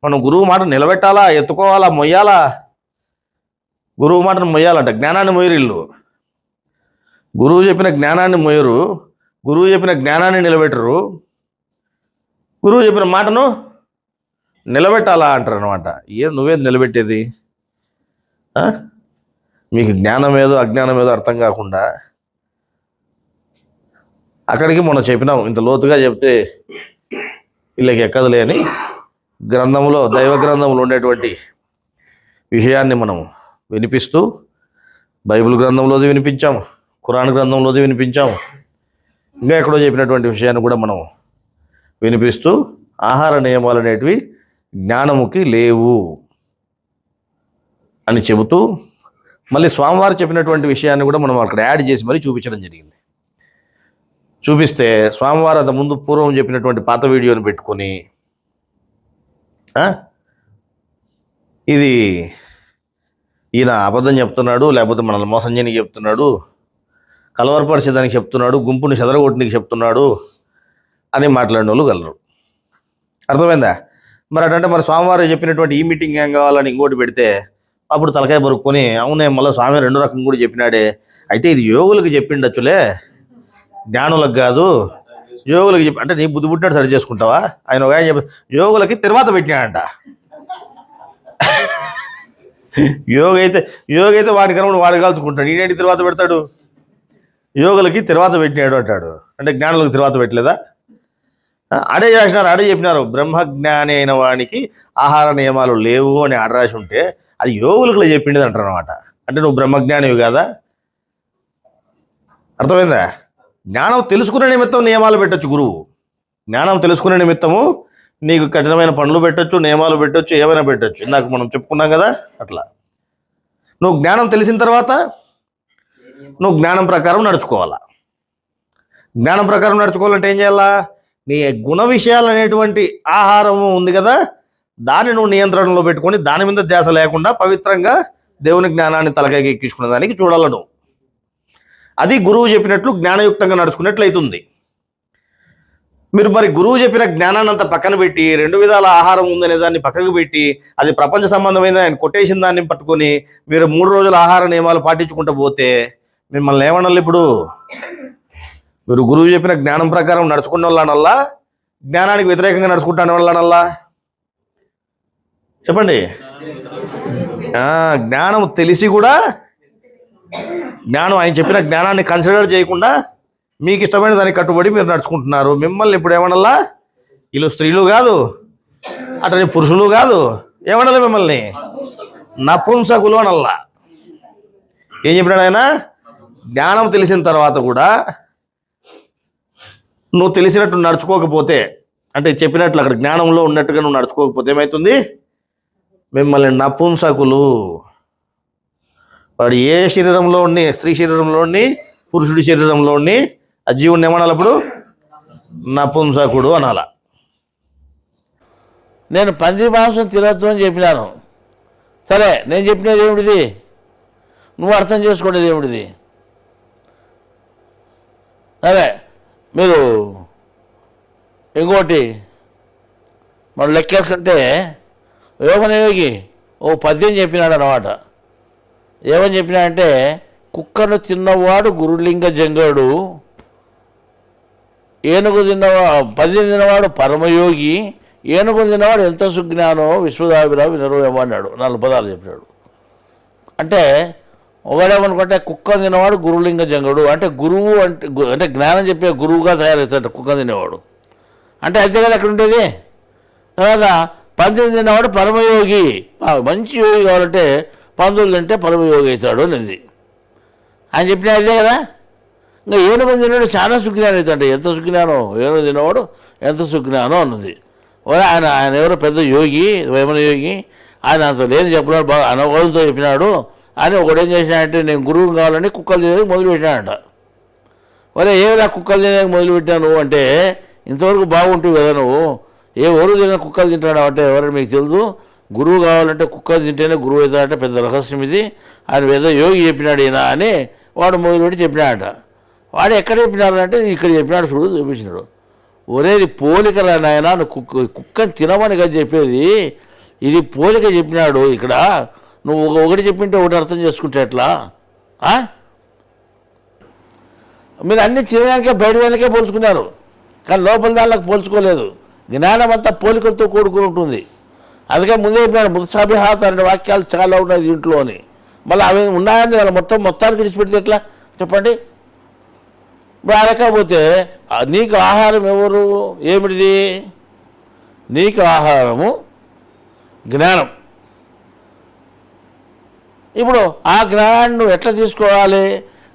మనం గురువు మాట నిలబెట్టాలా, ఎత్తుకోవాలా, మొయ్యాలా. గురువు మాటను మొయ్యాలంట. జ్ఞానాన్ని మొయ్యరు ఇల్లు. గురువు చెప్పిన జ్ఞానాన్ని మొయ్యరు, గురువు చెప్పిన జ్ఞానాన్ని నిలబెట్టరు, గురువు చెప్పిన మాటను నిలబెట్టాలా అంటారు అనమాట. నువ్వేది నిలబెట్టేది? మీకు జ్ఞానం ఏదో అజ్ఞానం ఏదో అర్థం కాకుండా అక్కడికి మనం చెప్పినాం. ఇంత లోతుగా చెప్తే వీళ్ళకి ఎక్కదులే అని గ్రంథంలో, దైవ గ్రంథంలో ఉండేటువంటి విషయాన్ని మనం వినిపిస్తూ, బైబిల్ గ్రంథంలోది వినిపించాము, ఖురాన్ గ్రంథంలోది వినిపించాము, ఇంకా ఎక్కడో చెప్పినటువంటి విషయాన్ని కూడా మనం వినిపిస్తూ ఆహార నియమాలు అనేటివి జ్ఞానముకి లేవు అని చెబుతూ మళ్ళీ స్వామివారు చెప్పినటువంటి విషయాన్ని కూడా మనం అక్కడ యాడ్ చేసి మరీ చూపించడం జరిగింది. చూపిస్తే స్వామివారు అంత ముందు పూర్వం చెప్పినటువంటి పాత వీడియోని పెట్టుకొని ఇది ఈయన అబద్ధం చెప్తున్నాడు, లేకపోతే మనల్ని మోసం చేయడానికి చెప్తున్నాడు, కలవరపరిచేదానికి చెప్తున్నాడు, గుంపుని చెదరగొట్టడానికి చెప్తున్నాడు అని మాట్లాడిన వాళ్ళు గలరు. అర్థమైందా? మరి అటంటే మరి స్వామివారు చెప్పినటువంటి ఈ మీటింగ్ ఏం కావాలని ఇంకోటి పెడితే అప్పుడు తలకాయ బరుక్కొని అవునే మళ్ళీ స్వామి రెండో రకం కూడా చెప్పినాడే, అయితే ఇది యోగులకు చెప్పిండొచ్చులే జ్ఞానులకు కాదు, యోగులకు చెప్పి అంటే నీ బుద్ధి పుట్టినట్టు సరి చేసుకుంటావా? ఆయన ఒక ఆయన చెప్పి యోగులకి తిరువాత పెట్టినాడంట. యోగి అయితే వాడి కనుక వాడు కాల్చుకుంటాడు, ఈడేంటి తిరువాత పెడతాడు? యోగులకి తిరువాత పెట్టినాడు అంటాడు. అంటే జ్ఞానులకు తిరువాత పెట్టలేదా? అడే చేసినారు, అడే చెప్పినారు బ్రహ్మజ్ఞాని అయిన వానికి ఆహార నియమాలు లేవు అని ఆడరాసి ఉంటే అది యోగులకు చెప్పిండేది అంటారు అనమాట. అంటే నువ్వు బ్రహ్మజ్ఞానివి కాదా? అర్థమైందా? జ్ఞానం తెలుసుకునే నిమిత్తం నియమాలు పెట్టచ్చు గురువు. జ్ఞానం తెలుసుకునే నిమిత్తము నీకు కఠినమైన పనులు పెట్టచ్చు, నియమాలు పెట్టచ్చు, ఏమైనా పెట్టచ్చు. ఇందాక మనం చెప్పుకున్నాం కదా, అట్లా నువ్వు జ్ఞానం తెలిసిన తర్వాత నువ్వు జ్ఞానం ప్రకారం నడుచుకోవాలా. జ్ఞానం ప్రకారం నడుచుకోవాలంటే ఏం చేయాలా? నీ గుణ విషయాలు అనేటువంటి ఆహారము ఉంది కదా, దాన్ని నువ్వు నియంత్రణలో పెట్టుకొని దాని మీద ధ్యాస లేకుండా పవిత్రంగా దేవుని జ్ఞానాన్ని తలకాయకి ఎక్కించుకునే దానికి చూడాల నువ్వు. అది గురువు చెప్పినట్లు జ్ఞానయుక్తంగా నడుచుకున్నట్లయితుంది. మీరు మరి గురువు చెప్పిన జ్ఞానాన్ని అంతా పక్కన పెట్టి 2 విధాల ఆహారం ఉందనే దాన్ని పక్కకు పెట్టి అది ప్రపంచ సంబంధమైన ఆయన కొటేషన్ దాన్ని పట్టుకొని మీరు 3 రోజుల ఆహార నియమాలు పాటించుకుంటూ పోతే మిమ్మల్ని ఏమనాలి? ఇప్పుడు మీరు గురువు చెప్పిన జ్ఞానం ప్రకారం నడుచుకున్న వాళ్ళనల్లా, జ్ఞానానికి వ్యతిరేకంగా నడుచుకుంటానే వాళ్ళనల్లా? చెప్పండి. జ్ఞానం తెలిసి కూడా జ్ఞానం ఆయన చెప్పిన జ్ఞానాన్ని కన్సిడర్ చేయకుండా మీకు ఇష్టమైన దానికి కట్టుబడి మీరు నడుచుకుంటున్నారు. మిమ్మల్ని ఇప్పుడు ఏమనల్లా? వీళ్ళు స్త్రీలు కాదు, అతని పురుషులు కాదు, ఏమనాలి మిమ్మల్ని? నపుంసకులు అనల్లా. ఏం చెప్పినాడు ఆయన? జ్ఞానం తెలిసిన తర్వాత కూడా నువ్వు తెలిసినట్టు నడుచుకోకపోతే, అంటే చెప్పినట్లు అక్కడ జ్ఞానంలో ఉన్నట్టుగా నువ్వు నడుచుకోకపోతే ఏమవుతుంది? మిమ్మల్ని నపుంసకులు, వాడు ఏ శరీరంలో ఉండి, స్త్రీ శరీరంలో ఉండి, పురుషుడి శరీరంలో ఉండి ఆ జీవుని ఏమనాలి? అప్పుడు నపుంసకుడు అనాల. నేను పంది మాంసం తినొద్దు అని చెప్పినాను. సరే, నేను చెప్పినది ఏమిటిది? నువ్వు అర్థం చేసుకునేది ఏమిటిది? అదే మీరు ఇంకోటి మనం లెక్కేసుకుంటే యోగనయోగి ఓ పద్యం చెప్పినాడు అన్నమాట. ఏమని చెప్పినాడంటే, కుక్కను తిన్నవాడు గురులింగ జంగడు, ఏనుగు పద్యం తిన్నవాడు పరమయోగి, ఏనుగు తిన్నవాడు ఎంత సుజ్ఞానో విశ్వదాభిరావు వినరువేమో అన్నాడు. 4 పదాలు చెప్పినాడు. అంటే ఒకడేమనుకుంటే కుక్క తినేవాడు గురులింగ జంగడు, అంటే గురువు అంటే జ్ఞానం చెప్పే గురువుగా తయారవుతాడు కుక్క తినేవాడు. అంటే అంతే కదా అక్కడ ఉండేది. తర్వాత పందులు తినేవాడు పరమయోగి, మంచి యోగి కావాలంటే పందులు తింటే పరమయోగి అవుతాడు అనేది ఆయన చెప్పిన అదే కదా. ఇంకా ఏనుగు తినేవాడు చాలా సుజ్ఞానం అవుతాడు. ఎంత సుజ్ఞానం ఏనుగు తినేవాడు, ఎంత సుజ్ఞానం అన్నది. ఆయన ఎవరో పెద్ద యోగి, వేమన యోగి, ఆయన అంత లేని చెప్పినాడు, బాగా అనుభవంతో చెప్పినాడు అని ఒకడు ఏం చేసినాడంటే నేను గురువు కావాలని కుక్కలు తినేది మొదలుపెట్టినాడంట. ఏమైనా కుక్కలు తినేది మొదలుపెట్టాను అంటే ఇంతవరకు బాగుంటుంది కదా నువ్వు, ఎవరు తిన కుక్కలు తింటాడు అంటే ఎవరైనా మీకు తెలుసు, గురువు కావాలంటే కుక్కలు తింటేనే గురువు అవుతాడంటే పెద్ద రహస్యం ఇది, ఆయన ఏదో యోగి చెప్పినాడు ఈయన అని వాడు మొదలుపెట్టి చెప్పినాడట. వాడు ఎక్కడ చెప్పినాడు అంటే ఇక్కడ చెప్పినాడు చూడు చూపించినాడు. ఒరేది పోలికరా నాయన, నువ్వు కుక్కని తినమని కదా చెప్పేది, ఇది పోలిక చెప్పినాడు ఇక్కడ. నువ్వు ఒకటి చెప్పింటే ఒకటి అర్థం చేసుకుంటే ఎట్లా? మీరు అన్ని తినడానికే బయట దానికే పోల్చుకున్నారు, కానీ లోపల దానికి పోల్చుకోలేదు. జ్ఞానం అంతా పోలికలతో కూడుకుని ఉంటుంది. అందుకే ముందే చెప్పినాడు ముత్సాభిహాత అనే వాక్యాలు చాలా ఉన్నాయి దీంట్లో అని. మళ్ళీ అవి ఉన్నాయని వాళ్ళ మొత్తానికి విడిచిపెడితే ఎట్లా చెప్పండి? మరి అడగకపోతే నీకు ఆహారం ఎవరు? ఏమిటిది? నీకు ఆహారము జ్ఞానం. ఇప్పుడు ఆ జ్ఞానాన్ని నువ్వు ఎట్లా తీసుకోవాలి?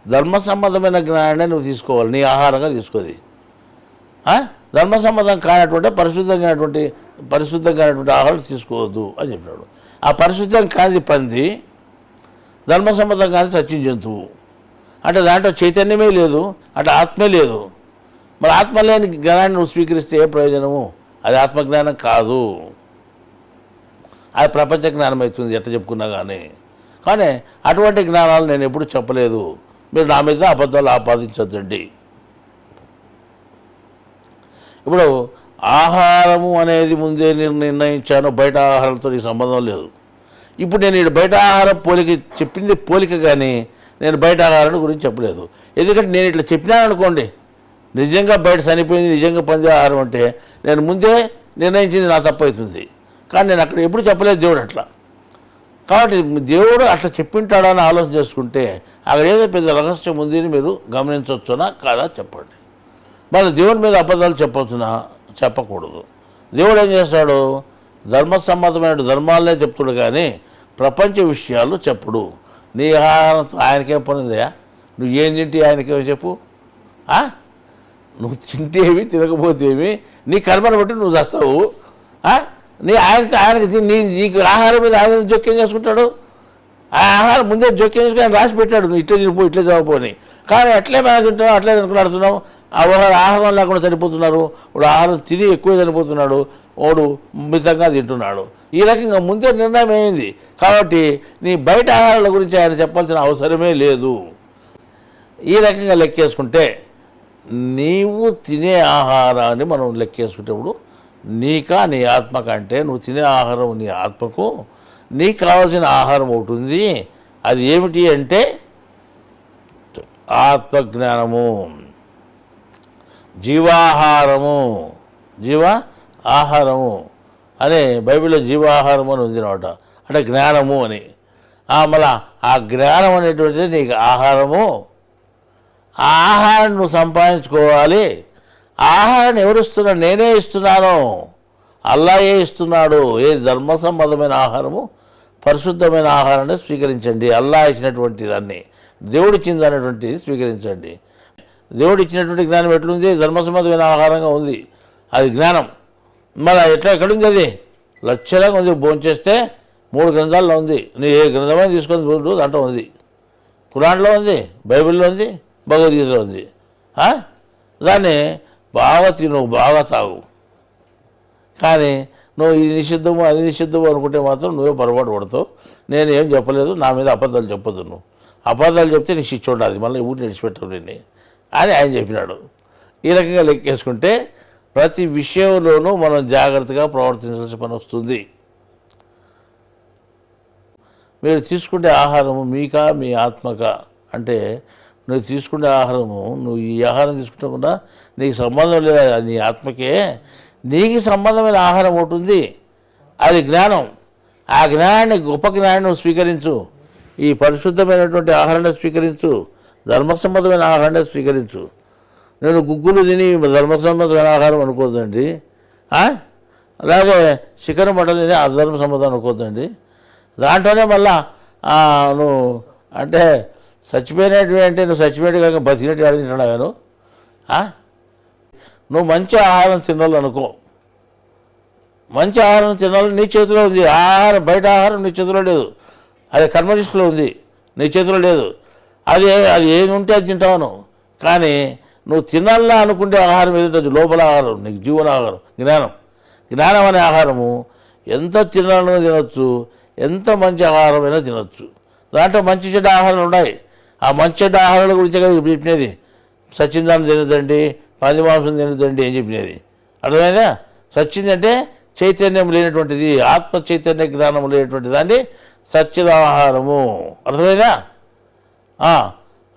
ధర్మ సంబంధమైన జ్ఞానాన్ని నువ్వు తీసుకోవాలి, నీ ఆహారంగా తీసుకోది. ధర్మసమ్మతం కానటువంటి పరిశుద్ధంగా ఆహారం తీసుకోవద్దు అని చెప్పినాడు. ఆ పరిశుద్ధం కాని పంది, ధర్మసమ్మతం కాని సత్యం జంతువు. అంటే దాంట్లో చైతన్యమే లేదు, అంటే ఆత్మే లేదు. మరి ఆత్మ లేని జ్ఞానాన్ని నువ్వు స్వీకరిస్తే ఏం ప్రయోజనము? అది ఆత్మజ్ఞానం కాదు, అది ప్రపంచ జ్ఞానం అవుతుంది ఎట్లా చెప్పుకున్నా కానీ అటువంటి జ్ఞానాలు నేను ఎప్పుడు చెప్పలేదు. మీరు నా మీద అబద్ధాలు ఆపాదించొద్దండి. ఇప్పుడు ఆహారము అనేది ముందే నిర్ణయించాను, బయట ఆహారంతో నీకు సంబంధం లేదు. ఇప్పుడు నేను ఈ బయట ఆహారం పోలిక చెప్పింది పోలిక, కానీ నేను బయట ఆహారం గురించి చెప్పలేదు. ఎందుకంటే నేను ఇట్లా చెప్పినాను అనుకోండి, నిజంగా బయట చనిపోయింది నిజంగా పంది ఆహారం అంటే నేను ముందే నిర్ణయించింది నా తప్పు అవుతుంది. కానీ నేను అక్కడ ఎప్పుడు చెప్పలేదు దేవుడు అట్లా. కాబట్టి దేవుడు అట్లా చెప్పింటాడని ఆలోచన చేసుకుంటే అక్కడ ఏదో పెద్ద రహస్యం ఉంది అని మీరు గమనించవచ్చునా కాదా చెప్పండి. మన దేవుని మీద అబద్ధాలు చెప్పవచ్చునా? చెప్పకూడదు. దేవుడు ఏం చేస్తాడు? ధర్మసమ్మతమైన ధర్మాలనే చెప్తాడు, కానీ ప్రపంచ విషయాలు చెప్పడు. నీ ఆహారంతో ఆయనకేం పనిందా? నువ్వు ఏం తింటే ఆయనకేమో చెప్పు. నువ్వు తింటేవి తినకపోతేవి నీ కర్మను బట్టి నువ్వు చేస్తావు. నీ ఆయనకి నీకు ఆహారం మీద ఆయన జోక్యం చేసుకుంటాడు. ఆ ఆహారం ముందే జోక్యం చేసుకుని ఆయన రాసి పెట్టాడు, నువ్వు ఇట్లే తినిపో ఇట్లే చదువుకోని. కానీ ఎట్లే బాగా తింటున్నావు, అట్లే తినుకులాడుతున్నావు. ఆహారం లేకుండా చనిపోతున్నారు. వాడు ఆహారం తిని ఎక్కువ చనిపోతున్నాడు, వాడు మితంగా తింటున్నాడు. ఈ రకంగా ముందే నిర్ణయం అయింది. కాబట్టి నీ బయట ఆహారాల గురించి ఆయన చెప్పాల్సిన అవసరమే లేదు. ఈ రకంగా లెక్కేసుకుంటే నీవు తినే ఆహారాన్ని మనం లెక్కేసుకునేటప్పుడు నీకా నీ ఆత్మ కంటే నువ్వు తినే ఆహారం నీ ఆత్మకు నీకు కావాల్సిన ఆహారం ఒకటి ఉంది. అది ఏమిటి అంటే ఆత్మజ్ఞానము, జీవాహారము. ఆహారము అనే బైబిల్లో జీవాహారం అని ఉంది అనమాట, అంటే జ్ఞానము అని. మళ్ళా ఆ జ్ఞానం అనేటువంటిది నీకు ఆహారము. ఆ ఆహారాన్ని నువ్వు సంపాదించుకోవాలి. ఆహారాన్ని ఎవరు ఇస్తున్నారు? నేనే ఇస్తున్నాను, అల్లాయే ఇస్తున్నాడు. ఏ ధర్మసమ్మతమైన ఆహారము, పరిశుద్ధమైన ఆహారాన్ని స్వీకరించండి. అల్లా ఇచ్చినటువంటి దాన్ని, దేవుడు ఇచ్చింది అనేటువంటిది స్వీకరించండి. దేవుడు ఇచ్చినటువంటి జ్ఞానం ఎట్లుంది? ధర్మసమ్మతమైన ఆహారంగా ఉంది, అది జ్ఞానం. మళ్ళీ ఎక్కడుంది? అది లక్షలంగా ఉంది. భోంచేస్తే 3 గ్రంథాల్లో ఉంది. నువ్వు ఏ గ్రంథమైనా తీసుకొని చూడు, దాంట్లో ఉంది. ఖురాన్లో ఉంది, బైబిల్లో ఉంది, భగవద్గీతలో ఉంది. దాన్ని బాగా తిను, బాగా తాగు. కానీ నువ్వు ఇది నిషిద్ధము అది నిషిద్ధము అనుకుంటే మాత్రం నువ్వే పొరపాటు పడతావు. నేను ఏం చెప్పలేదు, నా మీద అబద్ధాలు చెప్పొద్దు. నువ్వు అబద్ధాలు చెప్తే నీ శిక్ష ఉండాలి, మళ్ళీ ఊరిని విడిచిపెట్టవు అని ఆయన చెప్పినాడు. ఈ రకంగా లెక్కేసుకుంటే ప్రతి విషయంలోనూ మనం జాగ్రత్తగా ప్రవర్తించాల్సిన పని వస్తుంది. మీరు తీసుకునే ఆహారము మీకా మీ ఆత్మకా అంటే, నువ్వు తీసుకునే ఆహారము, నువ్వు ఈ ఆహారం తీసుకుంటా నీకు సంబంధం లేదా, నీ ఆత్మకే నీకు సంబంధమైన ఆహారం ఒకటి ఉంది, అది జ్ఞానం. ఆ జ్ఞానాన్ని, గొప్ప జ్ఞానాన్ని నువ్వు స్వీకరించు. ఈ పరిశుద్ధమైనటువంటి ఆహారాన్ని స్వీకరించు, ధర్మసమ్మతమైన ఆహారాన్ని స్వీకరించు. నేను గుగ్గులు తిని ధర్మసమ్మతమైన ఆహారం అనుకోద్దండి, అలాగే చికెన్ మటన్ తిని అధర్మసమ్మతం అనుకోద్దండి. దాంట్లోనే మళ్ళా నువ్వు అంటే చచ్చిపోయినట్టు అంటే నువ్వు చచ్చిపోయినట్టు కాక బతికినట్టు ఆడ తింటున్నావు. నువ్వు మంచి ఆహారం తినాలనుకో, మంచి ఆహారం తినాలని నీ చేతిలో ఉంది. ఆహారం, బయట ఆహారం నీ చేతిలో లేదు, అది కర్మలిస్టులో ఉంది, నీ చేతిలో లేదు. అది ఏమి ఉంటే అది తింటావు. కానీ నువ్వు తినాలా అనుకుంటే ఆహారం ఏదంటే లోపల ఆహారం, నీకు జీవనాహారం జ్ఞానం అనే ఆహారము. ఎంత తినాలనో తినొచ్చు, ఎంత మంచి ఆహారమైనా తినొచ్చు. దాంట్లో మంచి చెడ్డ ఆహారాలు ఉన్నాయి. ఆ మంచి చెడ్డ ఆహారాల గురించే కదా ఇప్పుడు చెప్పినది. సచ్చిందాన్ని తినదండి, పంది మాంసం తినదండి ఏం చెప్పినది, అర్థమైందా? సచ్చిందంటే చైతన్యం లేనటువంటిది, ఆత్మ చైతన్య జ్ఞానం లేనటువంటి దాన్ని సచ్చిదాహారము, అర్థమైందా?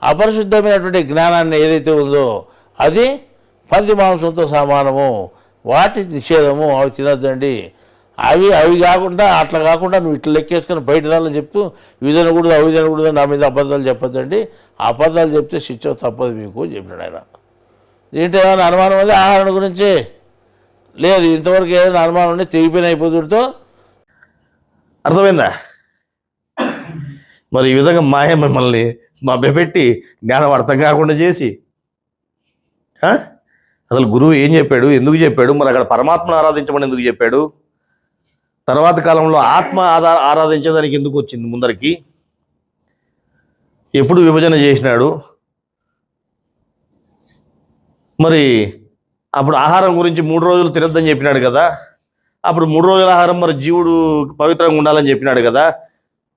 అపరిశుద్ధమైనటువంటి జ్ఞానాన్ని ఏదైతే ఉందో అది పంది మాంసంతో సమానము, వాటి నిషేధము, అవి తినద్దండి. అవి కాకుండా అట్లా కాకుండా నువ్వు ఇట్లా లెక్కేసుకొని బయట రాలని చెప్తూ ఇవి తినకూడదు అవి తినకూడదు నా మీద అబద్ధాలు చెప్పొద్దండి. అబద్ధాలు చెప్తే శిక్ష తప్పదు మీకు చెప్పినాడు ఆయన. దీంట్లో ఏమైనా అనుమానం ఉంది ఆహారం గురించి? లేదు, ఇంతవరకు ఏదైనా అనుమానం ఉంటే తెగిపోయిన అయిపోతుందో. అర్థమైందా? మరి ఈ విధంగా మాయ మిమ్మల్ని మభ్యపెట్టి జ్ఞానం అర్థం కాకుండా చేసి అసలు గురువు ఏం చెప్పాడు, ఎందుకు చెప్పాడు, మరి అక్కడ పరమాత్మను ఆరాధించమని ఎందుకు చెప్పాడు, తర్వాత కాలంలో ఆత్మ ఆరాధించేదానికి ఎందుకు వచ్చింది ముందరికి, ఎప్పుడు విభజన చేసినాడు, మరి అప్పుడు ఆహారం గురించి 3 రోజులు తినొద్దని చెప్పినాడు కదా, అప్పుడు 3 రోజుల ఆహారం మరి జీవుడు పవిత్రంగా ఉండాలని చెప్పినాడు కదా.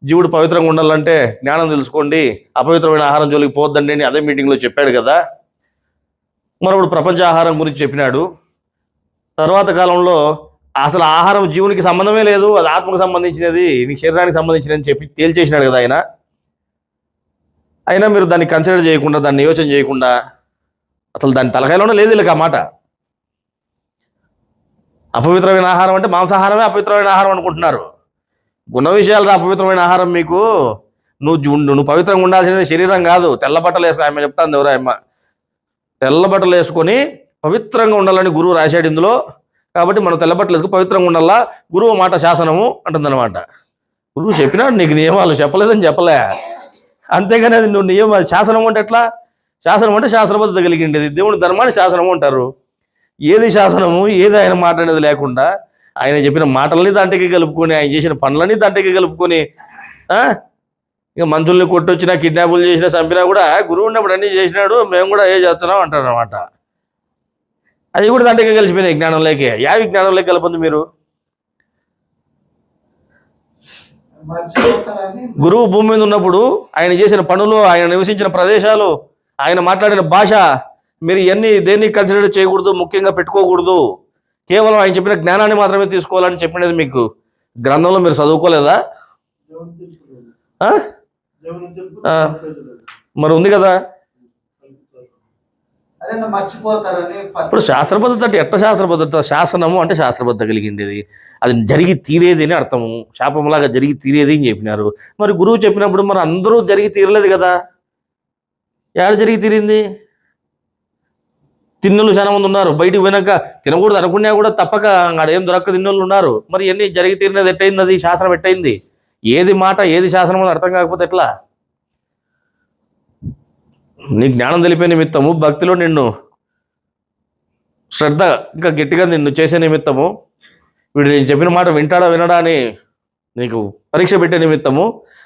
జీవుడు పవిత్రంగా ఉండాలంటే జ్ఞానం తెలుసుకోండి, అపవిత్రమైన ఆహారం జోలికి పోద్దండి అని అదే మీటింగ్లో చెప్పాడు కదా. మరి ఇప్పుడు ప్రపంచ ఆహారం గురించి చెప్పినాడు. తర్వాత కాలంలో అసలు ఆహారం జీవునికి సంబంధమే లేదు, అది ఆత్మకు సంబంధించినది, నీకు శరీరానికి సంబంధించినది అని చెప్పి తేల్చేసినాడు కదా ఆయన. అయినా మీరు దాన్ని కన్సిడర్ చేయకుండా, దాన్ని యోచన చేయకుండా, అసలు దాని తలకాయలోనే లేదు ఇలా మాట. అపవిత్రమైన ఆహారం అంటే మాంసాహారమే అపవిత్రమైన ఆహారం అనుకుంటున్నారు. గుణ విషయాలు అపవిత్రమైన ఆహారం మీకు. నువ్వు పవిత్రంగా ఉండాల్సినది శరీరం కాదు. తెల్ల బట్టలు వేసుకో, ఆమె చెప్తాను ఎవరో అమ్మ, తెల్ల బట్టలు వేసుకొని పవిత్రంగా ఉండాలని గురువు రాశాడు ఇందులో. కాబట్టి మనం తెల్ల బట్టలు వేసుకుని పవిత్రంగా ఉండాలా, గురువు మాట శాసనము అంటుందన్నమాట. గురువు చెప్పినాడు నీకు నియమాలు, చెప్పలేదని చెప్పలే. అంతేగాని అది నువ్వు నియమాలు శాసనం అంటే ఎట్లా? శాసనం అంటే శాస్త్రబద్ధత కలిగిండేది, దేవుని ధర్మాన్ని శాసనము అంటారు. ఏది శాసనము, ఏది ఆయన మాట అనేది లేకుండా ఆయన చెప్పిన మాటలని దాంట్లోకి కలుపుకొని, ఆయన చేసిన పనులని దాంట్లోకి కలుపుకొని, ఇక మనుషుల్ని కొట్టొచ్చినా, కిడ్నాపులు చేసినా, చంపినా కూడా గురువు ఉన్నప్పుడు అన్నీ చేసినాడు, మేము కూడా ఏ చేస్తున్నాం అంటారు అనమాట. అది కూడా దాంట్లోకి కలిసిపోయినాయి జ్ఞానంలోకి. యావి జ్ఞానంలోకి కలపంది మీరు? గురువు భూమి మీద ఉన్నప్పుడు ఆయన చేసిన పనులు, ఆయన నివసించిన ప్రదేశాలు, ఆయన మాట్లాడిన భాష, మీరు ఇవన్నీ దేన్ని కన్సిడర్ చేయకూడదు, ముఖ్యంగా పెట్టుకోకూడదు. కేవలం ఆయన చెప్పిన జ్ఞానాన్ని మాత్రమే తీసుకోవాలని చెప్పినది మీకు గ్రంథంలో మీరు చదువుకోలేదా? మరి ఉంది కదా. ఇప్పుడు శాస్త్రబద్ధత అంటే ఎట్ట శాస్త్రబద్ధత? శాసనము అంటే శాస్త్రబద్ధత కలిగిండేది, అది జరిగి తీరేది అని అర్థము. శాపంలాగా జరిగి తీరేది అని చెప్పినారు. మరి గురువు చెప్పినప్పుడు మరి అందరూ జరిగి తీరలేదు కదా. ఏడ జరిగి తీరింది? తిన్నోళ్ళు చాలా మంది ఉన్నారు, బయటికి పోయినాక తినకూడదు అనుకున్నా కూడా తప్పక ఆడ ఏం దొరక్క తిన్నోళ్ళు ఉన్నారు. మరి ఇవన్నీ జరిగి తీరినది ఎట్టయింది? అది శాసనం ఎట్టయింది? ఏది మాట ఏది శాసనం అని అర్థం కాకపోతే ఎట్లా? నీ జ్ఞానం తెలిపే నిమిత్తము, భక్తిలో నిన్ను శ్రద్ధ ఇంకా గట్టిగా నిన్ను చేసే నిమిత్తము, వీడు నేను చెప్పిన మాట వింటాడా వినడా అని నీకు పరీక్ష పెట్టే నిమిత్తము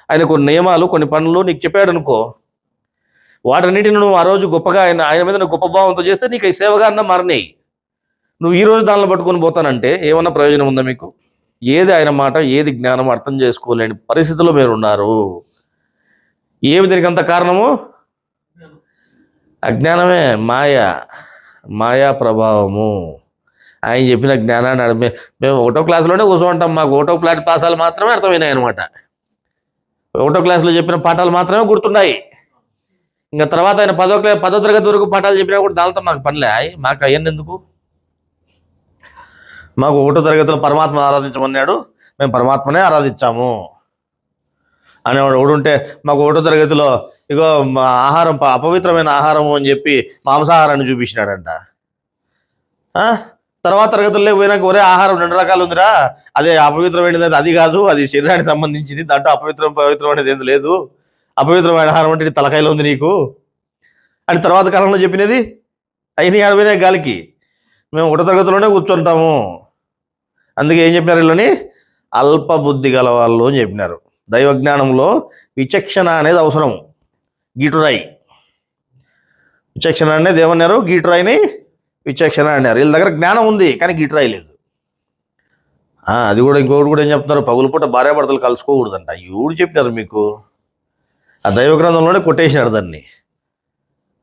ఆయన కొన్ని నియమాలు, కొన్ని పనులు నీకు చెప్పాడు అనుకో. వాటన్నిటిని నువ్వు ఆ రోజు గొప్పగా ఆయన మీద నువ్వు గొప్ప భావంతో చేస్తే నీకు ఈ సేవగా అన్న మారినాయి. నువ్వు ఈ రోజు దానిలో పట్టుకొని పోతానంటే ఏమన్నా ప్రయోజనం ఉందా మీకు? ఏది ఆయన మాట, ఏది జ్ఞానం అర్థం చేసుకోలేని పరిస్థితుల్లో మీరు ఉన్నారు. ఏమి దీనికి అంత కారణము? అజ్ఞానమే, మాయా ప్రభావము. ఆయన చెప్పిన జ్ఞానాన్ని మేము 1వ క్లాసులోనే కూర్చోంటాం, మాకు 1వ క్లాస్ పాఠాలు మాత్రమే అర్థమైనాయి అనమాట. 1వ క్లాసులో చెప్పిన పాఠాలు మాత్రమే గుర్తున్నాయి. ఇంకా తర్వాత ఆయన 10వ తరగతి వరకు పాఠాలు చెప్పినా కూడా దానితో మాకు పనిలే. మాకు అయ్యింది ఎందుకు? మాకు 1వ తరగతిలో పరమాత్మ ఆరాధించమన్నాడు, మేము పరమాత్మనే ఆరాధించాము అనేవాడు ఒకడుంటే, మాకు 1వ తరగతిలో ఇగో ఆహారం అపవిత్రమైన ఆహారము అని చెప్పి మాంసాహారాన్ని చూపించినాడంట. తర్వాత తరగతుల్లో పోయినాక ఒరే ఆహారం 2 రకాలు ఉందిరా, అదే అపవిత్రమైనది, అది కాదు, అది శరీరానికి సంబంధించింది, దాంట్లో పవిత్రమైనది ఏది లేదు, అపవిత్రమైన ఆహారం అంటే తలకాయలో ఉంది నీకు అని తర్వాత కాలంలో చెప్పినది అయినా ఆడపోయినా గాలికి. మేము 1వ తరగతిలోనే కూర్చుంటాము. అందుకే ఏం చెప్పినారు వీళ్ళని? అల్ప బుద్ధి గల వాళ్ళు అని చెప్పినారు. దైవజ్ఞానంలో విచక్షణ అనేది అవసరం. గీటురాయి విచక్షణ అనేది ఏమన్నారు? గీటురాయిని విచక్షణ అన్నారు. వీళ్ళ దగ్గర జ్ఞానం ఉంది కానీ గీటురాయి లేదు. అది కూడా ఇంకొకటి కూడా ఏం చెప్తున్నారు? పగులుపూట భార్యాభర్తలు కలుసుకోకూడదంట. ఎవరు చెప్పినారు మీకు? ఆ దైవ గ్రంథంలోనే కొట్టేసినారు దాన్ని.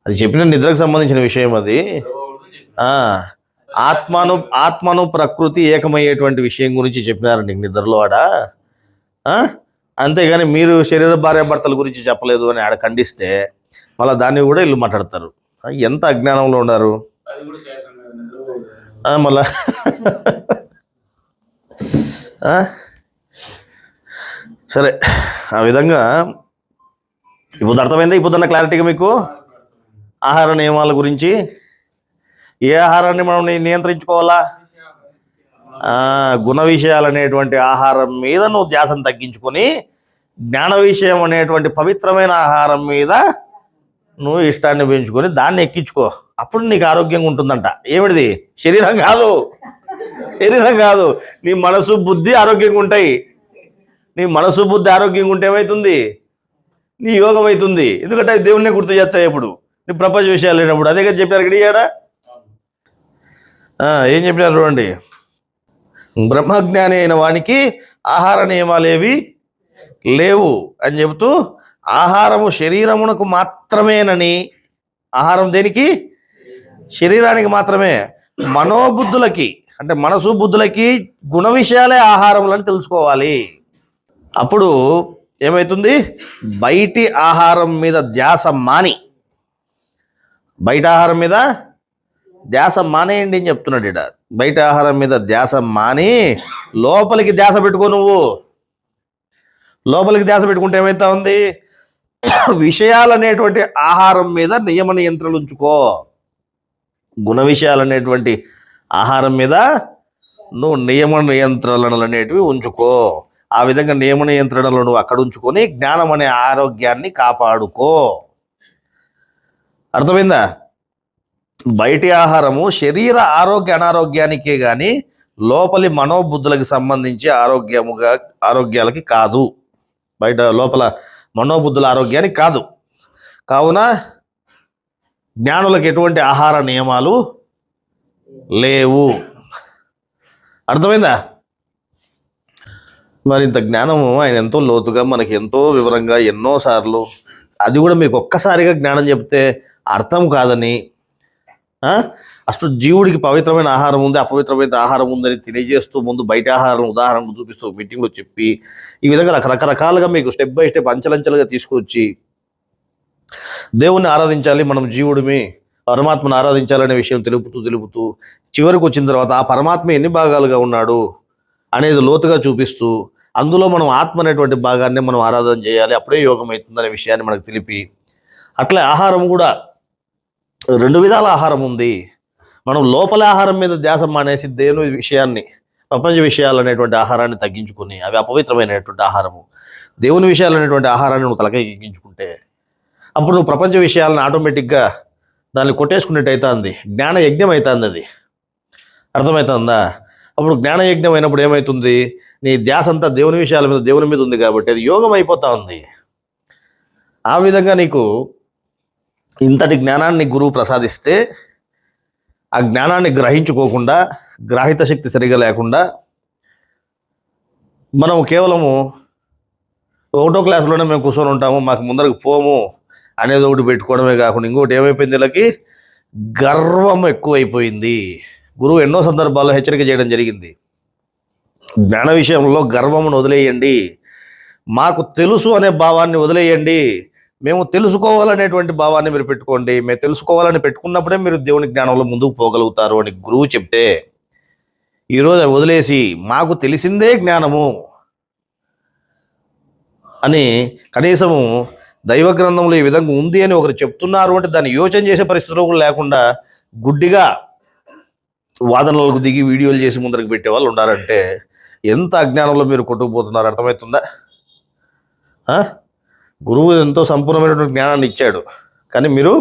అది చెప్పిన నిద్రకు సంబంధించిన విషయం అది. ఆత్మను ప్రకృతి ఏకమయ్యేటువంటి విషయం గురించి చెప్పినారండి నిద్రలో ఆడ. అంతేగాని మీరు శరీర భార్యాభర్తల గురించి చెప్పలేదు అని ఆడ ఖండిస్తే మళ్ళీ దాన్ని కూడా వీళ్ళు మాట్లాడతారు. ఎంత అజ్ఞానంలో ఉన్నారు మళ్ళా. సరే, ఆ విధంగా ఇప్పుడు అర్థమైందా? ఇప్పుడు క్లారిటీగా మీకు ఆహార నియమాల గురించి, ఏ ఆహారాన్ని మనం నియంత్రించుకోవాలా? గుణ విషయాలు అనేటువంటి ఆహారం మీద నువ్వు ధ్యాసను తగ్గించుకొని జ్ఞాన విషయం అనేటువంటి పవిత్రమైన ఆహారం మీద నువ్వు ఇష్టాన్ని పెంచుకొని దాన్ని ఎక్కించుకో. అప్పుడు నీకు ఆరోగ్యంగా ఉంటుందంట. ఏమిటిది? శరీరం కాదు, నీ మనసు బుద్ధి ఆరోగ్యంగా ఉంటాయి. నీ మనసు బుద్ధి ఆరోగ్యంగా ఉంటే ఏమవుతుంది? నీ యోగం అవుతుంది. ఎందుకంటే దేవుణ్ణే గుర్తు చేస్తాయి ఎప్పుడు నీ ప్రపంచ విషయాలు లేనప్పుడు. అదే కదా చెప్పారు ఇక్కడ. ఏం చెప్పినారు చూడండి, బ్రహ్మజ్ఞాని అయిన వానికి ఆహార నియమాలేవి లేవు అని చెబుతూ ఆహారము శరీరమునకు మాత్రమేనని, ఆహారం దేనికి? శరీరానికి మాత్రమే. మనోబుద్ధులకి అంటే మనసు బుద్ధులకి గుణ విషయాలే ఆహారములని తెలుసుకోవాలి. అప్పుడు ఏమవుతుంది? బయటి ఆహారం మీద ధ్యాస మాని, బయట ఆహారం మీద ధ్యాస మానేయండి అని చెప్తున్నాడు ఇక్కడ. బయట ఆహారం మీద ధ్యాస మాని లోపలికి ధ్యాస పెట్టుకో. నువ్వు లోపలికి ధ్యాస పెట్టుకుంటే ఏమైతా ఉంది? విషయాలనేటువంటి ఆహారం మీద నియమ నియంత్రణలు ఉంచుకో. గుణ విషయాలనేటువంటి ఆహారం మీద నువ్వు నియమ నియంత్రణలు అనేటివి ఉంచుకో. ఆ విధంగా నియమ నియంత్రణలు నువ్వు అక్కడ ఉంచుకొని జ్ఞానం అనే ఆరోగ్యాన్ని కాపాడుకో. అర్థమైందా? బయటి ఆహారము శరీర ఆరోగ్య అనారోగ్యానికే కానీ లోపలి మనోబుద్ధులకు సంబంధించి ఆరోగ్యాలకి కాదు. బయట లోపల మనోబుద్ధుల ఆరోగ్యానికి కాదు. కావున జ్ఞానులకు ఎటువంటి ఆహార నియమాలు లేవు. అర్థమైందా? మరి ఇంత జ్ఞానము ఆయన ఎంతో లోతుగా మనకి ఎంతో వివరంగా ఎన్నోసార్లు, అది కూడా మీకు ఒక్కసారిగా జ్ఞానం చెప్తే అర్థం కాదని, అసలు జీవుడికి పవిత్రమైన ఆహారం ఉంది, అపవిత్రమైన ఆహారం ఉందని తెలియజేస్తూ ముందు బయట ఆహారం ఉదాహరణకు చూపిస్తూ మీటింగ్లో చెప్పి ఈ విధంగా రకరకాలుగా మీకు స్టెప్ బై స్టెప్ అంచెలంచెలుగా తీసుకొచ్చి దేవుణ్ణి ఆరాధించాలి, మనం జీవుడిని పరమాత్మను ఆరాధించాలనే విషయం తెలుపుతూ చివరికి వచ్చిన తర్వాత ఆ పరమాత్మ ఎన్ని భాగాలుగా ఉన్నాడు అనేది లోతుగా చూపిస్తూ అందులో మనం ఆత్మ అనేటువంటి భాగాన్ని మనం ఆరాధన చేయాలి, అప్పుడే యోగం అవుతుందనే విషయాన్ని మనకు తెలిపి, అట్లే ఆహారం కూడా 2 విధాల ఆహారం ఉంది. మనం లోపల ఆహారం మీద ధ్యాస మానేసి దేవుని విషయాన్ని, ప్రపంచ విషయాలు అనేటువంటి ఆహారాన్ని తగ్గించుకుని, అవి అపవిత్రమైనటువంటి ఆహారము, దేవుని విషయాలు అనేటువంటి ఆహారాన్ని నువ్వు తలకాయ ఎక్కించుకుంటే అప్పుడు నువ్వు ప్రపంచ విషయాలను ఆటోమేటిక్గా దాన్ని కొట్టేసుకున్నట్టు అవుతుంది, జ్ఞాన యజ్ఞం అవుతుంది. అది అర్థమవుతుందా? అప్పుడు జ్ఞాన యజ్ఞం అయినప్పుడు ఏమవుతుంది? నీ ధ్యాస అంతా దేవుని విషయాల మీద, దేవుని మీద ఉంది కాబట్టి అది యోగం అయిపోతా ఉంది. ఆ విధంగా నీకు ఇంతటి జ్ఞానాన్ని గురువు ప్రసాదిస్తే ఆ జ్ఞానాన్ని గ్రహించుకోకుండా, గ్రాహిత శక్తి సరిగా లేకుండా మనం కేవలము 1వ క్లాసులోనే మేము కూర్చొని ఉంటాము, మాకు ముందరకు పోము అనేది ఒకటి పెట్టుకోవడమే కాకుండా ఇంకోటి ఏమైపోయింది? వీళ్ళకి గర్వం ఎక్కువైపోయింది. గురువు ఎన్నో సందర్భాల్లో హెచ్చరిక చేయడం జరిగింది, జ్ఞాన విషయంలో గర్వమును వదిలేయండి, మాకు తెలుసు అనే భావాన్ని వదిలేయండి, మేము తెలుసుకోవాలనేటువంటి భావాన్ని మీరు పెట్టుకోండి, మేము తెలుసుకోవాలని పెట్టుకున్నప్పుడే మీరు దేవుని జ్ఞానంలో ముందుకు పోగలుగుతారు అని గురువు చెప్తే ఈరోజు వదిలేసి మాకు తెలిసిందే జ్ఞానము అని, కనీసము దైవ గ్రంథంలో ఈ విధంగా ఉంది అని ఒకరు చెప్తున్నారు అంటే దాన్ని యోచన చేసే పరిస్థితులు కూడా లేకుండా గుడ్డిగా వాదనలకు దిగి వీడియోలు చేసి ముందరకు పెట్టే వాళ్ళు ఉన్నారంటే ఎంత అజ్ఞానంలో మీరు కొట్టుకుపోతున్నారు. అర్థమవుతుందా? గురువు ఎంతో సంపూర్ణమైనటువంటి జ్ఞానాన్ని ఇచ్చాడు, కానీ మీరు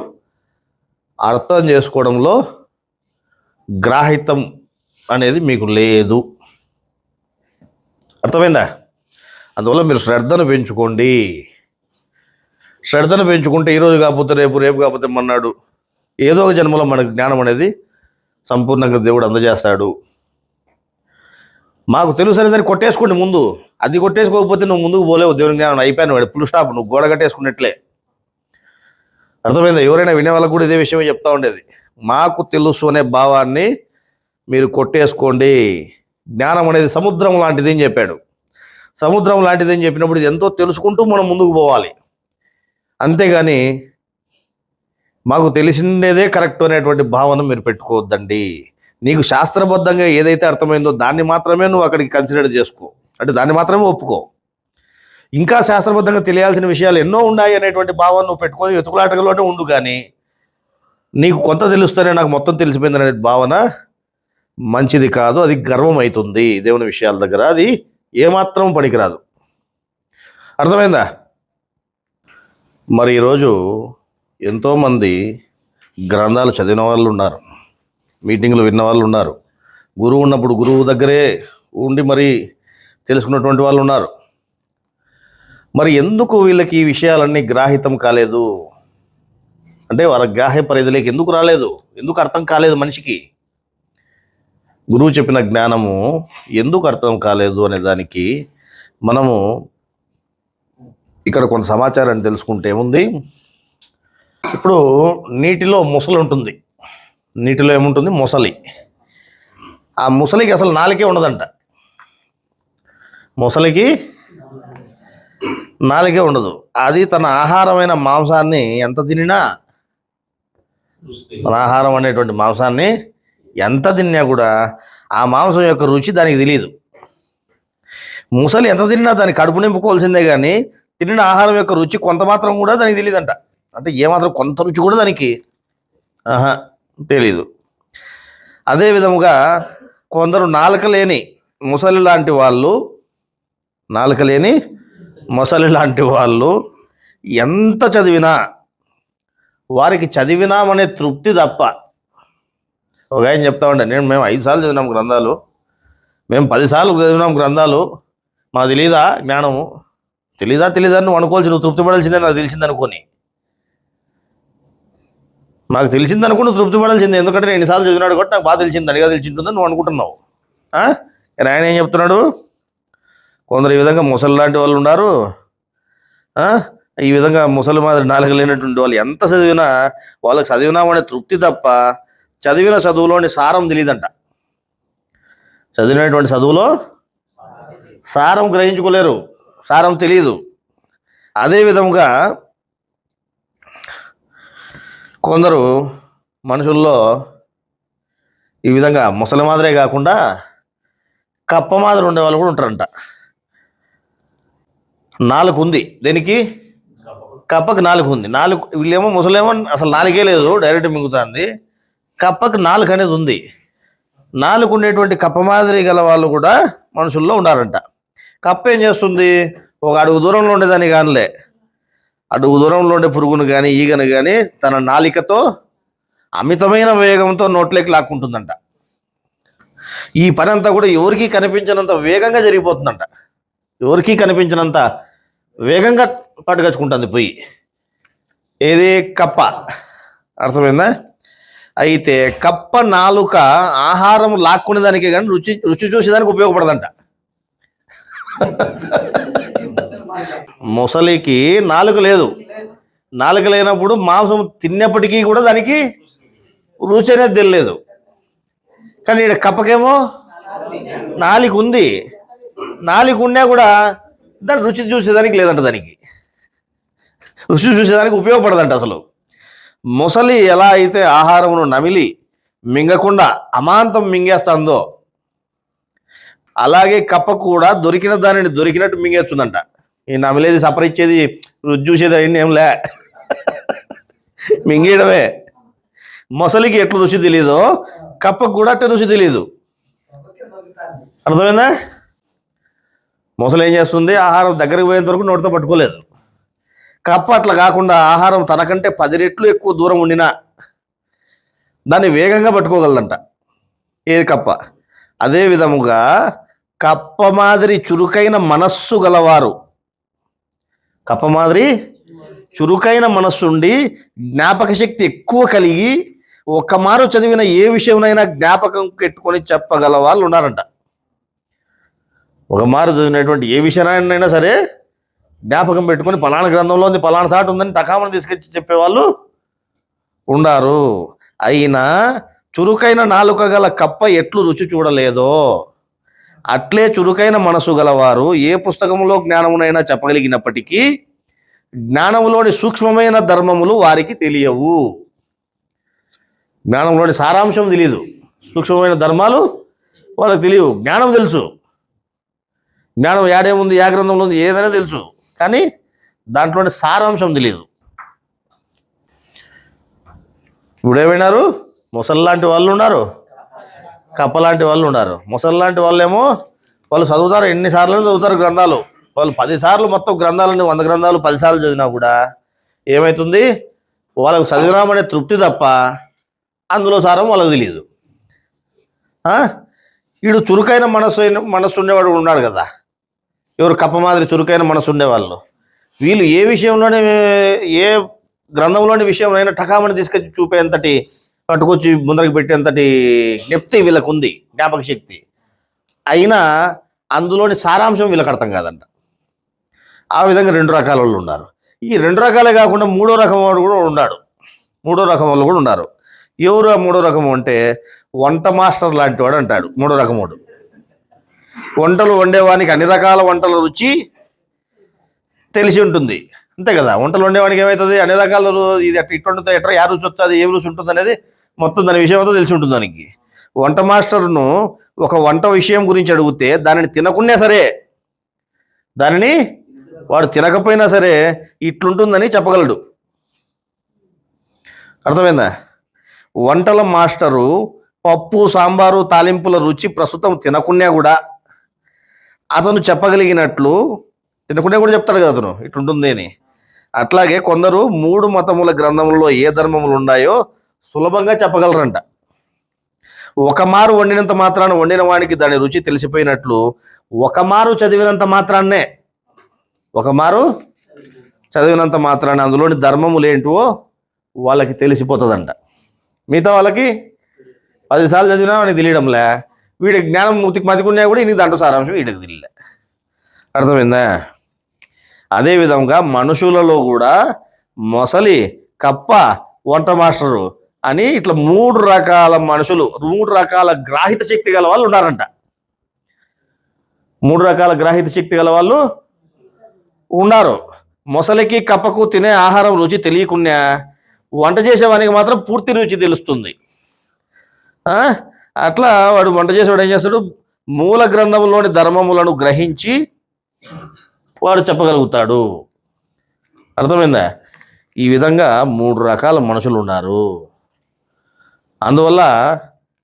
అర్థం చేసుకోవడంలో గ్రాహితం అనేది మీకు లేదు. అర్థమైందా? అందువల్ల మీరు శ్రద్ధను పెంచుకోండి. శ్రద్ధను పెంచుకుంటే ఈరోజు కాకపోతే రేపు, రేపు కాకపోతే మన్నాడు, ఏదో ఒక జన్మలో మనకు జ్ఞానం అనేది సంపూర్ణంగా దేవుడు అందజేస్తాడు. మాకు తెలుసు అనేదాన్ని కొట్టేసుకోండి ముందు. అది కొట్టేసుకోకపోతే నువ్వు ముందుకు పోలేవు. దేవుని జ్ఞానం అయిపోయాను వాడు, ఫుల్ స్టాప్, నువ్వు గోడ కట్టేసుకున్నట్లే. అర్థమైందా? ఎవరైనా వినే వాళ్ళకు కూడా ఇదే విషయమే చెప్తా ఉండేది, మాకు తెలుసు అనే భావాన్ని మీరు కొట్టేసుకోండి. జ్ఞానం అనేది సముద్రం లాంటిది అని చెప్పాడు. సముద్రం లాంటిది అని చెప్పినప్పుడు ఇది ఎంతో తెలుసుకుంటూ మనం ముందుకు పోవాలి, అంతేగాని మాకు తెలిసిందేదే కరెక్ట్ అనేటువంటి భావన మీరు పెట్టుకోవద్దండి. నీకు శాస్త్రబద్ధంగా ఏదైతే అర్థమైందో దాన్ని మాత్రమే నువ్వు అక్కడికి కన్సిడర్ చేసుకో, అంటే దాన్ని మాత్రమే ఒప్పుకో. ఇంకా శాస్త్రబద్ధంగా తెలియాల్సిన విషయాలు ఎన్నో ఉన్నాయి అనేటువంటి భావన నువ్వు పెట్టుకొని వెతుకులాటలోనే ఉండు, కానీ నీకు కొంత తెలుస్తేనే నాకు మొత్తం తెలిసిపోయింది అనే భావన మంచిది కాదు. అది గర్వం అవుతుంది దేవుని విషయాల దగ్గర, అది ఏమాత్రం పనికిరాదు. అర్థమైందా? మరి ఈరోజు ఎంతోమంది గ్రంథాలు చదివిన వాళ్ళు ఉన్నారు, మీటింగ్లు విన్న వాళ్ళు ఉన్నారు, గురువు ఉన్నప్పుడు గురువు దగ్గరే ఉండి మరి తెలుసుకున్నటువంటి వాళ్ళు ఉన్నారు. మరి ఎందుకు వీళ్ళకి ఈ విషయాలన్నీ గ్రాహితం కాలేదు అంటే వాళ్ళ గ్రాహ్య పరిధిలోకి ఎందుకు రాలేదు, ఎందుకు అర్థం కాలేదు మనిషికి? గురువు చెప్పిన జ్ఞానము ఎందుకు అర్థం కాలేదు అనే దానికి మనము ఇక్కడ కొంత సమాచారాన్ని తెలుసుకుంటే ఏముంది. ఇప్పుడు నీటిలో మొసలి ఉంటుంది. నీటిలో ఏముంటుంది? మొసలి. ఆ మొసలికి అసలు నాలుకే ఉండదంట. మొసలికి నాలుకే ఉండదు. అది తన ఆహారమైన మాంసాన్ని ఎంత తినినా, తన ఆహారం అనేటువంటి మాంసాన్ని ఎంత తిన్నా కూడా ఆ మాంసం యొక్క రుచి దానికి తెలియదు. ముసలి ఎంత తిన్నా దాన్ని కడుపు నింపుకోవాల్సిందే కానీ తినిన ఆహారం యొక్క రుచి కొంత మాత్రం కూడా దానికి తెలియదంట. అంటే ఏమాత్రం కొంత రుచి కూడా దానికి తెలీదు. అదే విధముగా కొందరు నాలుక లేని ముసలి లాంటి వాళ్ళు, నాలుక లేని మొసలి లాంటి వాళ్ళు ఎంత చదివినా వారికి చదివినామనే తృప్తి తప్ప. ఒక ఆయన చెప్తా ఉండే, మేము 5 సార్లు చదివినాం గ్రంథాలు, మేము 10 సార్లు చదివినాం గ్రంథాలు, మాకు తెలీదా జ్ఞానము? తెలీదా నువ్వు అనుకోవాల్సి, నువ్వు తృప్తి పడాల్సిందే. నాకు తెలిసిందనుకోని, నాకు తెలిసిందనుకో నువ్వు తృప్తి పడాల్సిందే. ఎందుకంటే నేను ఎన్నిసార్లు చదివినాడు కాబట్టి నాకు బాగా తెలిసింది, అడిగా తెలిసింటుందని నువ్వు అనుకుంటున్నావు. కానీ ఆయన ఏం చెప్తున్నాడు? కొందరు ఈ విధంగా ముసలి లాంటి వాళ్ళు ఉన్నారు, ఈ విధంగా ముసలి మాదిరి నాలుగు లేనటువంటి వాళ్ళు ఎంత చదివినా వాళ్ళకి చదివినామనే తృప్తి తప్ప చదివిన చదువులోని సారం తెలియదంట. చదివినటువంటి చదువులో సారం గ్రహించుకోలేరు, సారం తెలియదు. అదే విధముగా కొందరు మనుషుల్లో ఈ విధంగా ముసలి మాదిరే కాకుండా కప్ప మాదిరి ఉండే వాళ్ళు కూడా ఉంటారంట. నాలుగు ఉంది, దేనికి? కప్పకి నాలుగు ఉంది. వీళ్ళేమో ముసలేమో అసలు నాలుగే లేదు, డైరెక్ట్ మింగుతుంది. కప్పకి నాలుగు అనేది ఉంది. నాలుగు ఉండేటువంటి కప్ప మాదిరి గల వాళ్ళు కూడా మనుషుల్లో ఉన్నారంట. కప్ప ఏం చేస్తుంది? ఒక అడుగు దూరంలో ఉండేదాన్ని కానిలే, అడుగు దూరంలో ఉండే పురుగును కానీ ఈగను కానీ తన నాలికతో అమితమైన వేగంతో నోట్లోకి లాక్కుంటుందంట. ఈ పని అంతా కూడా ఎవరికీ కనిపించినంత వేగంగా జరిగిపోతుందంట. ఎవరికీ కనిపించినంత వేగంగా పట్టుకొచ్చుకుంటుంది పోయి. ఏది? కప్ప. అర్థమైందా? అయితే కప్ప నాలుక ఆహారం లాక్కునే దానికే కానీ రుచి చూసేదానికి ఉపయోగపడదంట. ముసలికి నాలుక లేదు. నాలుక లేనప్పుడు మాంసం తిన్నప్పటికీ కూడా దానికి రుచి అనేది తెలియలేదు. కానీ ఇక్కడ కప్పకేమో నాలుక ఉంది. నాలుక ఉన్నా కూడా దాని రుచి చూసేదానికి లేదంట, దానికి రుచి చూసేదానికి ఉపయోగపడదంట అసలు. ముసలి ఎలా అయితే ఆహారమును నమిలి మింగకుండా అమాంతం మింగేస్తుందో అలాగే కప్ప కూడా దొరికిన దానిని దొరికినట్టు మింగేస్తుందంట. ఈ నమిలేది సపరిచ్చేది రుచి చూసేది అవన్నీ ఏం లే, మింగేయడమే. మొసలికి ఎట్లా రుచి తెలియదో కప్పకు కూడా అట్టే రుచి తెలియదు. అర్థమైందా? మొసలు ఏం చేస్తుంది? ఆహారం దగ్గరకు పోయేంత వరకు నోటితో పట్టుకోలేదు. కప్ప అట్లా కాకుండా ఆహారం తనకంటే 10 రెట్లు ఎక్కువ దూరం ఉండినా దాన్ని వేగంగా పట్టుకోగలదంట. ఏది? కప్ప. అదే విధముగా కప్ప మాదిరి చురుకైన మనస్సు గలవారు, కప్ప మాదిరి చురుకైన మనస్సు ఉండి జ్ఞాపక శక్తి ఎక్కువ కలిగి ఒక్క మారు చదివిన ఏ విషయంనైనా జ్ఞాపకం పెట్టుకొని చెప్పగల వాళ్ళు ఉన్నారంట. ఒక మారు చదివినటువంటి ఏ విషయాన్నైనా సరే జ్ఞాపకం పెట్టుకొని పలానా గ్రంథంలో ఉంది, పలానా సాటు ఉందని టకామని తీసుకొచ్చి చెప్పేవాళ్ళు ఉండారు. అయినా చురుకైన నాలుక గల కప్ప ఎట్లు రుచి చూడలేదో అట్లే చురుకైన మనసు గలవారు ఏ పుస్తకంలో జ్ఞానమునైనా చెప్పగలిగినప్పటికీ జ్ఞానములోని సూక్ష్మమైన ధర్మములు వారికి తెలియవు. జ్ఞానంలోని సారాంశం తెలియదు, సూక్ష్మమైన ధర్మాలు వాళ్ళకి తెలియవు. జ్ఞానం తెలుసు, జ్ఞానం ఏడేముంది, ఏ గ్రంథంలో ఉంది, ఏదైనా తెలుసు, కానీ దాంట్లోని సారాంశం తెలియదు. ఇప్పుడు ఏమైనారు? ముసలి లాంటి వాళ్ళు ఉన్నారు, కప్ప లాంటి వాళ్ళు ఉన్నారు. ముసలి లాంటి వాళ్ళేమో వాళ్ళు చదువుతారు, ఎన్నిసార్లు చదువుతారు గ్రంథాలు. వాళ్ళు 10 సార్లు మొత్తం గ్రంథాలని 100 గ్రంథాలు 10 సార్లు చదివినా కూడా ఏమవుతుంది? వాళ్ళకు చదివినామనే తృప్తి తప్ప అందులో సారం వాళ్ళకి తెలియదు. వీడు చురుకైన మనస్సు ఉండేవాడు ఉన్నాడు కదా, ఎవరు? కప్ప మాదిరి చురుకైన మనస్సు ఉండేవాళ్ళు. వీళ్ళు ఏ విషయంలోనే, ఏ గ్రంథంలోని విషయంలో టకామని తీసుకొచ్చి చూపేంతటి పట్టుకొచ్చి ముందరకు పెట్టేంతటి జ్ఞప్తి వీళ్ళకు ఉంది, జ్ఞాపక శక్తి. అయినా అందులోని సారాంశం వీళ్ళకి అర్థం కాదంట. ఆ విధంగా 2 రకాల వాళ్ళు ఉన్నారు. ఈ 2 రకాలే కాకుండా 3వ రకం వాడు కూడా ఉన్నాడు. 3వ రకం వాళ్ళు కూడా ఉన్నారు. ఎవరు ఆ 3వ రకం అంటే వంట మాస్టర్ లాంటి వాడు అంటాడు 3వ రకం వాడు. వంటలు వండేవానికి అన్ని రకాల వంటల రుచి తెలిసి ఉంటుంది, అంతే కదా. వంటలు వండేవానికి ఏమవుతుంది, అన్ని రకాల ఇది ఎట్లా ఇట్లా ఉంటుంది, ఎట్లా యా రుచి వస్తుంది, ఏం రుచి ఉంటుంది అనేది మొత్తం దాని విషయం అంతా తెలిసి ఉంటుంది దానికి. వంట మాస్టర్ను ఒక వంట విషయం గురించి అడిగితే దానిని తినకున్నా సరే, దానిని వాడు తినకపోయినా సరే ఇట్లుంటుందని చెప్పగలడు. అర్థమైందా? వంటల మాస్టరు పప్పు, సాంబారు, తాలింపుల రుచి ప్రస్తుతం తినకున్నా కూడా అతను చెప్పగలిగినట్లు, తినకుండా కూడా చెప్తాడు కదా అతను ఇట్లుంటుంది అని. అట్లాగే కొందరు 3 మతముల గ్రంథములలో ఏ ధర్మములు ఉన్నాయో సులభంగా చెప్పగలరంట. ఒక మారు వండినంత మాత్రాన వండిన వానికి దాని రుచి తెలిసిపోయినట్లు ఒక మారు చదివినంత మాత్రాన అందులోని ధర్మములు ఏంటో వాళ్ళకి తెలిసిపోతుందంట. మిగతా వాళ్ళకి 10 సార్లు చదివినా వాడికి తెలియడంలే, వీడికి జ్ఞానం మతికున్నా కూడా ఇది దాంట్లో సారాంశం వీడికి తెలియలే. అర్థమైందా? అదేవిధంగా మనుషులలో కూడా మొసలి, కప్ప, వంట మాస్టరు అని ఇట్లా 3 రకాల మనుషులు, 3 రకాల గ్రాహిత శక్తి గల వాళ్ళు ఉన్నారంట. 3 రకాల గ్రాహిత శక్తి గల వాళ్ళు ఉన్నారు. మొసలికి, కప్పకు తినే ఆహారం రుచి తెలియకున్నా వంట చేసేవానికి మాత్రం పూర్తి రుచి తెలుస్తుంది. అట్లా వాడు వంట చేసేవాడు ఏం చేస్తాడు, మూల గ్రంథంలోని ధర్మములను గ్రహించి వాడు చెప్పగలుగుతాడు. అర్థమైందా? ఈ విధంగా 3 రకాల మనుషులు ఉన్నారు. అందువల్ల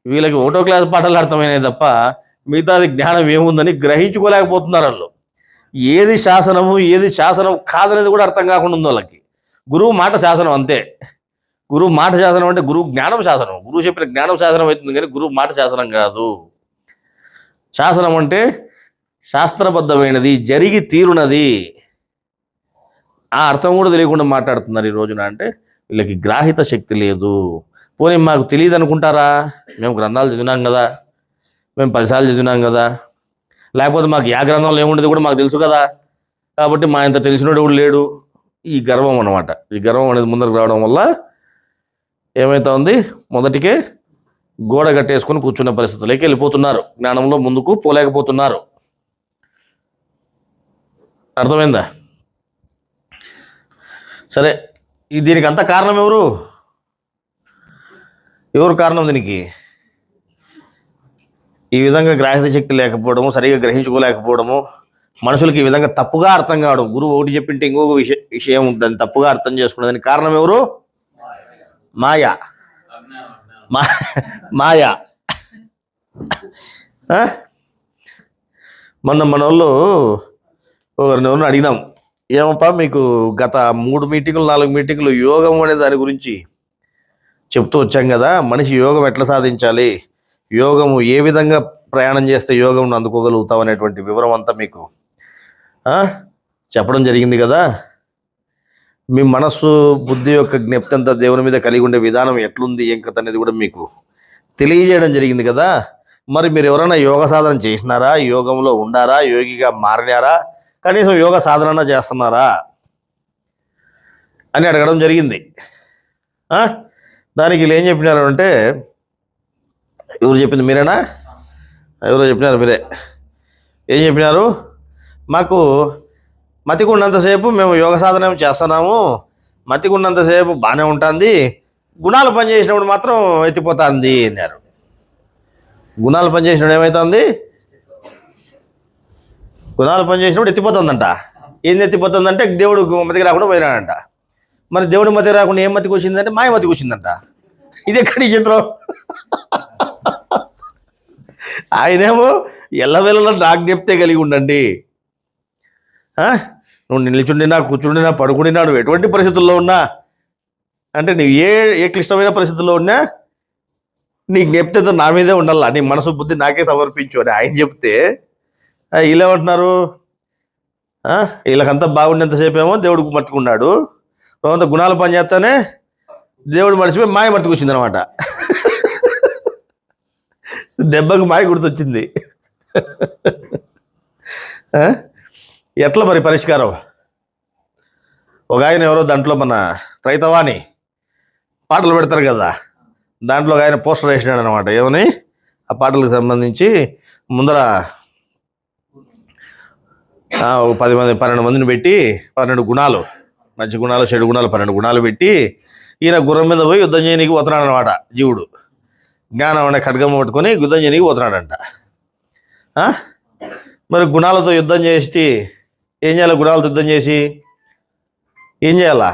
వీళ్ళకి 1వ క్లాస్ పాఠాలు అర్థమైనాయి తప్ప మిగతాది జ్ఞానం ఏముందని గ్రహించుకోలేకపోతున్నారు వాళ్ళు. ఏది శాసనము, ఏది శాసనం కాదనేది కూడా అర్థం కాకుండా ఉంది వాళ్ళకి. గురువు మాట శాసనం అంతే. గురువు మాట శాసనం అంటే గురువు జ్ఞానం శాసనం. గురువు చెప్పిన జ్ఞానం శాసనం అవుతుంది కానీ గురువు మాట శాసనం కాదు. శాసనం అంటే శాస్త్రబద్ధమైనది, జరిగి తీరునది. ఆ అర్థం కూడా తెలియకుండా మాట్లాడుతున్నారు ఈ రోజున. అంటే వీళ్ళకి గ్రాహిత శక్తి లేదు. పోనీ మాకు తెలియదు అనుకుంటారా? మేము గ్రంథాలు చదివినాం కదా, మేము 10 సార్లు చదివినాం కదా, లేకపోతే మాకు ఏ గ్రంథంలో ఏముండేది కూడా మాకు తెలుసు కదా, కాబట్టి మా ఇంత తెలిసినోడు కూడా లేడు. ఈ గర్వం అన్నమాట. ఈ గర్వం అనేది ముందరకు రావడం వల్ల ఏమవుతుంది, మొదటికే గోడ కట్టేసుకొని కూర్చున్న పరిస్థితులకి వెళ్ళిపోతున్నారు. జ్ఞానంలో ముందుకు పోలేకపోతున్నారు. అర్థమైందా? సరే, దీనికి అంత కారణం ఎవరు కారణం దీనికి? ఈ విధంగా గ్రాహ్య శక్తి లేకపోవడము, సరిగా గ్రహించుకోలేకపోవడము, మనుషులకి ఈ విధంగా తప్పుగా అర్థం కావడం. గురువు ఒకటి చెప్పింటే ఇంకొక విషయం దాన్ని తప్పుగా అర్థం చేసుకునేదానికి కారణం ఎవరు? మాయా. మొన్న మన వాళ్ళు ఎవరిని అడిగినాం, ఏమప్పా మీకు గత 3 మీటింగులు 4 మీటింగులు యోగం అనే దాని గురించి చెప్తూ వచ్చాం కదా, మనిషి యోగం ఎట్లా సాధించాలి, యోగము ఏ విధంగా ప్రయాణం చేస్తే యోగం అందుకోగలుగుతాం అనేటువంటి వివరం అంతా మీకు చెప్పడం జరిగింది కదా. మీ మనస్సు, బుద్ధి యొక్క జ్ఞప్తి అంతా దేవుని మీద కలిగి ఉండే విధానం ఎట్లుంది, ఏం కథ అనేది కూడా మీకు తెలియజేయడం జరిగింది కదా. మరి మీరు ఎవరైనా యోగ సాధన చేసినారా, యోగంలో ఉండారా, యోగిగా మారినారా, కనీసం యోగ సాధన చేస్తున్నారా అని అడగడం జరిగింది. దానికి వీళ్ళు ఏం చెప్పినారు అంటే, ఎవరు చెప్పింది మీరేనా? ఎవరో చెప్పినారు మీరే. ఏం చెప్పినారు? మాకు మతికున్నంతసేపు మేము యోగ సాధన చేస్తున్నాము, మతికున్నంతసేపు బాగానే ఉంటుంది, గుణాలు పనిచేసినప్పుడు మాత్రం ఎత్తిపోతుంది అన్నారు. గుణాలు పనిచేసినప్పుడు ఏమవుతుంది? గుణాలు పనిచేసినప్పుడు ఎత్తిపోతుందంట. ఏం ఎత్తిపోతుందంటే దేవుడు మతికి రాకుండా పోయినాడంట. మరి దేవుడి మతి రాకుండా ఏం మతికి వచ్చిందంటే మాయ మతికి వచ్చిందంట. ఇది ఎక్కడి చిత్రం? ఆయనేమో ఎల్లవేళలో నాకు చెప్తే కలిగి ఉండండి, నువ్వు నిల్చుండినా, కూర్చుండినా, పడుకుండినా, నువ్వు ఎటువంటి పరిస్థితుల్లో ఉన్నా, అంటే నువ్వు ఏ క్లిష్టమైన పరిస్థితుల్లో ఉన్నా నీ జ్ఞప్తితో నా మీదే ఉండాలా, నీ మనసు బుద్ధి నాకే సమర్పించు అని ఆయన చెప్తే వీళ్ళేమంటున్నారు, వీళ్ళకంతా బాగుండేంతసేపు ఏమో దేవుడికి మట్టుకున్నాడు, తర్వాత గుణాలు పనిచేస్తానే దేవుడు మర్చిపోయి మాయ మర్తుకొచ్చింది అనమాట. దెబ్బకు మాయ గుర్తొచ్చింది. ఎట్లా మరి పరిష్కారం? ఒక ఆయన ఎవరో దాంట్లో మన రైతవాణి పాటలు పెడతారు కదా, దాంట్లో ఒక ఆయన పోస్టర్ వేసినాడు అనమాట. ఏమని? ఆ పాటలకు సంబంధించి ముందర 10 మంది 12 మందిని పెట్టి 12 గుణాలు, మంచి గుణాలు చెడు గుణాలు 12 గుణాలు పెట్టి ఈయన గుర్రం మీద పోయి యుద్ధం చేయడానికి పోతున్నాడు అనమాట. జీవుడు జ్ఞానం అనే ఖడ్గం పట్టుకొని యుద్ధం చేయడానికి పోతున్నాడంట. మరి గుణాలతో యుద్ధం చేసి ఏం చేయాలి? గుణాలతో యుద్ధం చేసి ఏం చేయాలా?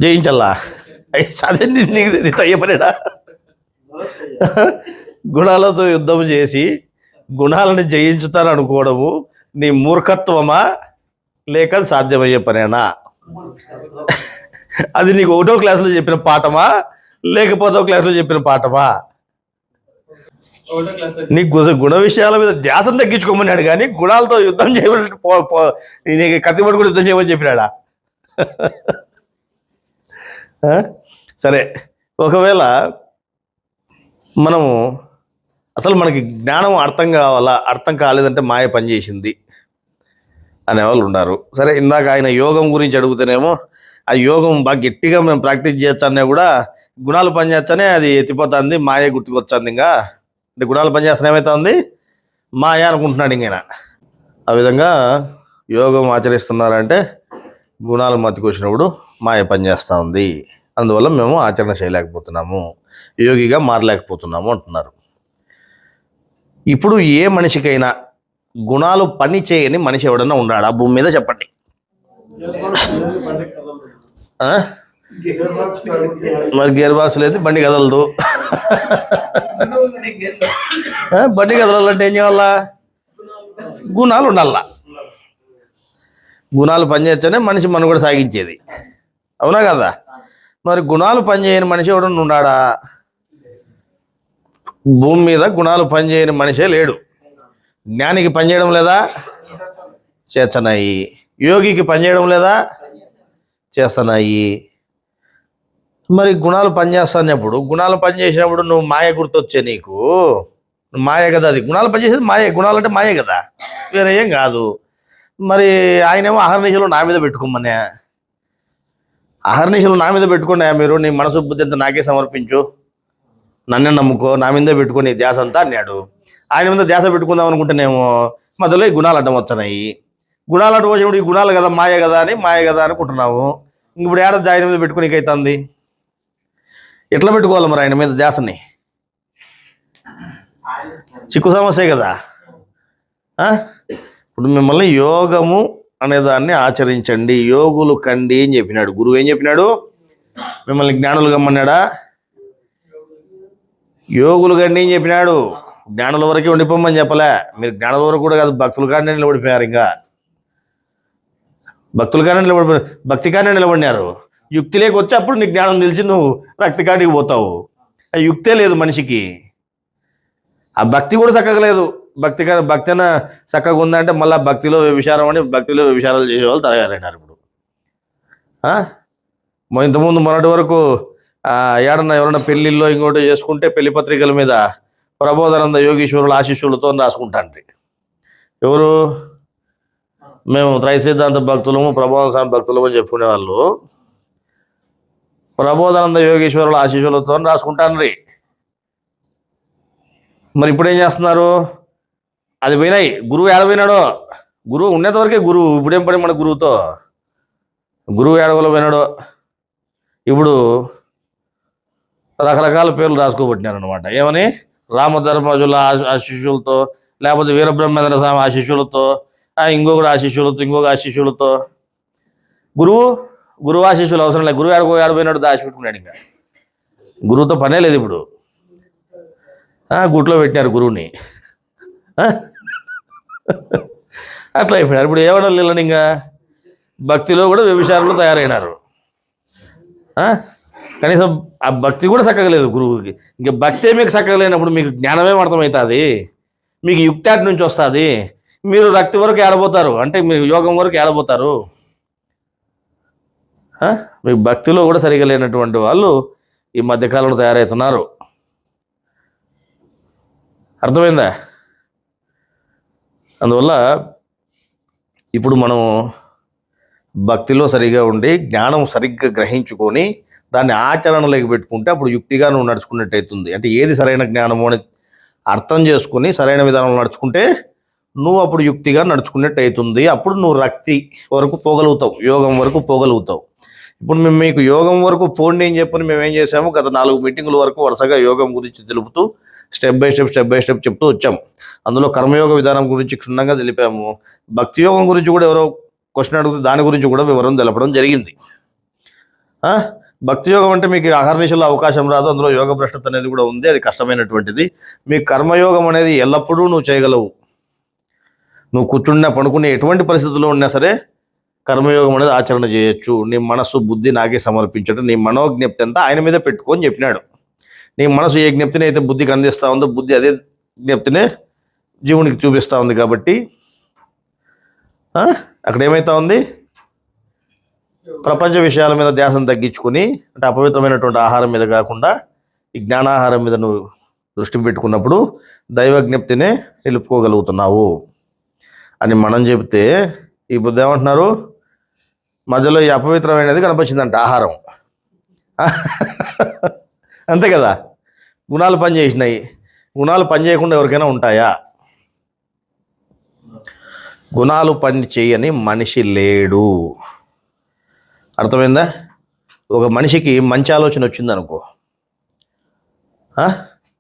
జయించాలా? చదివింది నీకు అయ్యపనేడా? గుణాలతో యుద్ధం చేసి గుణాలను జయించుతారు అనుకోవడము నీ మూర్ఖత్వమా లేక సాధ్యమయ్యే పనేనా? అది నీకు 1వ క్లాసులో చెప్పిన పాఠమా లేక 10వ క్లాసులో చెప్పిన పాఠమా? నీ గుణ విషయాల మీద ధ్యాసం తగ్గించుకోమన్నాడు కానీ గుణాలతో యుద్ధం చేయమని నీకు కత్తి పట్టుకుని యుద్ధం చేయమని చెప్పినాడా? సరే, ఒకవేళ మనము అసలు మనకి జ్ఞానం అర్థం కావాలా, అర్థం కాలేదంటే మాయ పనిచేసింది అనేవాళ్ళు ఉన్నారు. సరే, ఇందాక ఆయన యోగం గురించి అడుగుతేనేమో ఆ యోగం బాగా గట్టిగా మేము ప్రాక్టీస్ చేయొచ్చనే కూడా గుణాలు పనిచేస్తేనే అది ఎత్తిపోతుంది, మాయ గుర్తుకొచ్చింది. ఇంకా అంటే గుణాలు పనిచేస్తానే ఏమవుతుంది? మాయ అనుకుంటున్నాడు ఇంకైనా. ఆ విధంగా యోగం ఆచరిస్తున్నారంటే గుణాలు మతికొచ్చినప్పుడు మాయ పనిచేస్తూ ఉంది, అందువల్ల మేము ఆచరణ చేయలేకపోతున్నాము, యోగిగా మారలేకపోతున్నాము అంటున్నారు. ఇప్పుడు ఏ మనిషికైనా గుణాలు పని చేయని మనిషి ఎవడన్నా ఉన్నాడా భూమి మీద? చెప్పండి. మరి గేర్ బాక్స్ లేదు, బండి కదలదు. బండి కదలాలంటే ఏం చేయాలా? గుణాలు ఉండాలా. గుణాలు పనిచేస్తేనే మనిషి మనుగడ సాగించేది, అవునా కదా? మరి గుణాలు పనిచేయని మనిషి ఎవడన్నా ఉన్నాడా? భూమి మీద గుణాలు పనిచేయని మనిషే లేడు. జ్ఞానికి పనిచేయడం లేదా? చేస్తున్నాయి. యోగికి పనిచేయడం లేదా? చేస్తున్నాయి. మరి గుణాలు పనిచేస్తున్నప్పుడు, గుణాలు పనిచేసినప్పుడు నువ్వు మాయ గుర్తొచ్చే నీకు మాయ కదా అది. గుణాలు పనిచేసేది మాయే, గుణాలు అంటే మాయే కదా, వేరే ఏం కాదు. మరి ఆయనేమో అహర్నిశలు నా మీద పెట్టుకోమనే. అహర్నిశలు నా మీద పెట్టుకున్నా, మీరు నీ మనసు బుద్ధి అంతా నాకే సమర్పించు, నన్నే నమ్ముకో, నా మీదే పెట్టుకుని ధ్యాస అంతా అన్నాడు. ఆయన మీద ధ్యాస పెట్టుకుందాం అనుకుంటేనేమో మధ్యలో ఈ గుణాలు అడ్డం వస్తున్నాయి. గుణాలు అడ్డం వచ్చినప్పుడు ఈ గుణాలు కదా మాయ కదా అని మాయ కదా అనుకుంటున్నావు. ఇప్పుడు ఏడాది ఆయన మీద పెట్టుకుని అవుతుంది. ఎట్లా పెట్టుకోవాలి మరి ఆయన మీద ధ్యాసని? చిక్కు సమస్య కదా. ఇప్పుడు మిమ్మల్ని యోగము అనేదాన్ని ఆచరించండి, యోగులు కండి అని చెప్పినాడు గురువు. ఏం చెప్పినాడు? మిమ్మల్ని జ్ఞానులు కమ్మన్నాడా? యోగులు కండి అని చెప్పినాడు. జ్ఞానుల వరకే ఉండిపోమని చెప్పలే. మీరు జ్ఞానుల వరకు కూడా కాదు, భక్తుల కానీ నిలబడిపోయారు. ఇంకా భక్తుల కానీ నిలబడిపోయారు, భక్తి కానీ నిలబడినారు. యుక్తి లేకొచ్చి అప్పుడు నీకు జ్ఞానం తెలిసి నువ్వు భక్తి కాడికి పోతావు. ఆ యుక్తే లేదు మనిషికి, ఆ భక్తి కూడా చక్కగా లేదు. భక్తి అయినా చక్కగా ఉందంటే మళ్ళీ భక్తిలో వ్యభిచారం అని భక్తిలో వ్యభిచారాలు చేసేవాళ్ళు తయారైనారు ఇప్పుడు. ఇంతకుముందు మొన్నటి వరకు ఏడన్నా ఎవరన్నా పెళ్ళిళ్ళలో ఇంకోటి చేసుకుంటే పెళ్లి పత్రికల మీద ప్రబోధానంద యోగీశ్వరుల ఆశీస్సులతో రాసుకుంటాండ్రి. ఎవరు? మేము త్రై సిద్ధాంత భక్తులము, ప్రబోధన స్వామి భక్తులము అని చెప్పుకునే వాళ్ళు ప్రబోధానంద యోగీశ్వరుల ఆశీస్సులతో రాసుకుంటాండ్రి. మరి ఇప్పుడు ఏం చేస్తున్నారు? అది పోయినాయి. గురువు ఏడపోయినాడో? గురువు ఉన్నంత వరకే గురువు. ఇప్పుడేం పని మన గురువుతో? గురువు ఏడవలో పోయినాడో? ఇప్పుడు రకరకాల పేర్లు రాసుకోబట్టినారు అనమాట. ఏమని? రామధర్మజుల ఆశిష్యులతో, లేకపోతే వీరబ్రహ్మేంద్ర స్వామి ఆశిష్యులతో, ఇంకొకటి ఆశిష్యులతో, ఇంకొక ఆశిష్యులతో. గురువు ఆశిష్యులు అవసరం లేదు. గురువు ఏడపోయినాడు దాచి పెట్టుకున్నాడు. ఇంకా గురువుతో పనే లేదు ఇప్పుడు. గుట్లో పెట్టినారు గురువుని. అట్లా అయిపోయినారు. ఇప్పుడు ఏమన్నా లేదని ఇంకా భక్తిలో కూడా వ్యభిచారంలో తయారైనారు. కనీసం ఆ భక్తి కూడా చక్కగా లేదు గురువుకి. ఇంకా భక్తే మీకు చక్కగా లేనప్పుడు మీకు జ్ఞానమే అర్థమవుతుంది, మీకు యుక్తి అటు నుంచి వస్తుంది. మీరు భక్తి వరకు ఏడబోతారు అంటే మీరు యోగం వరకు ఏడబోతారు. మీకు భక్తిలో కూడా సరిగా లేనటువంటి వాళ్ళు ఈ మధ్యకాలంలో తయారవుతున్నారు. అర్థమైందా? అందువల్ల ఇప్పుడు మనం భక్తిలో సరిగా ఉండి జ్ఞానం సరిగ్గా గ్రహించుకొని దాన్ని ఆచరణలోకి పెట్టుకుంటే అప్పుడు యుక్తిగా నువ్వు నడుచుకున్నట్టు అవుతుంది. అంటే ఏది సరైన జ్ఞానము అని అర్థం చేసుకుని సరైన విధానంలో నడుచుకుంటే నువ్వు అప్పుడు యుక్తిగా నడుచుకున్నట్టు అవుతుంది. అప్పుడు నువ్వు రక్తి వరకు పోగలుగుతావు, యోగం వరకు పోగలుగుతావు. ఇప్పుడు మేము మీకు యోగం వరకు పోండి అని చెప్పని మేము ఏం చేసాము, గత 4 మీటింగుల వరకు వరుసగా యోగం గురించి తెలుపుతూ స్టెప్ బై స్టెప్ చెప్తూ వచ్చాము. అందులో కర్మయోగ విధానం గురించి క్షుణ్ణంగా తెలిపాము. భక్తి యోగం గురించి కూడా ఎవరో క్వశ్చన్ అడుగుతూ దాని గురించి కూడా వివరం తెలపడం జరిగింది. భక్తి యోగం అంటే మీకు అహర్నిశలో అవకాశం రాదు, అందులో యోగ భ్రష్టత అనేది కూడా ఉంది, అది కష్టమైనటువంటిది. మీ కర్మయోగం అనేది ఎల్లప్పుడూ నువ్వు చేయగలవు. నువ్వు కూర్చున్నా పడుకునే ఎటువంటి పరిస్థితుల్లో ఉన్నా సరే కర్మయోగం అనేది ఆచరణ చేయొచ్చు. నీ మనసు బుద్ధి నాకే సమర్పించడం, నీ మనోజ్ఞప్తి అంతా ఆయన మీద పెట్టుకొని చెప్పినాడు. నీ మనసు ఏ జ్ఞప్తిని అయితే బుద్ధికి అందిస్తూ ఉందో బుద్ధి అదే జ్ఞప్తినే జీవునికి చూపిస్తూ ఉంది. కాబట్టి అక్కడ ఏమవుతా ఉంది, ప్రపంచ విషయాల మీద ధ్యాసం తగ్గించుకొని, అంటే అపవిత్రమైనటువంటి ఆహారం మీద కాకుండా ఈ జ్ఞానాహారం మీద నువ్వు దృష్టి పెట్టుకున్నప్పుడు దైవ జ్ఞప్తినే నిలుపుకోగలుగుతున్నావు అని మనం చెబితే ఈ బుద్ధి ఏమంటున్నారు, మధ్యలో ఈ అపవిత్రమైనది కనిపించిందంట ఆహారం. అంతే కదా, గుణాలు పనిచేసినాయి. గుణాలు పని చేయకుండా ఎవరికైనా ఉంటాయా? గుణాలు పని చేయని మనిషి లేడు. అర్థమైందా? ఒక మనిషికి మంచి ఆలోచన వచ్చిందనుకో,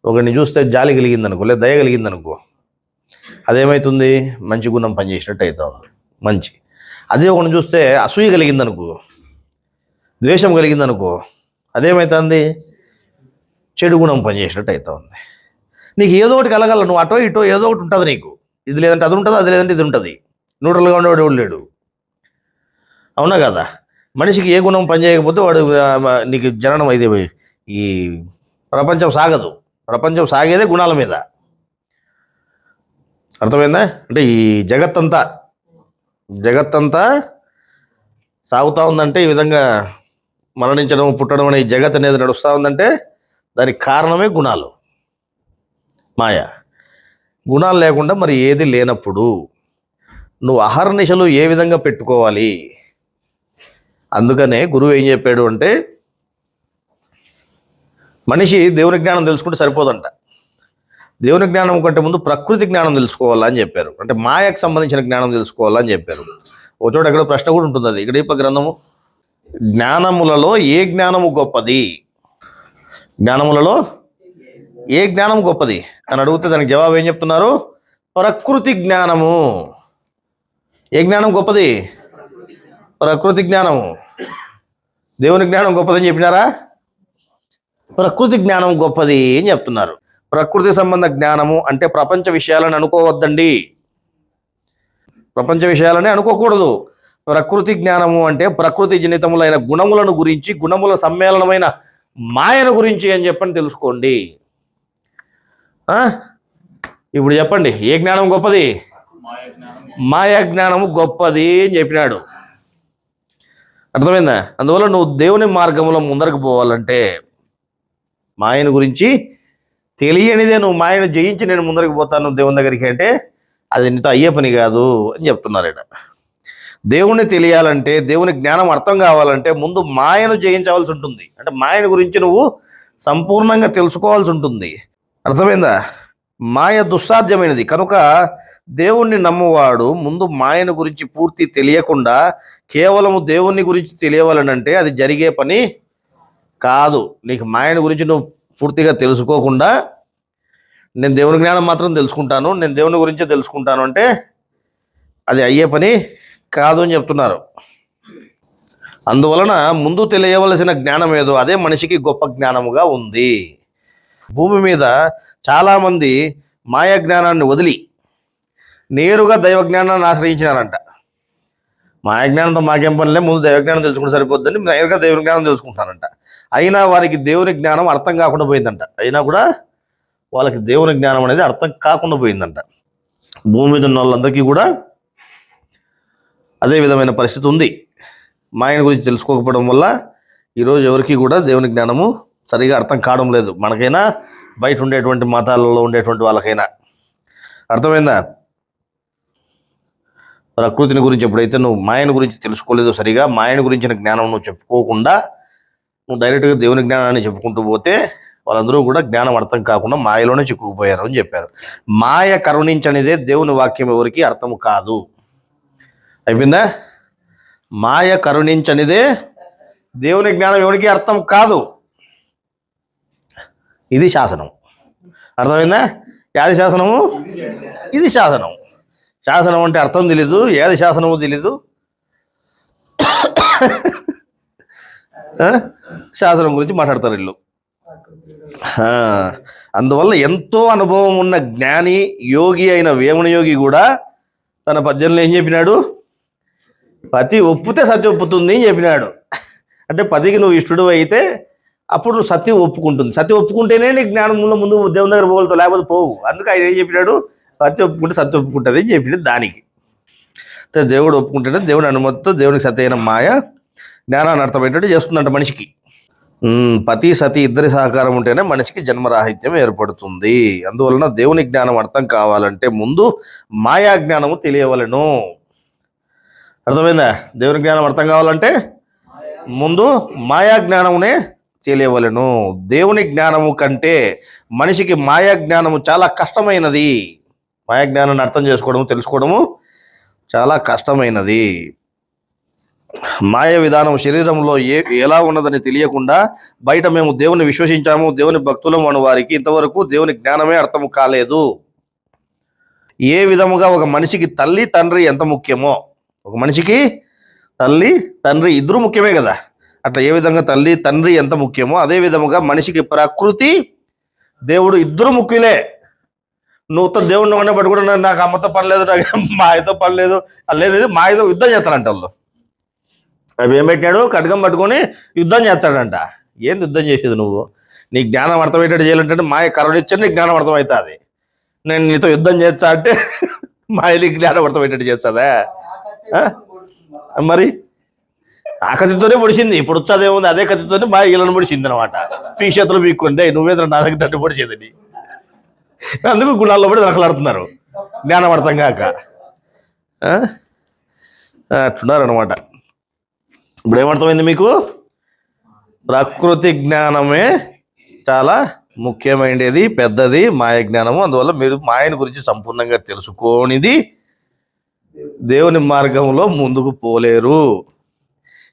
ఒకరిని చూస్తే జాలి కలిగిందనుకో, లేదా దయ కలిగిందనుకో, అదేమవుతుంది, మంచి గుణం పనిచేసినట్టు అవుతుంది. మంచి. అదే ఒకరిని చూస్తే అసూయ కలిగిందనుకో, ద్వేషం కలిగిందనుకో, అదేమవుతుంది, చెడు గుణం పనిచేసినట్టు అవుతుంది. నీకు ఏదో ఒకటి కలగల, నువ్వు అటో ఇటో ఏదో ఒకటి ఉంటుంది నీకు. ఇది లేదంటే అది ఉంటుంది, అది లేదంటే ఇది ఉంటుంది. న్యూట్రల్గా ఉండేవాడు ఎవడు లేడు. అవునా కదా? మనిషికి ఏ గుణం పనిచేయకపోతే వాడు నీకు జననం అయితే ఈ ప్రపంచం సాగదు. ప్రపంచం సాగేదే గుణాల మీద. అర్థమైందా? అంటే ఈ జగత్తంతా సాగుతూ ఉందంటే, ఈ విధంగా మరణించడం పుట్టడం అనే ఈ జగత్ అనేది నడుస్తూ ఉందంటే దానికి కారణమే గుణాలు, మాయ. గుణాలు లేకుండా మరి ఏది లేనప్పుడు నువ్వు అహర్నిశలు ఏ విధంగా పెట్టుకోవాలి? అందుకనే గురువు ఏం చెప్పాడు అంటే, మనిషి దేవుని జ్ఞానం తెలుసుకుంటే సరిపోదంట. దేవుని జ్ఞానం కంటే ముందు ప్రకృతి జ్ఞానం తెలుసుకోవాలని చెప్పారు. అంటే మాయకు సంబంధించిన జ్ఞానం తెలుసుకోవాలని చెప్పారు. ఒక చోట ఎక్కడో ప్రశ్న కూడా ఉంటుంది, అది ఇక్కడ గ్రంథము, జ్ఞానములలో ఏ జ్ఞానము గొప్పది, జ్ఞానములలో ఏ జ్ఞానం గొప్పది అని అడిగితే దానికి జవాబు ఏం చెప్తున్నారు, ప్రకృతి జ్ఞానము. ఏ జ్ఞానం గొప్పది? ప్రకృతి జ్ఞానము. దేవుని జ్ఞానం గొప్పదని చెప్పినారా? ప్రకృతి జ్ఞానం గొప్పది అని చెప్తున్నారు. ప్రకృతి సంబంధ జ్ఞానము అంటే ప్రపంచ విషయాలని అనుకోవద్దండి, ప్రపంచ విషయాలని అనుకోకూడదు. ప్రకృతి జ్ఞానము అంటే ప్రకృతి జనితములైన గుణములను గురించి, గుణముల సమ్మేళనమైన మాయను గురించి అని చెప్పని తెలుసుకోండి. ఇప్పుడు చెప్పండి, ఏ జ్ఞానం గొప్పది? మాయా జ్ఞానము గొప్పది అని చెప్పినాడు. అర్థమైందా? అందువల్ల నువ్వు దేవుని మార్గంలో ముందరకు పోవాలంటే మాయను గురించి తెలియనిదే నువ్వు మాయను జయించి నేను ముందరకు పోతాను దేవుని దగ్గరికి అంటే అది నీతో అయ్యే పని కాదు అని చెప్తున్నారు ఇక్కడ. దేవుణ్ణి తెలియాలంటే, దేవుని జ్ఞానం అర్థం కావాలంటే ముందు మాయను జయించవలసి ఉంటుంది. అంటే మాయను గురించి నువ్వు సంపూర్ణంగా తెలుసుకోవాల్సి ఉంటుంది. అర్థమైందా? మాయ దుస్సాధ్యమైనది కనుక దేవుణ్ణి నమ్మువాడు ముందు మాయను గురించి పూర్తి తెలియకుండా కేవలము దేవుణ్ణి గురించి తెలియవాలనంటే అది జరిగే పని కాదు. నీకు మాయను గురించి నువ్వు పూర్తిగా తెలుసుకోకుండా నేను దేవుని జ్ఞానం మాత్రం తెలుసుకుంటాను, నేను దేవుని గురించే తెలుసుకుంటాను అంటే అది అయ్యే పని కాదు అని చెప్తున్నారు. అందువలన ముందు తెలియవలసిన జ్ఞానం ఏదో అదే మనిషికి గొప్ప జ్ఞానముగా ఉంది. భూమి మీద చాలామంది మాయా జ్ఞానాన్ని వదిలి నేరుగా దైవ జ్ఞానాన్ని ఆశ్రయించినారంట. మాయా జ్ఞానంతో మాకేం పనిలే, ముందు దైవ జ్ఞానం తెలుసుకుంటే సరిపోద్దని నేరుగా దేవుని జ్ఞానం తెలుసుకుంటారంట. అయినా వారికి దేవుని జ్ఞానం అర్థం కాకుండా పోయిందంట. అయినా కూడా వాళ్ళకి దేవుని జ్ఞానం అనేది అర్థం కాకుండా పోయిందంట. భూమి మీద ఉన్న వాళ్ళందరికీ కూడా అదే విధమైన పరిస్థితి ఉంది. మాయను గురించి తెలుసుకోకపోవడం వల్ల ఈరోజు ఎవరికి కూడా దేవుని జ్ఞానము సరిగా అర్థం కావడం లేదు, మనకైనా బయట ఉండేటువంటి మతాలలో ఉండేటువంటి వాళ్ళకైనా. అర్థమైందా? ప్రకృతిని గురించి ఎప్పుడైతే నువ్వు మాయను గురించి తెలుసుకోలేదో సరిగా, మాయను గురించిన జ్ఞానం నువ్వు చెప్పుకోకుండా నువ్వు డైరెక్ట్గా దేవుని జ్ఞానాన్ని చెప్పుకుంటూ పోతే వాళ్ళందరూ కూడా జ్ఞానం అర్థం కాకుండా మాయలోనే చిక్కుకుపోయారు అని చెప్పారు. మాయ కరుణించనిదే దేవుని వాక్యం ఎవరికి అర్థం కాదు. అయిపోయిందా? మాయ కరుణించనిదే దేవుని జ్ఞానం ఎవరికి అర్థం కాదు. ఇది శాసనం. అర్థమైందా? యాది శాసనము? ఇది శాసనం. శాసనం అంటే అర్థం తెలీదు, ఏది శాసనము తెలీదు, శాసనం గురించి మాట్లాడతారు వీళ్ళు. అందువల్ల ఎంతో అనుభవం ఉన్న జ్ఞాని యోగి అయిన వేమన యోగి కూడా తన పద్యంలో ఏం చెప్పినాడు? పతి ఒప్పుతే సత్య ఒప్పుతుంది అని చెప్పినాడు. అంటే పతికి నువ్వు ఇష్టడు అయితే అప్పుడు నువ్వు సత్యం ఒప్పుకుంటుంది. సత్యం ఒప్పుకుంటేనే నీకు జ్ఞానం ముందు దేవుని దగ్గర పోగలుగుతావు, లేకపోతే పోవు. అందుకు ఆయన ఏం చెప్పినాడు? సత్యం ఒప్పుకుంటే సత్యం ఒప్పుకుంటుంది అని చెప్పింది. దానికి దేవుడు ఒప్పుకుంటేనే దేవుని అనుమతితో దేవునికి సత్యమైన మాయ జ్ఞానాన్ని అర్థమయ్యేటట్టు చేస్తుందంట మనిషికి. పతి సతి ఇద్దరి సహకారం ఉంటేనే మనిషికి జన్మరాహిత్యం ఏర్పడుతుంది. అందువలన దేవుని జ్ఞానం అర్థం కావాలంటే ముందు మాయా జ్ఞానము తెలియవలెను. అర్థమైందా? దేవుని జ్ఞానం అర్థం కావాలంటే ముందు మాయా జ్ఞానమునే తెలియవలెను. దేవుని జ్ఞానము కంటే మనిషికి మాయా జ్ఞానము చాలా కష్టమైనది. మాయా జ్ఞానాన్ని అర్థం చేసుకోవడము, తెలుసుకోవడము చాలా కష్టమైనది. మాయ విధానం శరీరంలో ఎలా ఉన్నదని తెలియకుండా బయట మేము దేవుని విశ్వసించాము, దేవుని భక్తులము అను వారికి ఇంతవరకు దేవుని జ్ఞానమే అర్థం కాలేదు. ఏ విధముగా ఒక మనిషికి తల్లి తండ్రి ఎంత ముఖ్యమో, ఒక మనిషికి తల్లి తండ్రి ఇద్దరు ముఖ్యమే కదా, అట్లా ఏ విధంగా తల్లి తండ్రి ఎంత ముఖ్యమో అదే విధముగా మనిషికి ప్రకృతి దేవుడు ఇద్దరు ముఖ్యులే. నువ్వు దేవుడిని ఉన్నప్పుడు కూడా నాకు అమ్మతో పని లేదు, నాకు మాయతో పని లేదు, లేదు మాయతో యుద్ధం చేస్తారంట వాళ్ళు. అవి ఏం పెట్టాడు? ఖడ్గం పట్టుకొని యుద్ధం చేస్తాడంట. ఏంది యుద్ధం చేసేది? నువ్వు నీ జ్ఞానం అర్థమయ్యేటట్టు చేయాలంటే మాయ కరుణించని నీకు జ్ఞానం అర్థమవుతుంది. నేను నీతో యుద్ధం చేస్తా అంటే మాయ నీకు జ్ఞానం అర్థమయ్యేటట్టు చేస్తుందా? మరి ఆ కత్తితోనే పొడిచింది. ఇప్పుడు వచ్చేదేముంది? అదే కత్తితోనే మాయ ఇళ్ళను పొడిచింది అనమాట. పీ చేతులు పీక్కుంది. నువ్వేంద్ర నా దగ్గర తట్టు పొడిచేదని. అందుకు గుణాల్లో పడి నకలాడుతున్నారు జ్ఞానం అర్థం కాక. అట్టున్నారనమాట. ఇప్పుడు ఏమర్థమైంది మీకు? ప్రకృతి జ్ఞానమే చాలా ముఖ్యమైనది, పెద్దది మాయ జ్ఞానము. అందువల్ల మీరు మాయని గురించి సంపూర్ణంగా తెలుసుకోనిది దేవుని మార్గంలో ముందుకు పోలేరు.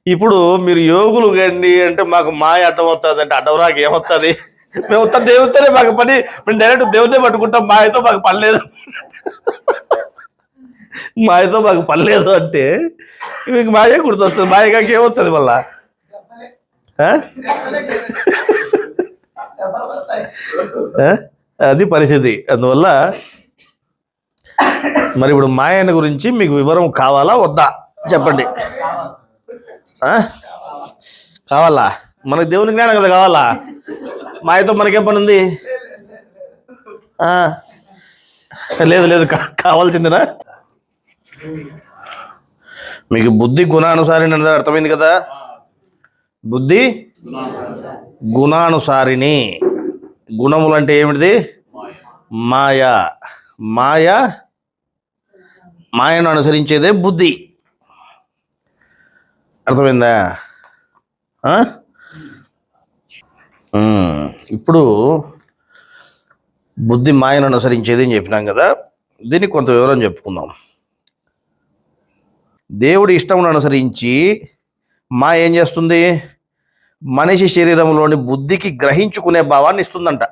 ఇప్పుడు మీరు యోగులు కండి అంటే మాకు మాయ అడ్డం వస్తుంది అంటే అడ్డం రాక ఏమొస్తుంది? మేము వస్తా దేవుడితోనే మాకు పని, మేము డైరెక్ట్ దేవుడినే పట్టుకుంటాం, మాయతో మాకు పని లేదు, మాయతో మాకు పని లేదు అంటే మీకు మాయే గుర్తొస్తుంది. మాయగాకి ఏమొస్తుంది మళ్ళా? అది పరిస్థితి. అందువల్ల మరి ఇప్పుడు మాయని గురించి మీకు వివరం కావాలా వద్దా చెప్పండి? కావాలా? మనకు దేవుని జ్ఞానం కదా కావాలా? మాయతో మనకేం పని ఉంది? లేదు లేదు, కావాల్సిందినా? మీకు బుద్ధి గుణానుసారిని అనేది అర్థమైంది కదా? బుద్ధి గుణానుసారిని. గుణములు అంటే ఏమిటిది? మాయ. మాయ మాయను అనుసరించేదే బుద్ధి. అర్థమైందా? ఇప్పుడు బుద్ధి మాయను అనుసరించేది అని చెప్పినాం కదా, దీనికి కొంత వివరం చెప్పుకుందాం. దేవుడి ఇష్టమును అనుసరించి మాయ ఏం చేస్తుంది? మనిషి శరీరంలోని బుద్ధికి గ్రహించుకునే భావాన్ని ఇస్తుందంట.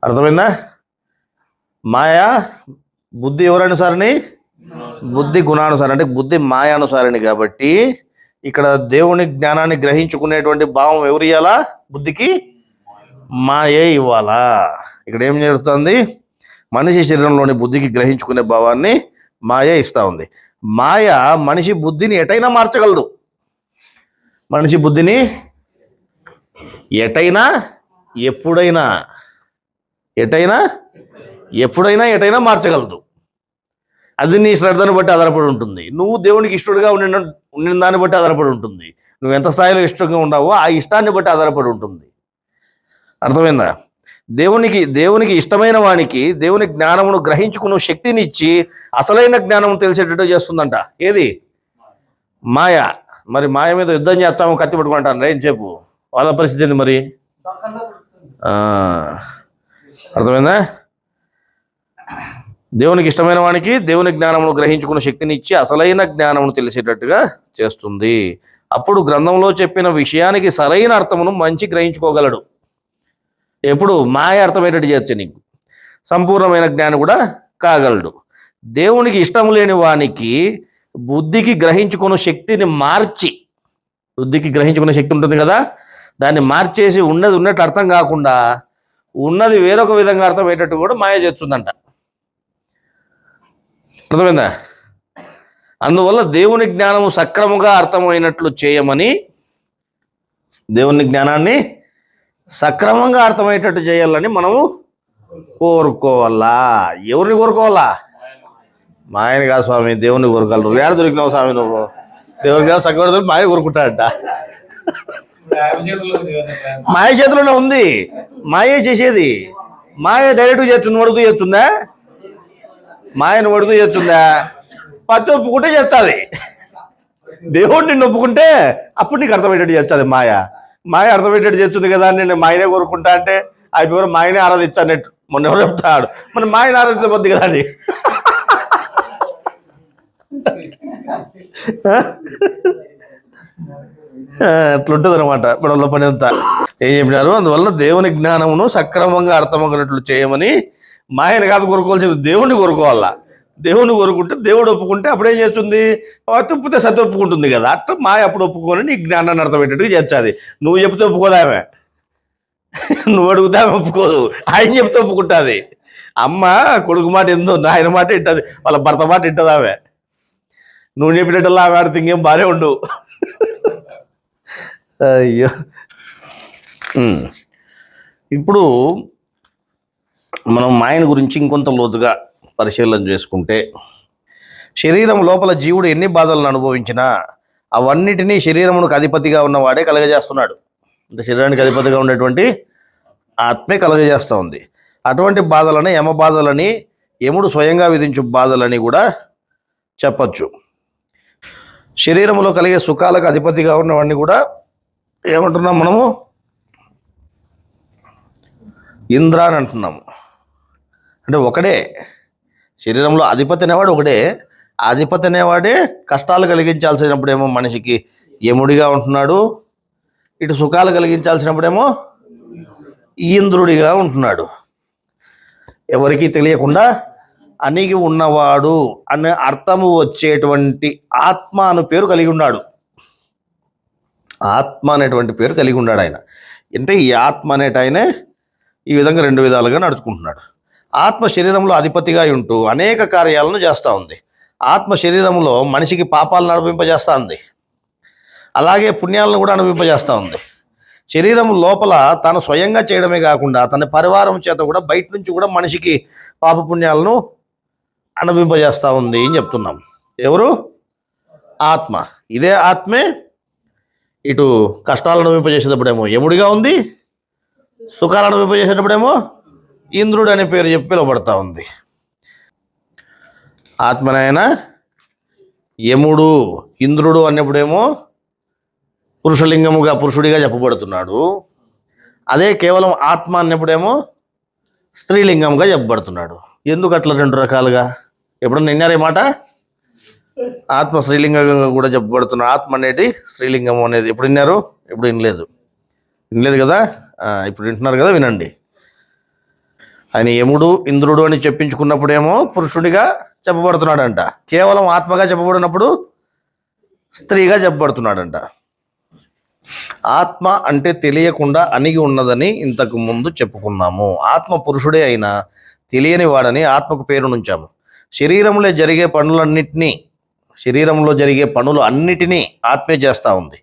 అర్థమైందా? మాయ బుద్ధి ఎవరనుసారిని? బుద్ధి గుణానుసారి. అంటే బుద్ధి మాయానుసారిని కాబట్టి ఇక్కడ దేవుని జ్ఞానాన్ని గ్రహించుకునేటువంటి భావం ఎవరు ఇవ్వాలా? బుద్ధికి మాయే ఇవ్వాలా. ఇక్కడ ఏం జరుగుతుంది? మనిషి శరీరంలోని బుద్ధికి గ్రహించుకునే భావాన్ని మాయే ఇస్తూ ఉంది. మాయ మనిషి బుద్ధిని ఎటైనా మార్చగలదు. మనిషి బుద్ధిని ఎటైనా ఎప్పుడైనా ఎటైనా ఎప్పుడైనా ఎటైనా మార్చగలదు. అది నీ శ్రద్ధను బట్టి ఆధారపడి ఉంటుంది. నువ్వు దేవునికి ఇష్టడుగా ఉండిన దాన్ని బట్టి ఆధారపడి ఉంటుంది. నువ్వు ఎంత స్థాయిలో ఇష్టంగా ఉన్నావో ఆ ఇష్టాన్ని బట్టి ఆధారపడి ఉంటుంది. అర్థమైందా? దేవునికి ఇష్టమైన వానికి దేవుని జ్ఞానమును గ్రహించుకున్న శక్తిని ఇచ్చి అసలైన జ్ఞానం తెలిసేటట్టు చేస్తుందంట. ఏది? మాయ. మరి మాయ మీద యుద్ధం చేస్తాము, కత్తి పట్టుకుంటాను ఏం చెప్పు, వాళ్ళ పరిస్థితి ఏంది మరి? అర్థమైందా? దేవునికి ఇష్టమైన వానికి దేవుని జ్ఞానమును గ్రహించుకున్న శక్తిని ఇచ్చి అసలైన జ్ఞానమును తెలిసేటట్టుగా చేస్తుంది. అప్పుడు గ్రంథంలో చెప్పిన విషయానికి సరైన అర్థమును మంచి గ్రహించుకోగలడు. ఎప్పుడు? మాయ అర్థమయ్యేటట్టు చేయొచ్చు నీకు. సంపూర్ణమైన జ్ఞానం కూడా కాగలడు. దేవునికి ఇష్టం లేని వానికి బుద్ధికి గ్రహించుకున్న శక్తిని మార్చి, బుద్ధికి గ్రహించుకునే శక్తి ఉంటుంది కదా, దాన్ని మార్చేసి ఉన్నది ఉన్నట్టు అర్థం కాకుండా ఉన్నది వేరొక విధంగా అర్థమయ్యేటట్టు కూడా మాయ చేస్తుందంట. అర్థమైందా? అందువల్ల దేవుని జ్ఞానము సక్రమంగా అర్థమైనట్లు చేయమని, దేవుని జ్ఞానాన్ని సక్రమంగా అర్థమయ్యేటట్టు చేయాలని మనము కోరుకోవాలా. ఎవరిని కోరుకోవాలా? మాయని కాదు స్వామి, దేవుని కోరుకోవాలి. నువ్వు ఏడ దొరికినావు స్వామి? నువ్వు దేవునికి సక్కగా మాయ కోరుకుంటాడట. మాయ చేతిలోనే ఉంది. మాయే చేసేది. మాయ డైరెక్ట్గా చేస్తుంది, వడుతూ చేస్తుందా? మాయను వడుతూ చేస్తుందా? పచ్చి ఒప్పుకుంటే చేస్తుంది. దేవుడు నిన్ను ఒప్పుకుంటే అప్పుడు నీకు అర్థమయ్యేటట్టు చేస్తుంది మాయ అర్థమయ్యేటట్టు చేస్తుంది కదా. నేను మాయనే కోరుకుంటా అంటే అయిపోయి మాయనే ఆరాధించానట్టు మొన్న ఎవరు చెప్తాడు. మన మాయని ఆరాధించబద్ది కదా అని. అట్లుంటుంది అనమాట మనలో పని అంతా. ఏం చెప్పినారు? అందువల్ల దేవుని జ్ఞానమును సక్రమంగా అర్థమగినట్లు చేయమని మాయని కాదు కోరుకోవాల్సింది, దేవుణ్ణి కోరుకోవాలా. దేవుని కోరుకుంటే దేవుడు ఒప్పుకుంటే అప్పుడేం చేస్తుంది? తిప్పితే సత్య ఒప్పుకుంటుంది కదా. అట్లా మాయ అప్పుడు ఒప్పుకొని నీ జ్ఞానాన్ని అర్థమయ్యేటట్టుగా చేస్తుంది. నువ్వు చెప్తే ఒప్పుకోదామే, నువ్వు అడుగుతామే ఒప్పుకోదు. ఆయన చెప్తే ఒప్పుకుంటుంది. అమ్మ కొడుకు మాట ఎందో ఆయన మాట వింటుంది, వాళ్ళ భర్త మాట వింటుంది ఆమె. నువ్వు చెప్పినట్టల్లా ఆమె ఆడితే ఇంకేం బాగానే ఉండు. అయ్యో. ఇప్పుడు మనం మాయన గురించి ఇంకొంత లోతుగా పరిశీలన చేసుకుంటే, శరీరం లోపల జీవుడు ఎన్ని బాధలను అనుభవించినా అవన్నిటినీ శరీరమునకు అధిపతిగా ఉన్నవాడే కలగజేస్తున్నాడు. అంటే శరీరానికి అధిపతిగా ఉండేటువంటి ఆత్మే కలగజేస్తూ ఉంది. అటువంటి బాధలని యమ బాధలని, యముడు స్వయంగా విధించు బాధలని కూడా చెప్పచ్చు. శరీరంలో కలిగే సుఖాలకు అధిపతిగా ఉన్నవాడిని కూడా ఏమంటున్నాం మనము? ఇంద్ర అని అంటున్నాము. అంటే ఒకడే శరీరంలో అధిపతి అనేవాడు ఒకడే. ఆ అధిపతి అనేవాడే కష్టాలు కలిగించాల్సినప్పుడేమో మనిషికి యముడిగా ఉంటున్నాడు, ఇటు సుఖాలు కలిగించాల్సినప్పుడేమో ఇంద్రుడిగా ఉంటున్నాడు. ఎవరికీ తెలియకుండా అణిగి ఉన్నవాడు అనే అర్థము వచ్చేటువంటి ఆత్మ అను పేరు కలిగి ఉన్నాడు. ఆత్మ అనేటువంటి పేరు కలిగి ఉన్నాడు ఆయన. అంటే ఈ ఆత్మ అనేట ఆయనే ఈ విధంగా రెండు విధాలుగా నడుచుకుంటున్నాడు. ఆత్మ శరీరంలో అధిపతిగా ఉంటూ అనేక కార్యాలను చేస్తూ ఉంది. ఆత్మ శరీరంలో మనిషికి పాపాలను అనుభవింపజేస్తూ ఉంది, అలాగే పుణ్యాలను కూడా అనుభవింపజేస్తూ ఉంది. శరీరం లోపల తాను స్వయంగా చేయడమే కాకుండా తన పరివారం చేత కూడా బయట నుంచి కూడా మనిషికి పాపపుణ్యాలను అనుభవింపజేస్తూ ఉంది అని చెప్తున్నాం. ఎవరు? ఆత్మ. ఇదే ఆత్మే ఇటు కష్టాలను అనుభవింపజేసేటప్పుడేమో యముడిగా ఉంది, సుఖాలను అనుభవింపజేసేటప్పుడేమో ఇంద్రుడు అనే పేరు చెప్పి పిలువబడతా ఉంది. ఆత్మనైనా యముడు, ఇంద్రుడు అన్నప్పుడేమో పురుషుడిగా చెప్పబడుతున్నాడు. అదే కేవలం ఆత్మ అన్నప్పుడేమో స్త్రీలింగంగా చెప్పబడుతున్నాడు. ఎందుకు అట్లా రెండు రకాలుగా? ఎప్పుడన్నా విన్నారే మాట? ఆత్మ స్త్రీలింగంగా కూడా చెప్పబడుతున్నాడు. ఆత్మ అనేది స్త్రీలింగం అనేది ఎప్పుడు విన్నారు? ఎప్పుడు వినలేదు కదా. ఇప్పుడు వింటున్నారు కదా, వినండి. ఆయన యముడు, ఇంద్రుడు అని చెప్పించుకున్నప్పుడేమో పురుషుడిగా చెప్పబడుతున్నాడంట. కేవలం ఆత్మగా చెప్పబడినప్పుడు స్త్రీగా చెప్పబడుతున్నాడంట. ఆత్మ అంటే తెలియకుండా అణిగి ఉన్నదని ఇంతకు ముందు చెప్పుకున్నాము. ఆత్మ పురుషుడే అయినా తెలియని వాడని ఆత్మకు పేరు నుంచాము. శరీరంలో జరిగే పనులు అన్నిటినీ ఆత్మే చేస్తూ ఉంది,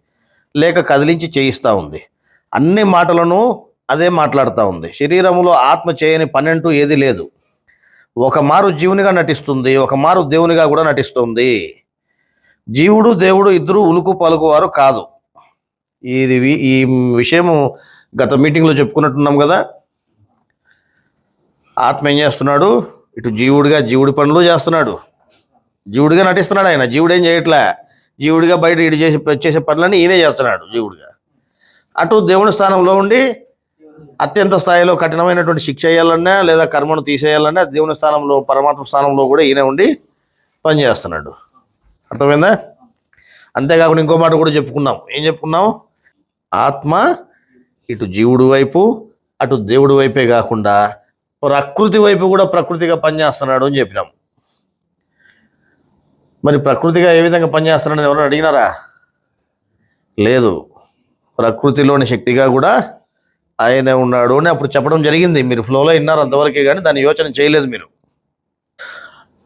లేక కదిలించి చేయిస్తూ ఉంది. అన్ని మాటలను అదే మాట్లాడుతూ ఉంది. శరీరంలో ఆత్మ చేయని పని అంటూ ఏది లేదు. ఒక మారు జీవునిగా నటిస్తుంది, ఒక మారు దేవునిగా కూడా నటిస్తుంది. జీవుడు దేవుడు ఇద్దరు ఉలుకు పలుకు వారు కాదు. ఈ విషయము గత మీటింగ్లో చెప్పుకున్నట్టున్నాం కదా. ఆత్మ ఏం చేస్తున్నాడు? ఇటు జీవుడిగా జీవుడి పనులు చేస్తున్నాడు, జీవుడిగా నటిస్తున్నాడు. ఆయన జీవుడేం చేయట్లే, జీవుడిగా బయట ఇటు చేసే పనులన్నీ ఈయనే చేస్తున్నాడు జీవుడిగా. అటు దేవుని స్థానంలో ఉండి అత్యంత స్థాయిలో కఠినమైనటువంటి శిక్ష వేయాలన్నా లేదా కర్మను తీసేయాలన్నా దేవుని స్థానంలో, పరమాత్మ స్థానంలో కూడా ఈయన ఉండి పనిచేస్తున్నాడు. అర్థమైందా? అంతేకాకుండా ఇంకో మాట కూడా చెప్పుకున్నాం. ఏం చెప్పుకున్నాం? ఆత్మ ఇటు జీవుడు వైపు అటు దేవుడి వైపే కాకుండా ప్రకృతి వైపు కూడా ప్రకృతిగా పనిచేస్తున్నాడు అని చెప్పినాం. మరి ప్రకృతిగా ఏ విధంగా పనిచేస్తున్నాడని ఎవరైనా అడిగినారా? లేదు. ప్రకృతిలోని శక్తిగా కూడా ఆయనే ఉన్నాడు అని అప్పుడు చెప్పడం జరిగింది. మీరు ఫ్లోలో విన్నారు అంతవరకే, కానీ దాన్ని యోచన చేయలేదు మీరు.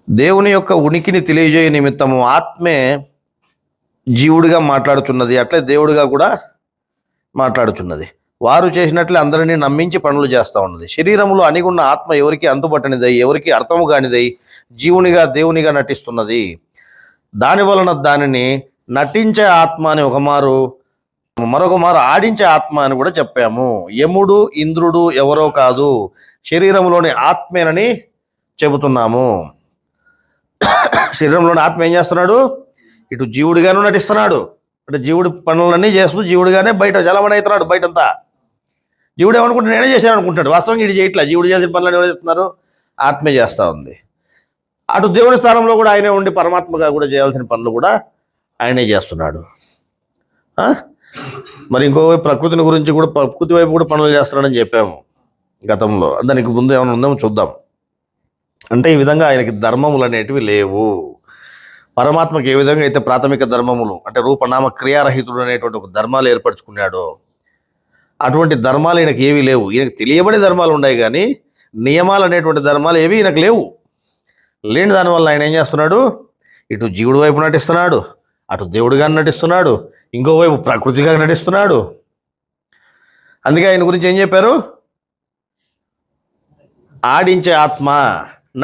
దేవుని యొక్క ఉనికిని తెలియజేయ నిమిత్తము ఆత్మే జీవుడిగా మాట్లాడుచున్నది, అట్లే దేవుడిగా కూడా మాట్లాడుచున్నది. వారు చేసినట్లే అందరినీ నమ్మించి పనులు చేస్తూ ఉన్నది. శరీరంలో అణిగున్న ఆత్మ ఎవరికి అంతుబట్టనిదై, ఎవరికి అర్థము కానిదై జీవునిగా దేవునిగా నటిస్తున్నది. దాని వలన దానిని నటించే ఆత్మ అని మరొక మారు ఆడించే ఆత్మ అని కూడా చెప్పాము. యముడు ఇంద్రుడు ఎవరో కాదు, శరీరంలోని ఆత్మేనని చెబుతున్నాము. శరీరంలోని ఆత్మ ఏం చేస్తున్నాడు? ఇటు జీవుడిగాను నటిస్తున్నాడు, అంటే జీవుడి పనులన్నీ చేస్తూ జీవుడిగానే బయట చలమణి అవుతున్నాడు. బయటంతా జీవుడు ఏమనుకుంటాడు? నేనే చేశాను అనుకుంటాడు. వాస్తవంగా ఇది చేయట్లా. జీవుడు చేసిన పనులను ఎవరు చేస్తున్నారు? ఆత్మే చేస్తూ ఉంది. అటు దేవుని స్థానంలో కూడా ఆయనే ఉండి పరమాత్మగా కూడా చేయాల్సిన పనులు కూడా ఆయనే చేస్తున్నాడు. మరి ఇంకోవైపు ప్రకృతిని గురించి కూడా, ప్రకృతి వైపు కూడా పనులు చేస్తున్నాడని చెప్పాము గతంలో. దానికి ముందు ఏమైనా ఉందేమో చూద్దాం. అంటే ఈ విధంగా ఆయనకి ధర్మములు అనేటివి లేవు. పరమాత్మకి ఏ విధంగా అయితే ప్రాథమిక ధర్మములు అంటే రూపనామ క్రియారహితుడు అనేటువంటి ఒక ధర్మాలు ఏర్పరచుకున్నాడో అటువంటి ధర్మాలు ఈయనకి ఏవి లేవు. ఈయనకు తెలియబడే ధర్మాలు ఉన్నాయి, కానీ నియమాలు అనేటువంటి ధర్మాలు ఏవి ఈయనకు లేవు. లేని దానివల్ల ఆయన ఏం చేస్తున్నాడు? ఇటు జీవుడి వైపు నటిస్తున్నాడు, అటు దేవుడిగా నటిస్తున్నాడు, ఇంకోవైపు ప్రకృతిగా నటిస్తున్నాడు. అందుకే ఆయన గురించి ఏం చెప్పారు? ఆడించే ఆత్మ,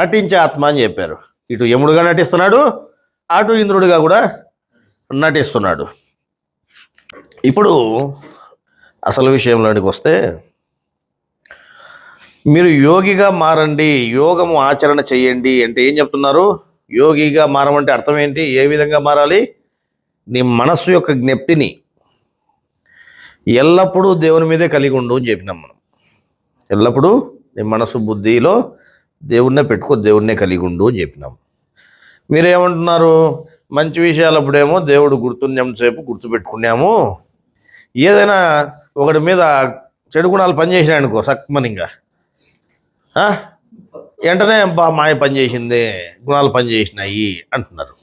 నటించే ఆత్మ అని చెప్పారు. ఇటు యముడుగా నటిస్తున్నాడు, అటు ఇంద్రుడిగా కూడా నటిస్తున్నాడు. ఇప్పుడు అసలు విషయంలోనికి వస్తే, మీరు యోగిగా మారండి, యోగము ఆచరణ చెయ్యండి అంటే ఏం చెప్తున్నారు? యోగిగా మారమంటే అర్థం ఏంటి? ఏ విధంగా మారాలి? నీ మనస్సు యొక్క జ్ఞప్తిని ఎల్లప్పుడూ దేవుని మీదే కలిగి ఉండు అని చెప్పినాం మనం. ఎల్లప్పుడూ నీ మనసు బుద్ధిలో దేవుణ్ణే పెట్టుకో, దేవుణ్ణే కలిగి ఉండు అని చెప్పినాం. మీరేమంటున్నారు? మంచి విషయాలప్పుడేమో దేవుడు గుర్తున్నంతసేపు గుర్తుపెట్టుకున్నాము, ఏదైనా ఒకటి మీద చెడు గుణాలు పనిచేసినాయి అనుకో సక్మనింగా వెంటనే మాయ పనిచేసింది, గుణాలు పనిచేసినాయి అంటున్నారు.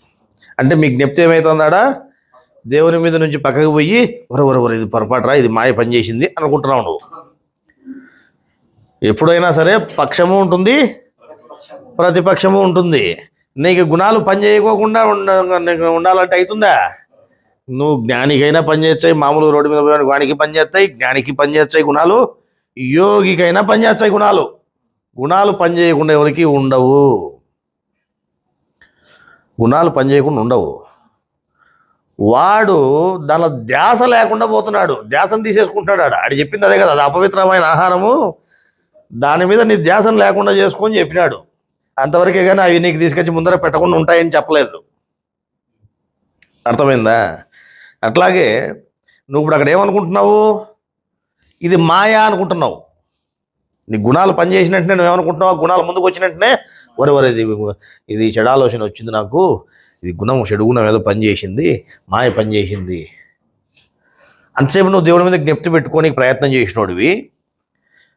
అంటే మీకు జ్ఞప్తి ఏమవుతుందాడా? దేవుని మీద నుంచి పక్కకు పోయి వరవరవర ఇది పొరపాటురా, ఇది మాయ పనిచేసింది అనుకుంటున్నావు నువ్వు. ఎప్పుడైనా సరే పక్షము ఉంటుంది, ప్రతిపక్షము ఉంటుంది. నీకు గుణాలు పనిచేయకోకుండా ఉండాలంటే అవుతుందా? నువ్వు జ్ఞానికైనా పనిచేస్తాయి, మామూలు రోడ్డు మీద పోయిన వానికి పనిచేస్తాయి, జ్ఞానికి పనిచేస్తాయి గుణాలు, యోగికైనా పనిచేస్తాయి గుణాలు. గుణాలు పనిచేయకుండా ఎవరికి ఉండవు. గుణాలు పనిచేయకుండా ఉండవు. వాడు దానిలో ధ్యాస లేకుండా పోతున్నాడు, ధ్యాసను తీసేసుకుంటున్నాడు. ఆడు చెప్పింది అదే కదా, అది అపవిత్రమైన ఆహారము, దాని మీద నీ ధ్యాసను లేకుండా చేసుకొని చెప్పినాడు. అంతవరకే కానీ అవి నీకు తీసుకొచ్చి ముందర పెట్టకుండా ఉంటాయని చెప్పలేదు. అర్థమైందా? అట్లాగే నువ్వు ఇప్పుడు అక్కడ ఏమనుకుంటున్నావు? ఇది మాయా అనుకుంటున్నావు. నీ గుణాలు పనిచేసినట్టునే నువ్వేమనుకుంటున్నావు? గుణాలు ముందుకు వచ్చినట్టునే వరే ఇది చెడాలోచన వచ్చింది నాకు, ఇది గుణం చెడు గుణం ఏదో పనిచేసింది, మాయ పనిచేసింది. అంతసేపు నువ్వు దేవుడి మీద జ్ఞప్తి పెట్టుకోనికి ప్రయత్నం చేసినోడివి.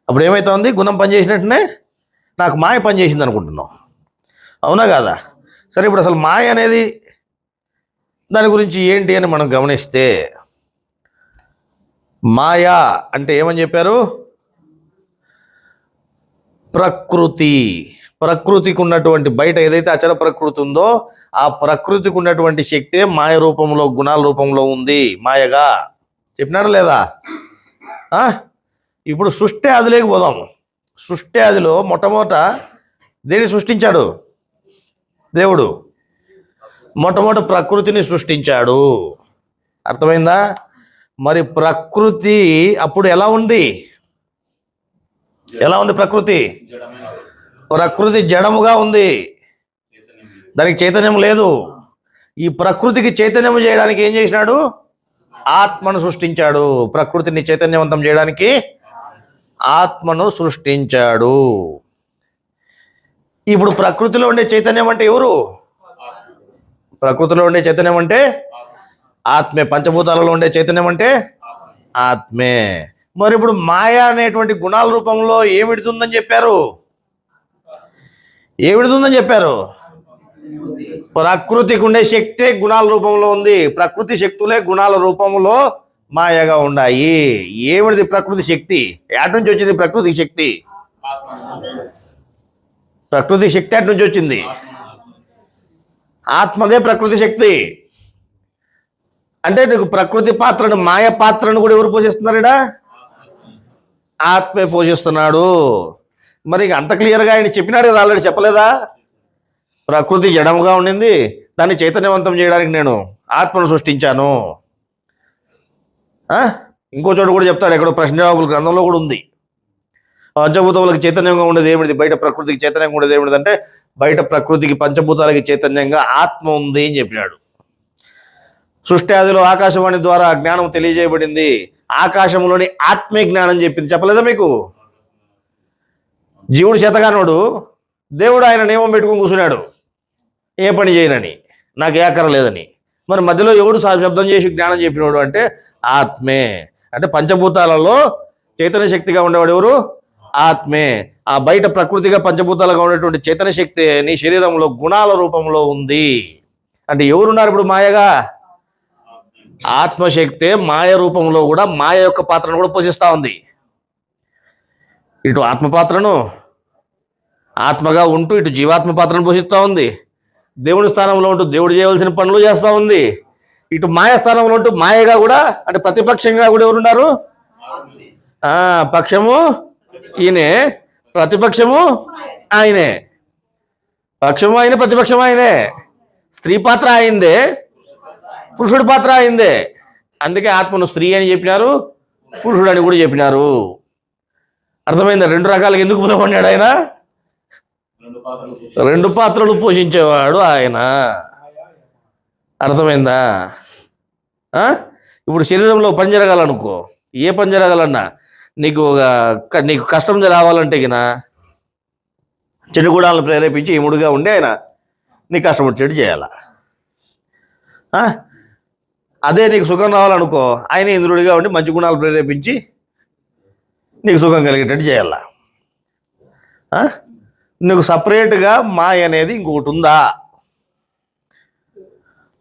అప్పుడు ఏమవుతుంది? గుణం పనిచేసినట్టునే నాకు మాయ పనిచేసింది అనుకుంటున్నావు. అవునా కాదా? సరే, ఇప్పుడు అసలు మాయ అనేది దాని గురించి ఏంటి అని మనం గమనిస్తే, మాయా అంటే ఏమని చెప్పారు? ప్రకృతికి ఉన్నటువంటి బయట ఏదైతే అచల ప్రకృతి ఉందో ఆ ప్రకృతికి ఉన్నటువంటి శక్తే మాయ రూపంలో, గుణాల రూపంలో ఉంది మాయగా. చెప్పినారా లేదా? ఇప్పుడు సృష్టి ఆదిలోకి పోదాము. సృష్టి ఆదిలో మొట్టమొదట దేన్ని సృష్టించాడు దేవుడు? మొట్టమొదటి ప్రకృతిని సృష్టించాడు. అర్థమైందా? మరి ప్రకృతి అప్పుడు ఎలా ఉంది? ఎలా ఉంది ప్రకృతి? ప్రకృతి జడముగా ఉంది, దానికి చైతన్యం లేదు. ఈ ప్రకృతికి చైతన్యం చేయడానికి ఏం చేసినాడు? ఆత్మను సృష్టించాడు. ప్రకృతిని చైతన్యవంతం చేయడానికి ఆత్మను సృష్టించాడు. ఇప్పుడు ప్రకృతిలో ఉండే చైతన్యం అంటే ఎవరు? ప్రకృతిలో ఉండే చైతన్యం అంటే ఆత్మే. పంచభూతాలలో ఉండే చైతన్యం అంటే ఆత్మే. మరి ఇప్పుడు మాయ అనేటువంటి గుణాల రూపంలో ఏమిడుతుందని చెప్పారు? ఏమిడుతుందని చెప్పారు? ప్రకృతికి ఉండే శక్తే గుణాల రూపంలో ఉంది. ప్రకృతి శక్తులే గుణాల రూపంలో మాయగా ఉన్నాయి. ఏమిటిది ప్రకృతి శక్తి? ఎటు నుంచి వచ్చింది ప్రకృతి శక్తి? ప్రకృతి శక్తి అటు నుంచి వచ్చింది. ఆత్మదే ప్రకృతి శక్తి. అంటే నీకు ప్రకృతి పాత్రను, మాయ పాత్రను కూడా ఎవరు పోషిస్తున్నారా? ఆత్మే పోషిస్తున్నాడు. మరి అంత క్లియర్గా ఆయన చెప్పినాడు కదా, ఆల్రెడీ చెప్పలేదా? ప్రకృతి జడముగా ఉండింది, దాన్ని చైతన్యవంతం చేయడానికి నేను ఆత్మను సృష్టించాను. ఇంకో చోట కూడా చెప్తాడు, ఎక్కడో ప్రశ్న జవాబుల గ్రంథంలో కూడా ఉంది. పంచభూతములకు చైతన్యంగా ఉండేది ఏమిటిది? బయట ప్రకృతికి చైతన్యంగా ఉండేది ఏమిటిది అంటే, బయట ప్రకృతికి పంచభూతాలకి చైతన్యంగా ఆత్మ ఉంది అని చెప్పినాడు. సృష్టి ఆదిలో ఆకాశవాణి ద్వారా జ్ఞానం తెలియజేయబడింది. ఆకాశంలోని ఆత్మే జ్ఞానం చెప్పింది. చెప్పలేదా మీకు? జీవుడు చేతగానోడు, దేవుడు ఆయన నియమం పెట్టుకుని కూర్చున్నాడు, ఏ పని చేయనని, నాకు ఏ అక్కర లేదని. మరి మధ్యలో ఎవడు శబ్దం చేసి జ్ఞానం చెప్పినోడు అంటే ఆత్మే. అంటే పంచభూతాలలో చైతన్య శక్తిగా ఉండేవాడు ఎవరు? ఆత్మే. ఆ బయట ప్రకృతిగా పంచభూతాలుగా ఉండేటువంటి చైతన్య శక్తి నీ శరీరంలో గుణాల రూపంలో ఉంది. అంటే ఎవరున్నారు ఇప్పుడు మాయగా? ఆత్మశక్తే మాయ రూపంలో కూడా మాయ యొక్క పాత్రను కూడా పోషిస్తూ ఉంది. ఇటు ఆత్మ పాత్రను ఆత్మగా ఉంటూ ఇటు జీవాత్మ పాత్రను పోషిస్తూ ఉంది. దేవుడి స్థానంలో ఉంటూ దేవుడు చేయవలసిన పనులు చేస్తూ ఉంది. ఇటు మాయ స్థానంలో ఉంటూ మాయగా కూడా, అంటే ప్రతిపక్షంగా కూడా ఎవరున్నారు? పక్షము ఈయనే, ప్రతిపక్షము ఆయనే. పక్షము ఆయన, ప్రతిపక్షము ఆయనే. స్త్రీ పాత్ర అయిందే, పురుషుడి పాత్ర అయిందే. అందుకే ఆత్మను స్త్రీ అని చెప్పినారు, పురుషుడు అని కూడా చెప్పినారు. అర్థమైందా? రెండు రకాలుగా ఎందుకు పిలవన్నాడు ఆయన? రెండు పాత్రలు పోషించేవాడు ఆయన. అర్థమైందా? ఇప్పుడు శరీరంలో పని జరగాలనుకో, ఏ పని జరగాలన్నా నీకు కష్టం రావాలంటే గిన చెడుగుడాలను ప్రేరేపించి ఇముడుగా ఉండి ఆయన నీకు కష్టం వచ్చేట్టు చేయాల. అదే నీకు సుఖం రావాలనుకో, ఆయన ఇంద్రుడిగా ఉండి మంచి గుణాలు ప్రేరేపించి నీకు సుఖం కలిగేటట్టు చేయాల. నీకు సపరేట్గా మాయ అనేది ఇంకొకటి ఉందా?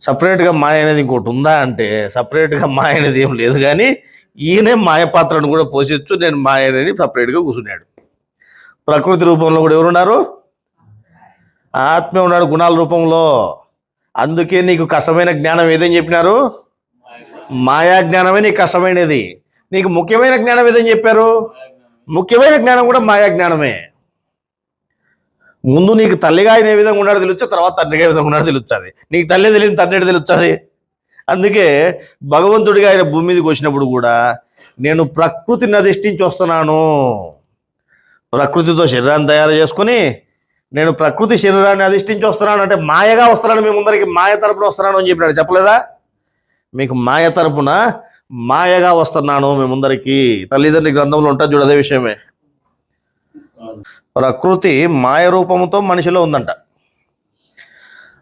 సపరేట్గా మాయ అనేది ఇంకోటి ఉందా అంటే సపరేట్గా మాయ అనేది ఏం లేదు. కానీ ఈయనే మాయ పాత్రను కూడా పోషిస్తూ నేను మాయ అనేది సపరేట్గా కూర్చున్నాడు. ప్రకృతి రూపంలో కూడా ఎవరున్నారు? ఆత్మ ఉన్నాడు గుణాల రూపంలో. అందుకే నీకు కష్టమైన జ్ఞానం ఏదని చెప్పినారు? మాయా జ్ఞానమే నీకు కష్టమైనది. నీకు ముఖ్యమైన జ్ఞానం ఏదని చెప్పారు? ముఖ్యమైన జ్ఞానం కూడా మాయా జ్ఞానమే. ముందు నీకు తల్లిగా ఆయన ఏ విధంగా ఉన్నాడో తెలుస్తుంది, తర్వాత తండ్రిగా ఏ విధంగా ఉన్నాడో తెలుస్తుంది. నీకు తల్లి తెలియని తండ్రి తెలుస్తుంది. అందుకే భగవంతుడిగా ఆయన భూమి మీదకి వచ్చినప్పుడు కూడా నేను ప్రకృతిని అధిష్ఠించి వస్తున్నాను, ప్రకృతితో శరీరాన్ని తయారు చేసుకొని నేను ప్రకృతి శరీరాన్ని అధిష్ఠించి వస్తున్నాను అంటే మాయగా వస్తున్నాను, మీ ముందరికి మాయ తరపున వస్తున్నాను అని చెప్పినాడు. చెప్పలేదా? మీకు మాయ తరపున మాయగా వస్తున్నాను మీ ముందరికి. తల్లిదండ్రి గ్రంథంలో ఉంటుంది చూడు, అదే విషయమే. ప్రకృతి మాయ రూపంతో మనిషిలో ఉందంట.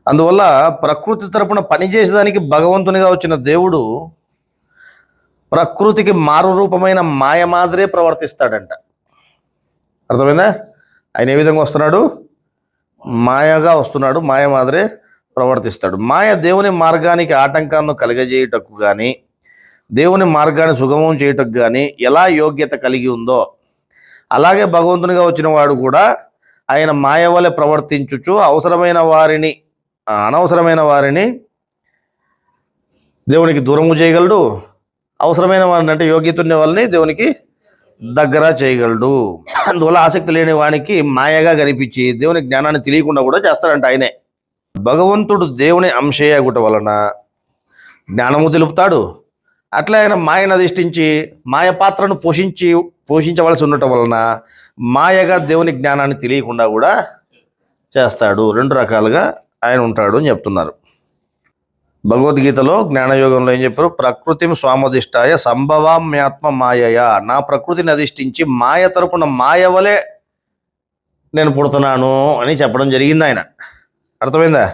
అందువల్ల ప్రకృతి తరపున పనిచేసేదానికి భగవంతునిగా వచ్చిన దేవుడు ప్రకృతికి మారు రూపమైన మాయ మాదిరే ప్రవర్తిస్తాడంట. అర్థమైందా? ఆయన ఏ విధంగా వస్తున్నాడు? మాయగా వస్తున్నాడు, మాయ మాదిరే ప్రవర్తిస్తాడు. మాయ దేవుని మార్గానికి ఆటంకాలను కలిగజేయుటకు కానీ దేవుని మార్గాన్ని సుగమం చేయుటకు కానీ ఎలా యోగ్యత కలిగి ఉందో అలాగే భగవంతునిగా వచ్చిన వాడు కూడా ఆయన మాయ వలె ప్రవర్తించుచు అనవసరమైన వారిని దేవునికి దూరము చేయగలడు. అవసరమైన వారిని అంటే యోగ్యత ఉన్న వాళ్ళని దేవునికి దగ్గర చేయగలడు. అందువల్ల ఆసక్తి లేని వానికి మాయగా కనిపించి దేవుని జ్ఞానాన్ని తెలియకుండా కూడా చేస్తాడంట ఆయనే. భగవంతుడు దేవుని అంశయ్యగుట వలన జ్ఞానము తెలుపుతాడు. అట్లా ఆయన మాయను అధిష్ఠించి మాయ పాత్రను పోషించవలసి ఉండటం వలన మాయగా దేవుని జ్ఞానాన్ని తెలియకుండా కూడా చేస్తాడు. రెండు రకాలుగా ఆయన ఉంటాడు అని చెప్తున్నారు. భగవద్గీతలో జ్ఞానయోగంలో ఏం చెప్పారు? ప్రకృతిం స్వామధిష్టాయ సంభవామ్యాత్మ మాయయ. నా ప్రకృతిని అధిష్ఠించి మాయ తరపున మాయ వలె నేను పుడుతున్నాను అని చెప్పడం జరిగింది ఆయన. అర్థమైందా?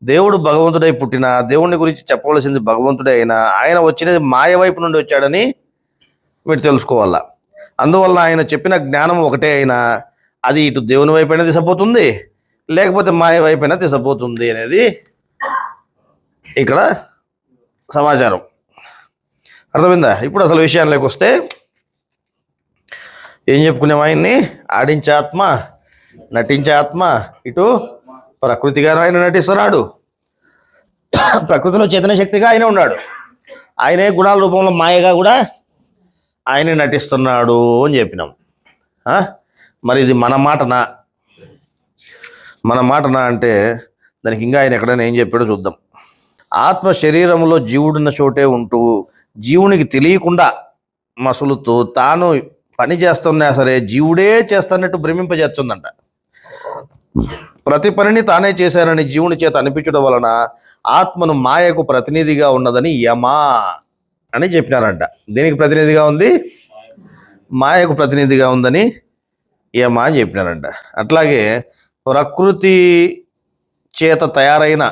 దేవుడు భగవంతుడై పుట్టిన, దేవుని గురించి చెప్పవలసింది భగవంతుడే అయినా ఆయన వచ్చినది మాయ వైపు నుండి వచ్చాడని మీరు తెలుసుకోవాలా. అందువల్ల ఆయన చెప్పిన జ్ఞానం ఒకటే అయినా అది ఇటు దేవుని వైపైనా దిశపోతుంది, లేకపోతే మాయ వైపైనా దిశపోతుంది అనేది ఇక్కడ సమాచారం. అర్థమైందా? ఇప్పుడు అసలు విషయాల్లోకి వస్తే ఏం చెప్పుకునేవా? ఆయన్ని ఆడించే ఆత్మ, నటించే ఆత్మ, ఇటు ప్రకృతిగా ఆయన నటిస్తున్నాడు, ప్రకృతిలో చైతన్య శక్తిగా ఆయన ఉన్నాడు, ఆయనే గుణాల రూపంలో మాయగా కూడా ఆయనే నటిస్తున్నాడు అని చెప్పినాం. మరి ఇది మన మాటనా? మన మాటనా అంటే దానికి ఇంకా ఆయన ఎక్కడైనా ఏం చెప్పాడో చూద్దాం. ఆత్మ శరీరంలో జీవుడున్న చోటే ఉంటూ జీవునికి తెలియకుండా మసులుతూ తాను పని చేస్తున్నా సరే జీవుడే చేస్తున్నట్టు భ్రమింపజేస్తుందంట. ప్రతి పనిని తానే చేశానని జీవుని చేత అనిపించడం వలన ఆత్మను మాయకు ప్రతినిధిగా ఉన్నదని యమా అని చెప్పినారంట. దీనికి ప్రతినిధిగా ఉంది, మాయకు ప్రతినిధిగా ఉందని యమా అని చెప్పినారంట. అట్లాగే ప్రకృతి చేత తయారైన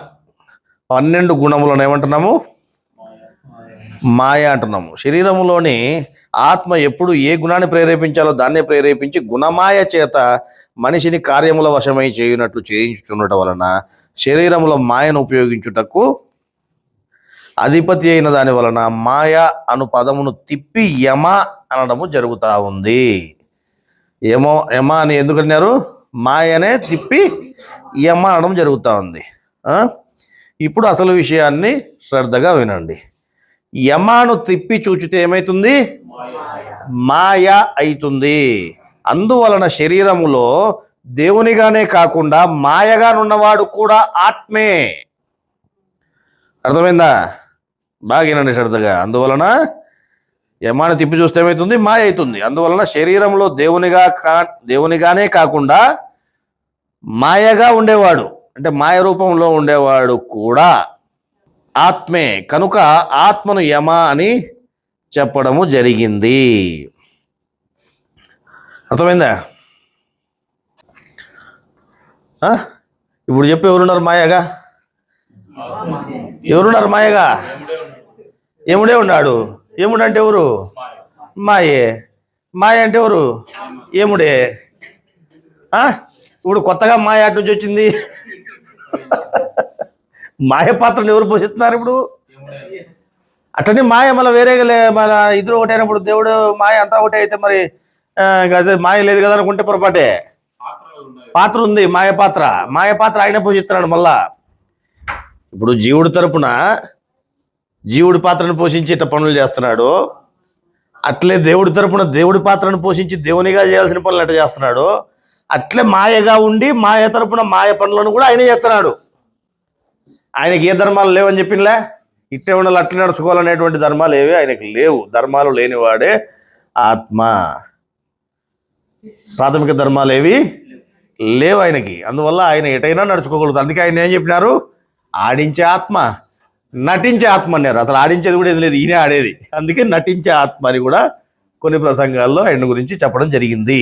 12 గుణములను ఏమంటున్నాము? మాయ అంటున్నాము. శరీరంలోని ఆత్మ ఎప్పుడు ఏ గుణాన్ని ప్రేరేపించాలో దాన్నే ప్రేరేపించి గుణమాయ చేత మనిషిని కార్యముల వశమై చేయునట్లు చేయించుచుండటం వలన శరీరంలో మాయను ఉపయోగించుటకు అధిపతి అయిన దాని వలన మాయ అను పదమును తిప్పి యమ అనడము జరుగుతూ ఉంది. యమ అని ఎందుకన్నారు? మాయనే తిప్పి యమ అనడం జరుగుతూ ఉంది. ఇప్పుడు అసలు విషయాన్ని శ్రద్ధగా వినండి. యమాను తిప్పి చూచితే ఏమవుతుంది? మాయ అవుతుంది. అందువలన శరీరములో దేవునిగానే కాకుండా మాయగానున్నవాడు కూడా ఆత్మే. అర్థమైందా? బాగా వినండి శ్రద్ధగా. అందువలన యమాను తిప్పి చూస్తే ఏమవుతుంది? మాయ అవుతుంది. అందువలన శరీరంలో దేవునిగానే కాకుండా మాయగా ఉండేవాడు, అంటే మాయ రూపంలో ఉండేవాడు కూడా ఆత్మే. కనుక ఆత్మను యమ అని చెప్పడము జరిగింది. అర్థమైందా? ఇప్పుడు చెప్పి ఎవరున్నారు మాయగా? ఎవరున్నారు మాయగా? యముడే ఉన్నాడు. యముడు అంటే ఎవరు? మాయే. మాయ అంటే ఎవరు? యముడే. ఇప్పుడు కొత్తగా మాయ అటు నుంచి వచ్చింది. మాయ పాత్రను ఎవరు పోషిస్తున్నారు ఇప్పుడు? అట్లనే మాయ మళ్ళీ వేరేగా మన ఇద్దరు ఒకటైనప్పుడు దేవుడు మాయ అంతా ఒకటే అయితే మరి అదే మాయ లేదు కదా అనుకుంటే పొరపాటే. పాత్ర ఉంది, మాయ పాత్ర. మాయ పాత్ర ఆయన పోషిస్తున్నాడు. మళ్ళా ఇప్పుడు జీవుడి తరపున జీవుడి పాత్రను పోషించి ఇట్లా పనులు చేస్తున్నాడు. అట్లే దేవుడి తరపున దేవుడి పాత్రను పోషించి దేవునిగా చేయాల్సిన పనులు ఎట్లా చేస్తున్నాడు, అట్లే మాయగా ఉండి మాయ తరపున మాయ పనులను కూడా ఆయనే చేస్తున్నాడు. ఆయనకి ఏ ధర్మాలు లేవని చెప్పిందిలే. ఇట్టే ఉండాలి, అట్లా నడుచుకోవాలనేటువంటి ధర్మాలు ఏవి ఆయనకి లేవు. ధర్మాలు లేనివాడే ఆత్మ. ప్రాథమిక ధర్మాలు ఏవి లేవు ఆయనకి. అందువల్ల ఆయన ఎటైనా నడుచుకోగలుగుతాడు. అందుకే ఆయన ఏం చెప్పినారు? ఆడించే ఆత్మ, నటించే ఆత్మ అన్నారు. అసలు ఆడించేది కూడా ఏది లేదు, ఈయనే ఆడేది. అందుకే నటించే ఆత్మ అని కూడా కొన్ని ప్రసంగాల్లో ఆయన గురించి చెప్పడం జరిగింది.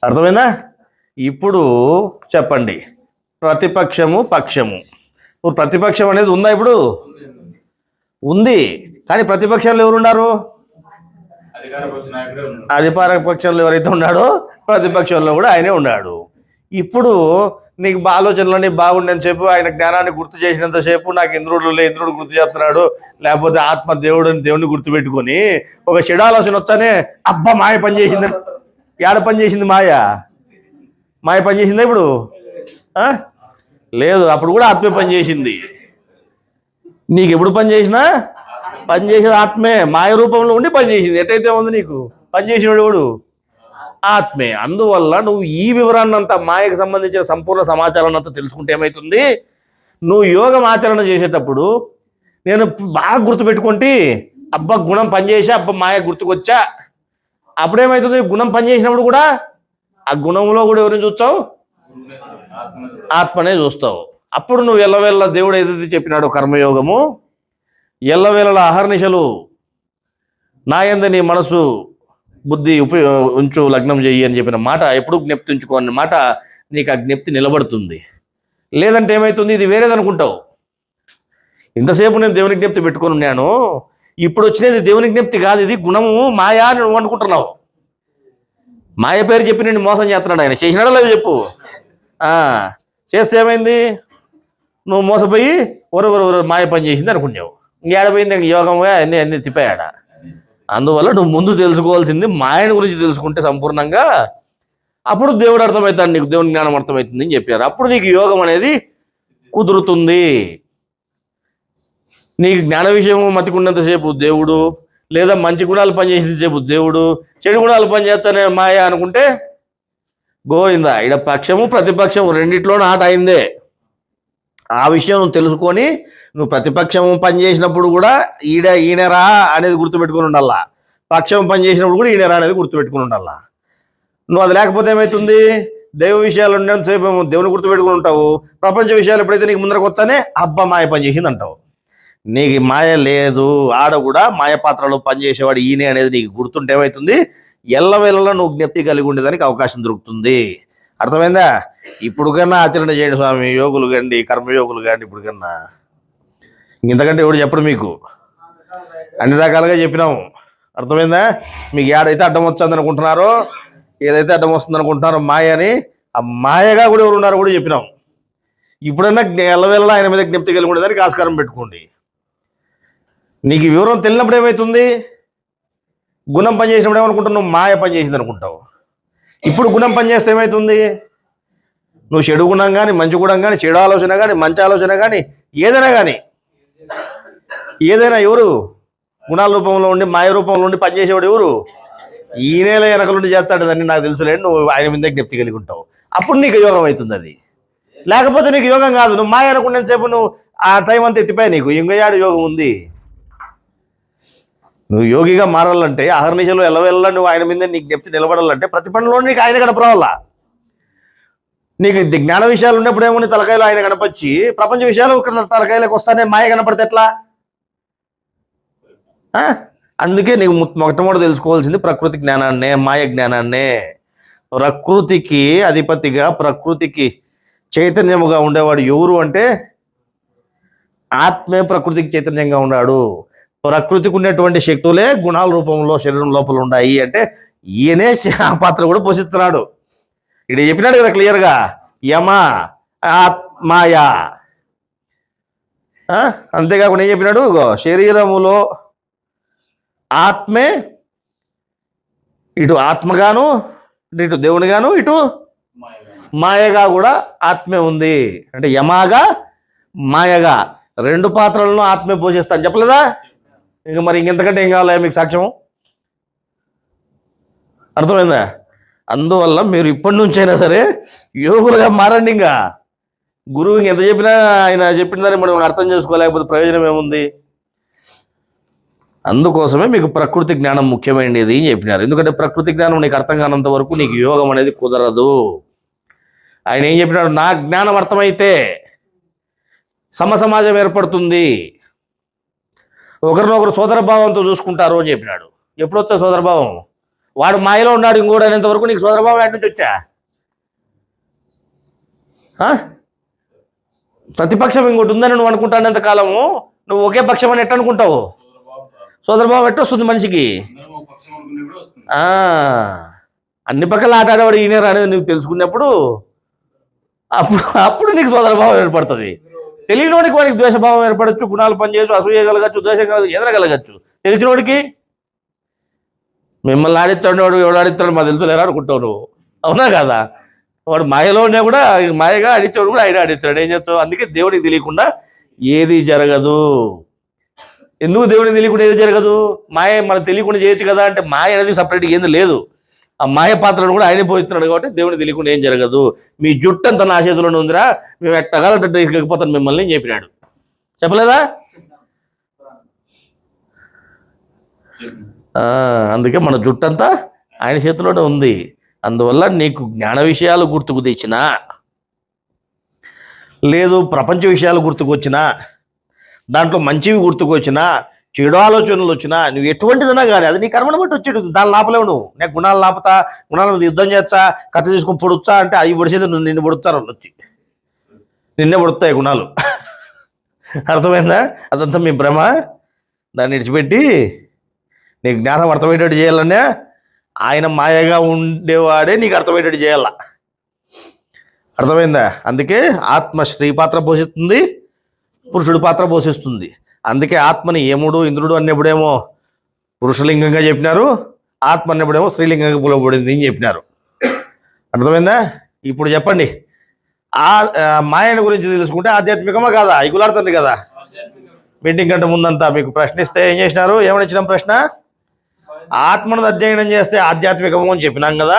అర్థమైందా? ఇప్పుడు చెప్పండి, ప్రతిపక్షము పక్షము. ప్రతిపక్షం అనేది ఉందా? ఇప్పుడు ఉంది. కానీ ప్రతిపక్షంలో ఎవరున్నారు? అధికార పక్షంలో ఎవరైతే ఉన్నాడో ప్రతిపక్షంలో కూడా ఆయనే ఉన్నాడు. ఇప్పుడు నీకు ఆలోచనలన్నీ బాగుండని చెప్పు ఆయన జ్ఞానాన్ని గుర్తు చేసినంతసేపు నాకు ఇంద్రుడు గుర్తు చేస్తున్నాడు, లేకపోతే ఆత్మ దేవుడిని గుర్తుపెట్టుకొని ఒక చెడు ఆలోచన వస్తానే అబ్బా మాయ పని చేసింది. ఏడ పని చేసింది? మాయ పని చేసిందా ఇప్పుడు? లేదు, అప్పుడు కూడా ఆత్మ పని చేసింది. నీకు ఎప్పుడు పని చేసినా పనిచేసేది ఆత్మే, మాయ రూపంలో ఉండి పనిచేసింది. ఎటైతే ఉంది నీకు పనిచేసినోడు ఎవడు? ఆత్మే. అందువల్ల నువ్వు ఈ వివరాన్ని అంతా, మాయకు సంబంధించిన సంపూర్ణ సమాచారాన్ని అంతా తెలుసుకుంటే ఏమవుతుంది, నువ్వు యోగం ఆచరణ చేసేటప్పుడు నేను బాగా గుర్తుపెట్టుకుంటే అబ్బా గుణం పనిచేసా, అబ్బా మాయ గుర్తుకొచ్చా, అప్పుడేమవుతుంది, గుణం పనిచేసినప్పుడు కూడా ఆ గుణంలో కూడా ఎవరిని చూస్తావు? ఆత్మనే చూస్తావు. అప్పుడు నువ్వు ఎల్లవేళ దేవుడు ఏదైతే చెప్పినాడో కర్మయోగము, ఎల్లవేళ అహర్నిశలు నా యందు నీ మనసు బుద్ధి ఉంచు, లగ్నం చెయ్యి అని చెప్పిన మాట, ఎప్పుడు జ్ఞప్తి ఉంచుకో అన్న మాట, నీకు ఆ జ్ఞప్తి నిలబడుతుంది. లేదంటే ఏమవుతుంది, ఇది వేరేదనుకుంటావు. ఇంతసేపు నేను దేవుని జ్ఞప్తి పెట్టుకొని ఉన్నాను, ఇప్పుడు వచ్చినది దేవుని జ్ఞప్తి కాదు, ఇది గుణము మాయా అని నువ్వు అనుకుంటున్నావు. మాయ పేరు చెప్పి నేను మోసం చేస్తున్నాడు ఆయన. చేసినాడో లేదు చెప్పు. చేస్తే ఏమైంది, నువ్వు మోసపోయి ఒరొరు మాయ పని చేసింది అనుకున్నావు. ఇంకేడపోయింది, ఇంక యోగంగా అన్ని తిప్పాయాడ. అందువల్ల నువ్వు ముందు తెలుసుకోవాల్సింది మాయని గురించి తెలుసుకుంటే సంపూర్ణంగా, అప్పుడు దేవుడు అర్థమవుతాడు, నీకు దేవుని జ్ఞానం అర్థమవుతుంది అని చెప్పారు. అప్పుడు నీకు యోగం అనేది కుదురుతుంది. నీకు జ్ఞాన విషయము మతికున్నంతసేపు దేవుడు, లేదా మంచి గుణాలు పనిచేసేంతసేపు దేవుడు, చెడు గుణాలు పనిచేస్తానే మాయ అనుకుంటే గోవిందా. ఈడ పక్షము ప్రతిపక్షము రెండిట్లోనూ ఆట అయిందే. ఆ విషయం నువ్వు తెలుసుకొని, నువ్వు ప్రతిపక్షము పనిచేసినప్పుడు కూడా ఈయనరా అనేది గుర్తుపెట్టుకుని ఉండాలా, పక్షం పనిచేసినప్పుడు కూడా ఈయనరా అనేది గుర్తుపెట్టుకుని ఉండాలా. నువ్వు అది లేకపోతే ఏమవుతుంది, దైవ విషయాలు ఉండేంతసేపు దేవుని గుర్తుపెట్టుకుని ఉంటావు, ప్రపంచ విషయాలు ఎప్పుడైతే నీకు ముందరకు వస్తానే అబ్బా మాయ పని చేసింది అంటావు. నీకు మాయ లేదు, ఆడ కూడా మాయ పాత్రలో పనిచేసేవాడు ఈయనే అనేది నీకు గుర్తుంటే ఏమవుతుంది, ఎల్లవేళలా నువ్వు జ్ఞప్తి కలిగి ఉండేదానికి అవకాశం దొరుకుతుంది. అర్థమైందా? ఇప్పుడు కన్నా ఆచరణ చేయండి స్వామి, యోగులు కండి, కర్మయోగులు కండి. ఇప్పుడు కన్నా ఇంతకంటే ఎవడు చెప్పడు మీకు, అన్ని రకాలుగా చెప్పినాము. అర్థమైందా? మీకు ఏడైతే అడ్డం వచ్చింది అనుకుంటున్నారో, ఏదైతే అడ్డం వస్తుంది అనుకుంటున్నారో మాయ అని, ఆ మాయగా కూడా ఎవరు ఉన్నారో కూడా చెప్పినాం. ఇప్పుడన్నా ఎల్లవేళలా ఆయన మీద జ్ఞప్తి కలిగి ఉండేదానికి ఆస్కారం పెట్టుకోండి. నీకు ఈ వివరం తెలియనప్పుడు ఏమవుతుంది, గుణం పనిచేసినప్పుడు ఏమనుకుంటున్నావు, మాయ పనిచేసింది అనుకుంటావు. ఇప్పుడు గుణం పనిచేస్తే ఏమవుతుంది, నువ్వు చెడు గుణం కానీ, మంచి గుణం కానీ, చెడు ఆలోచన కానీ, మంచి ఆలోచన కానీ, ఏదైనా ఎవరు గుణాల రూపంలో ఉండి, మాయ రూపంలో ఉండి పనిచేసేవాడు ఎవరు? ఈయనేల వెనక నుండి చేస్తాడు దాన్ని నాకు తెలుసులేండి. నువ్వు ఆయన మీద జ్ఞప్తి కలిగి ఉంటావు, అప్పుడు నీకు యోగం అవుతుంది. అది లేకపోతే నీకు యోగం కాదు. నువ్వు మాయ అనుకునేంతసేపు నువ్వు ఆ టైం అంతా ఎత్తిపోయి నీకు ఇంకేడు యోగం ఉంది. నువ్వు యోగిగా మారాలంటే, అహర్నిశలు ఎల్లవెల్ల నువ్వు ఆయన మీద నీకు జ్ఞప్తి నిలబడాలంటే, ప్రతి పనిలో నీకు ఆయన గడపరావాలా. నీకు జ్ఞాన విషయాలు ఉన్నప్పుడు ఏమో నీ తలకాయలు ఆయన కనపచ్చి, ప్రపంచ విషయాలు తలకాయలకు వస్తానే మాయ కనపడితే ఎట్లా? అందుకే నీకు మొట్టమొదటి తెలుసుకోవాల్సింది ప్రకృతి జ్ఞానాన్నే, మాయ జ్ఞానాన్నే. ప్రకృతికి అధిపతిగా, ప్రకృతికి చైతన్యముగా ఉండేవాడు ఎవరు అంటే ఆత్మే ప్రకృతికి చైతన్యంగా ఉన్నాడు. ప్రకృతికి ఉన్నటువంటి శక్తులే గుణాల రూపంలో శరీరం లోపల ఉన్నాయి అంటే ఈయనే ఆ పాత్ర కూడా పోషిస్తున్నాడు. ఇక్కడ చెప్పినాడు కదా క్లియర్గా, యమ మాయ. అంతేకాకుండా ఏం చెప్పినాడు, శరీరములో ఆత్మే, ఇటు ఆత్మగాను, ఇటు దేవునిగాను, ఇటు మాయగా కూడా ఆత్మే ఉంది. అంటే యమాగా మాయగా రెండు పాత్రలను ఆత్మే పోషిస్తాను చెప్పలేదా? ఇంక మరి ఇంకెంతకంటే ఏం కావాలా మీకు సాక్ష్యము? అర్థమైందా? అందువల్ల మీరు ఇప్పటి నుంచైనా సరే యోగులుగా మారండి. ఇంకా గురువు ఎంత చెప్పినా ఆయన చెప్పిన దాన్ని మనం అర్థం చేసుకోలేకపోతే ప్రయోజనం ఏముంది? అందుకోసమే మీకు ప్రకృతి జ్ఞానం ముఖ్యమైనది అని చెప్పినారు. ఎందుకంటే ప్రకృతి జ్ఞానం నీకు అర్థం కానంత వరకు నీకు యోగం అనేది కుదరదు. ఆయన ఏం చెప్పినాడు, నా జ్ఞానం అర్థమైతే సమాజం ఏర్పడుతుంది, ఒకరినొకరు సోదరభావంతో చూసుకుంటారు అని చెప్పినాడు. ఎప్పుడు వచ్చా సోదరభావం? వాడు మాయలో ఉన్నాడు ఇంకోటి అనేంత వరకు నీకు సోదరభావం ఎక్కడి నుంచి వచ్చా? ప్రతిపక్షం ఇంకోటి ఉందని నువ్వు అనుకుంటానంత కాలము నువ్వు ఒకే పక్షం అని ఎట్ట అనుకుంటావు? సోదరభావం ఎట్ట వస్తుంది మనిషికి? అన్ని పక్కల ఆట ఆడేవాడు ఈయన అనేది నువ్వు తెలుసుకున్నప్పుడు అప్పుడు నీకు సోదరభావం ఏర్పడుతుంది. తెలియనోడికి వాడికి ద్వేషభావం ఏర్పడచ్చు, గుణాలు పనిచేయచ్చు, అసూయ కలగచ్చు, ద్వేషం కలగచ్చు, ఏదైనా కలగచ్చు. తెలిసినోడికి మిమ్మల్ని ఆడిస్తాడు, వాడు ఎవడు ఆడిస్తాడు మా తెలుసులేరా అనుకుంటావు నువ్వు, అవునా కదా? వాడు మాయలో ఉన్నా కూడా మాయగా ఆడిచ్చాడు కూడా ఆయన ఆడిస్తాడు. ఏం చేస్తావు? అందుకే దేవుడికి తెలియకుండా ఏది జరగదు. ఎందుకు దేవుడికి తెలియకుండా ఏది జరగదు? మాయ మనకు తెలియకుండా చేయొచ్చు కదా అంటే మాయ అనేది సపరేట్గా ఏంది లేదు. ఆ మాయ పాత్రను కూడా ఆయనే పోయిస్తున్నాడు కాబట్టి దేవుడికి తెలియకుండా ఏం జరగదు. మీ జుట్టు అంతా నా చేతిలోనే ఉందిరా, మేము ఎట్టగలటట్టు ఇకపోతాను మిమ్మల్ని అని చెప్పినాడు. చెప్పలేదా? అందుకే మన జుట్టంతా ఆయన చేతిలోనే ఉంది. అందువల్ల నీకు జ్ఞాన విషయాలు గుర్తుకు తెచ్చినా, లేదు ప్రపంచ విషయాలు గుర్తుకు వచ్చినా, దాంట్లో మంచివి గుర్తుకు వచ్చినా, చెడు ఆలోచనలు వచ్చినా, నువ్వు ఎటువంటిదన్నా కానీ అది నీ కర్మను బట్టి వచ్చేది. దాన్ని లాపలేవు నువ్వు. నేను గుణాలు లాపుతా, గుణాల మీద యుద్ధం చేస్తా, కథ తీసుకొని పొడుస్తా అంటే అవి పొడిచేది నిన్ను పొడుస్తారు. వాళ్ళు వచ్చి నిన్నే పొడుస్తాయి గుణాలు. అర్థమైందా? అదంతా మీ భ్రమ. దాన్ని విడిచిపెట్టి నీకు జ్ఞానం అర్థమయ్యేటట్టు చేయాలనే ఆయన మాయగా ఉండేవాడే నీకు అర్థమయ్యేటట్టు చేయాల. అర్థమైందా? అందుకే ఆత్మ స్త్రీ పాత్ర పోషిస్తుంది, పురుషుడి పాత్ర పోషిస్తుంది. అందుకే ఆత్మని యముడు ఇంద్రుడు అన్నప్పుడేమో పురుషలింగంగా చెప్పినారు, ఆత్మ అన్నప్పుడేమో స్త్రీలింగంగా పిలువబడింది అని చెప్పినారు. అర్థమైందా? ఇప్పుడు చెప్పండి, ఆ మాయను గురించి తెలుసుకుంటే ఆధ్యాత్మికమా కాదా? ఇగులాడుతుంది కదా. మీటింగ్ కంటే ముందంతా మీకు ప్రశ్న ఇస్తే ఏం చేసినారు? ఏమని ఇచ్చినాం ప్రశ్న? ఆత్మను అధ్యయనం చేస్తే ఆధ్యాత్మికము అని చెప్పినాం కదా.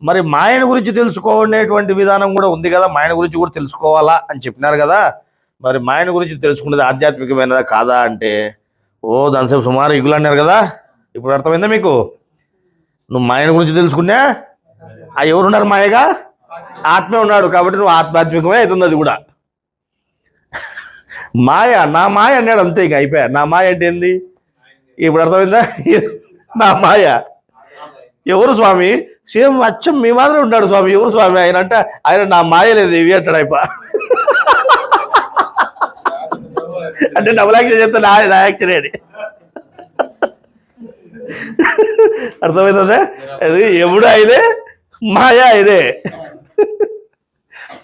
మరి మాయను గురించి తెలుసుకోనేటువంటి విధానం కూడా ఉంది కదా, మాయను గురించి కూడా తెలుసుకోవాలా అని చెప్పినారు కదా. మరి మాయను గురించి తెలుసుకునేది ఆధ్యాత్మికమైనదా కాదా అంటే దానిసేపు సుమారు ఇగులు అన్నారు కదా. ఇప్పుడు అర్థమైందా మీకు? నువ్వు మాయను గురించి తెలుసుకున్నా ఎవరున్నారు? మాయగా ఆత్మే ఉన్నాడు కాబట్టి నువ్వు ఆధ్యాత్మికమే అవుతుంది. అది కూడా మాయ, నా మాయ అన్నాడు అంతే, ఇక అయిపోయా. నా మాయ అంటే ఏంది ఇప్పుడు అర్థమైందా? నా మాయ ఎవరు స్వామి? సేమ్ అచ్చం మీ మాత్రం ఉన్నాడు స్వామి. ఎవరు స్వామి ఆయన అంటే, ఆయన నా మాయ లేదు ఇవి అంటాడు. అయిపో అంటే డబుల్ యాక్షన్ చేస్తే నా యాక్షన్ అని అర్థమవుతుందే. అది ఎప్పుడు ఆయనే, మాయ ఆయనే.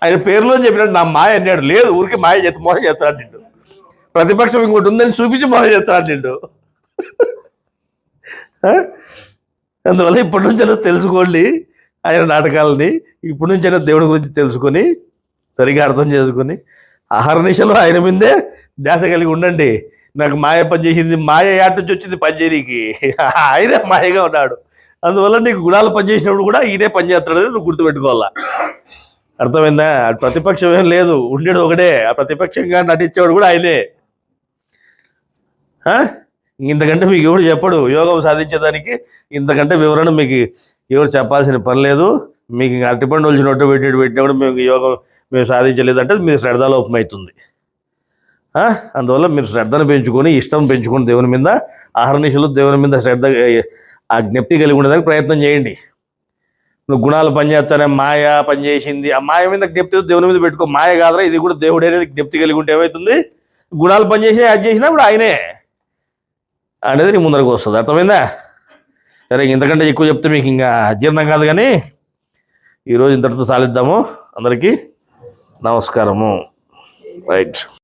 ఆయన పేరులో చెప్పినట్టు నా మాయ అన్నాడు. లేదు, ఊరికి మాయ చేస్తే మోసం చేస్తాడు నిండు. ప్రతిపక్షం ఇంకోటి ఉందని చూపించి మోసం చేస్తాడు నిండు. అందువల్ల ఇప్పటి నుంచైనా తెలుసుకోండి ఆయన నాటకాలని. ఇప్పటి నుంచైనా దేవుడి గురించి తెలుసుకొని సరిగా అర్థం చేసుకొని అహర్నిశలో ఆయన మీదే ధ్యాస కలిగి ఉండండి. నాకు మాయ పనిచేసింది, మాయ యాట నుంచి వచ్చింది పనిచేయడానికి, ఆయనే మాయగా ఉన్నాడు. అందువల్ల నీకు గుణాలు పనిచేసినప్పుడు కూడా ఈయనే పనిచేస్తాడని నువ్వు గుర్తుపెట్టుకోవాలా. అర్థమైందా? ప్రతిపక్షం ఏం లేదు, ఉండేది ఒకటే. ఆ ప్రతిపక్షంగా నటించేవాడు కూడా ఆయనే. ఇంతకంటే మీకు ఎవడు చెప్పడు. యోగం సాధించేదానికి ఇంతకంటే వివరణ మీకు ఎవరు చెప్పాల్సిన పని లేదు. మీకు ఇంకా అరటిపండు వచ్చి నొట్టు పెట్టినప్పుడు మేము యోగం మేము సాధించలేదంటే మీరు శ్రద్ధలోపం అవుతుంది. అందువల్ల మీరు శ్రద్ధను పెంచుకొని, ఇష్టం పెంచుకొని దేవుని మీద, అహర్నిశలు దేవుని మీద శ్రద్ధ, ఆ జ్ఞప్తి కలిగి ఉండడానికి ప్రయత్నం చేయండి. నువ్వు గుణాలు పనిచేస్తానే మాయ పనిచేసింది, ఆ మాయ మీద జ్ఞప్తి దేవుని మీద పెట్టుకో. మాయ కాదురా ఇది కూడా దేవుడు అనేది జ్ఞప్తి కలిగి ఉంటే ఏమవుతుంది? గుణాలు పనిచేసి అది చేసినప్పుడు ఆయనే అనేది నీ ముందరకు వస్తుంది. అర్థమైందా? సరే, ఇంతకంటే ఎక్కువ చెప్తే మీకు ఇంకా అజీర్ణం కాదు. కానీ ఈరోజు ఇంతటితో సాధిద్దాము. అందరికీ నమస్కారము. రైట్.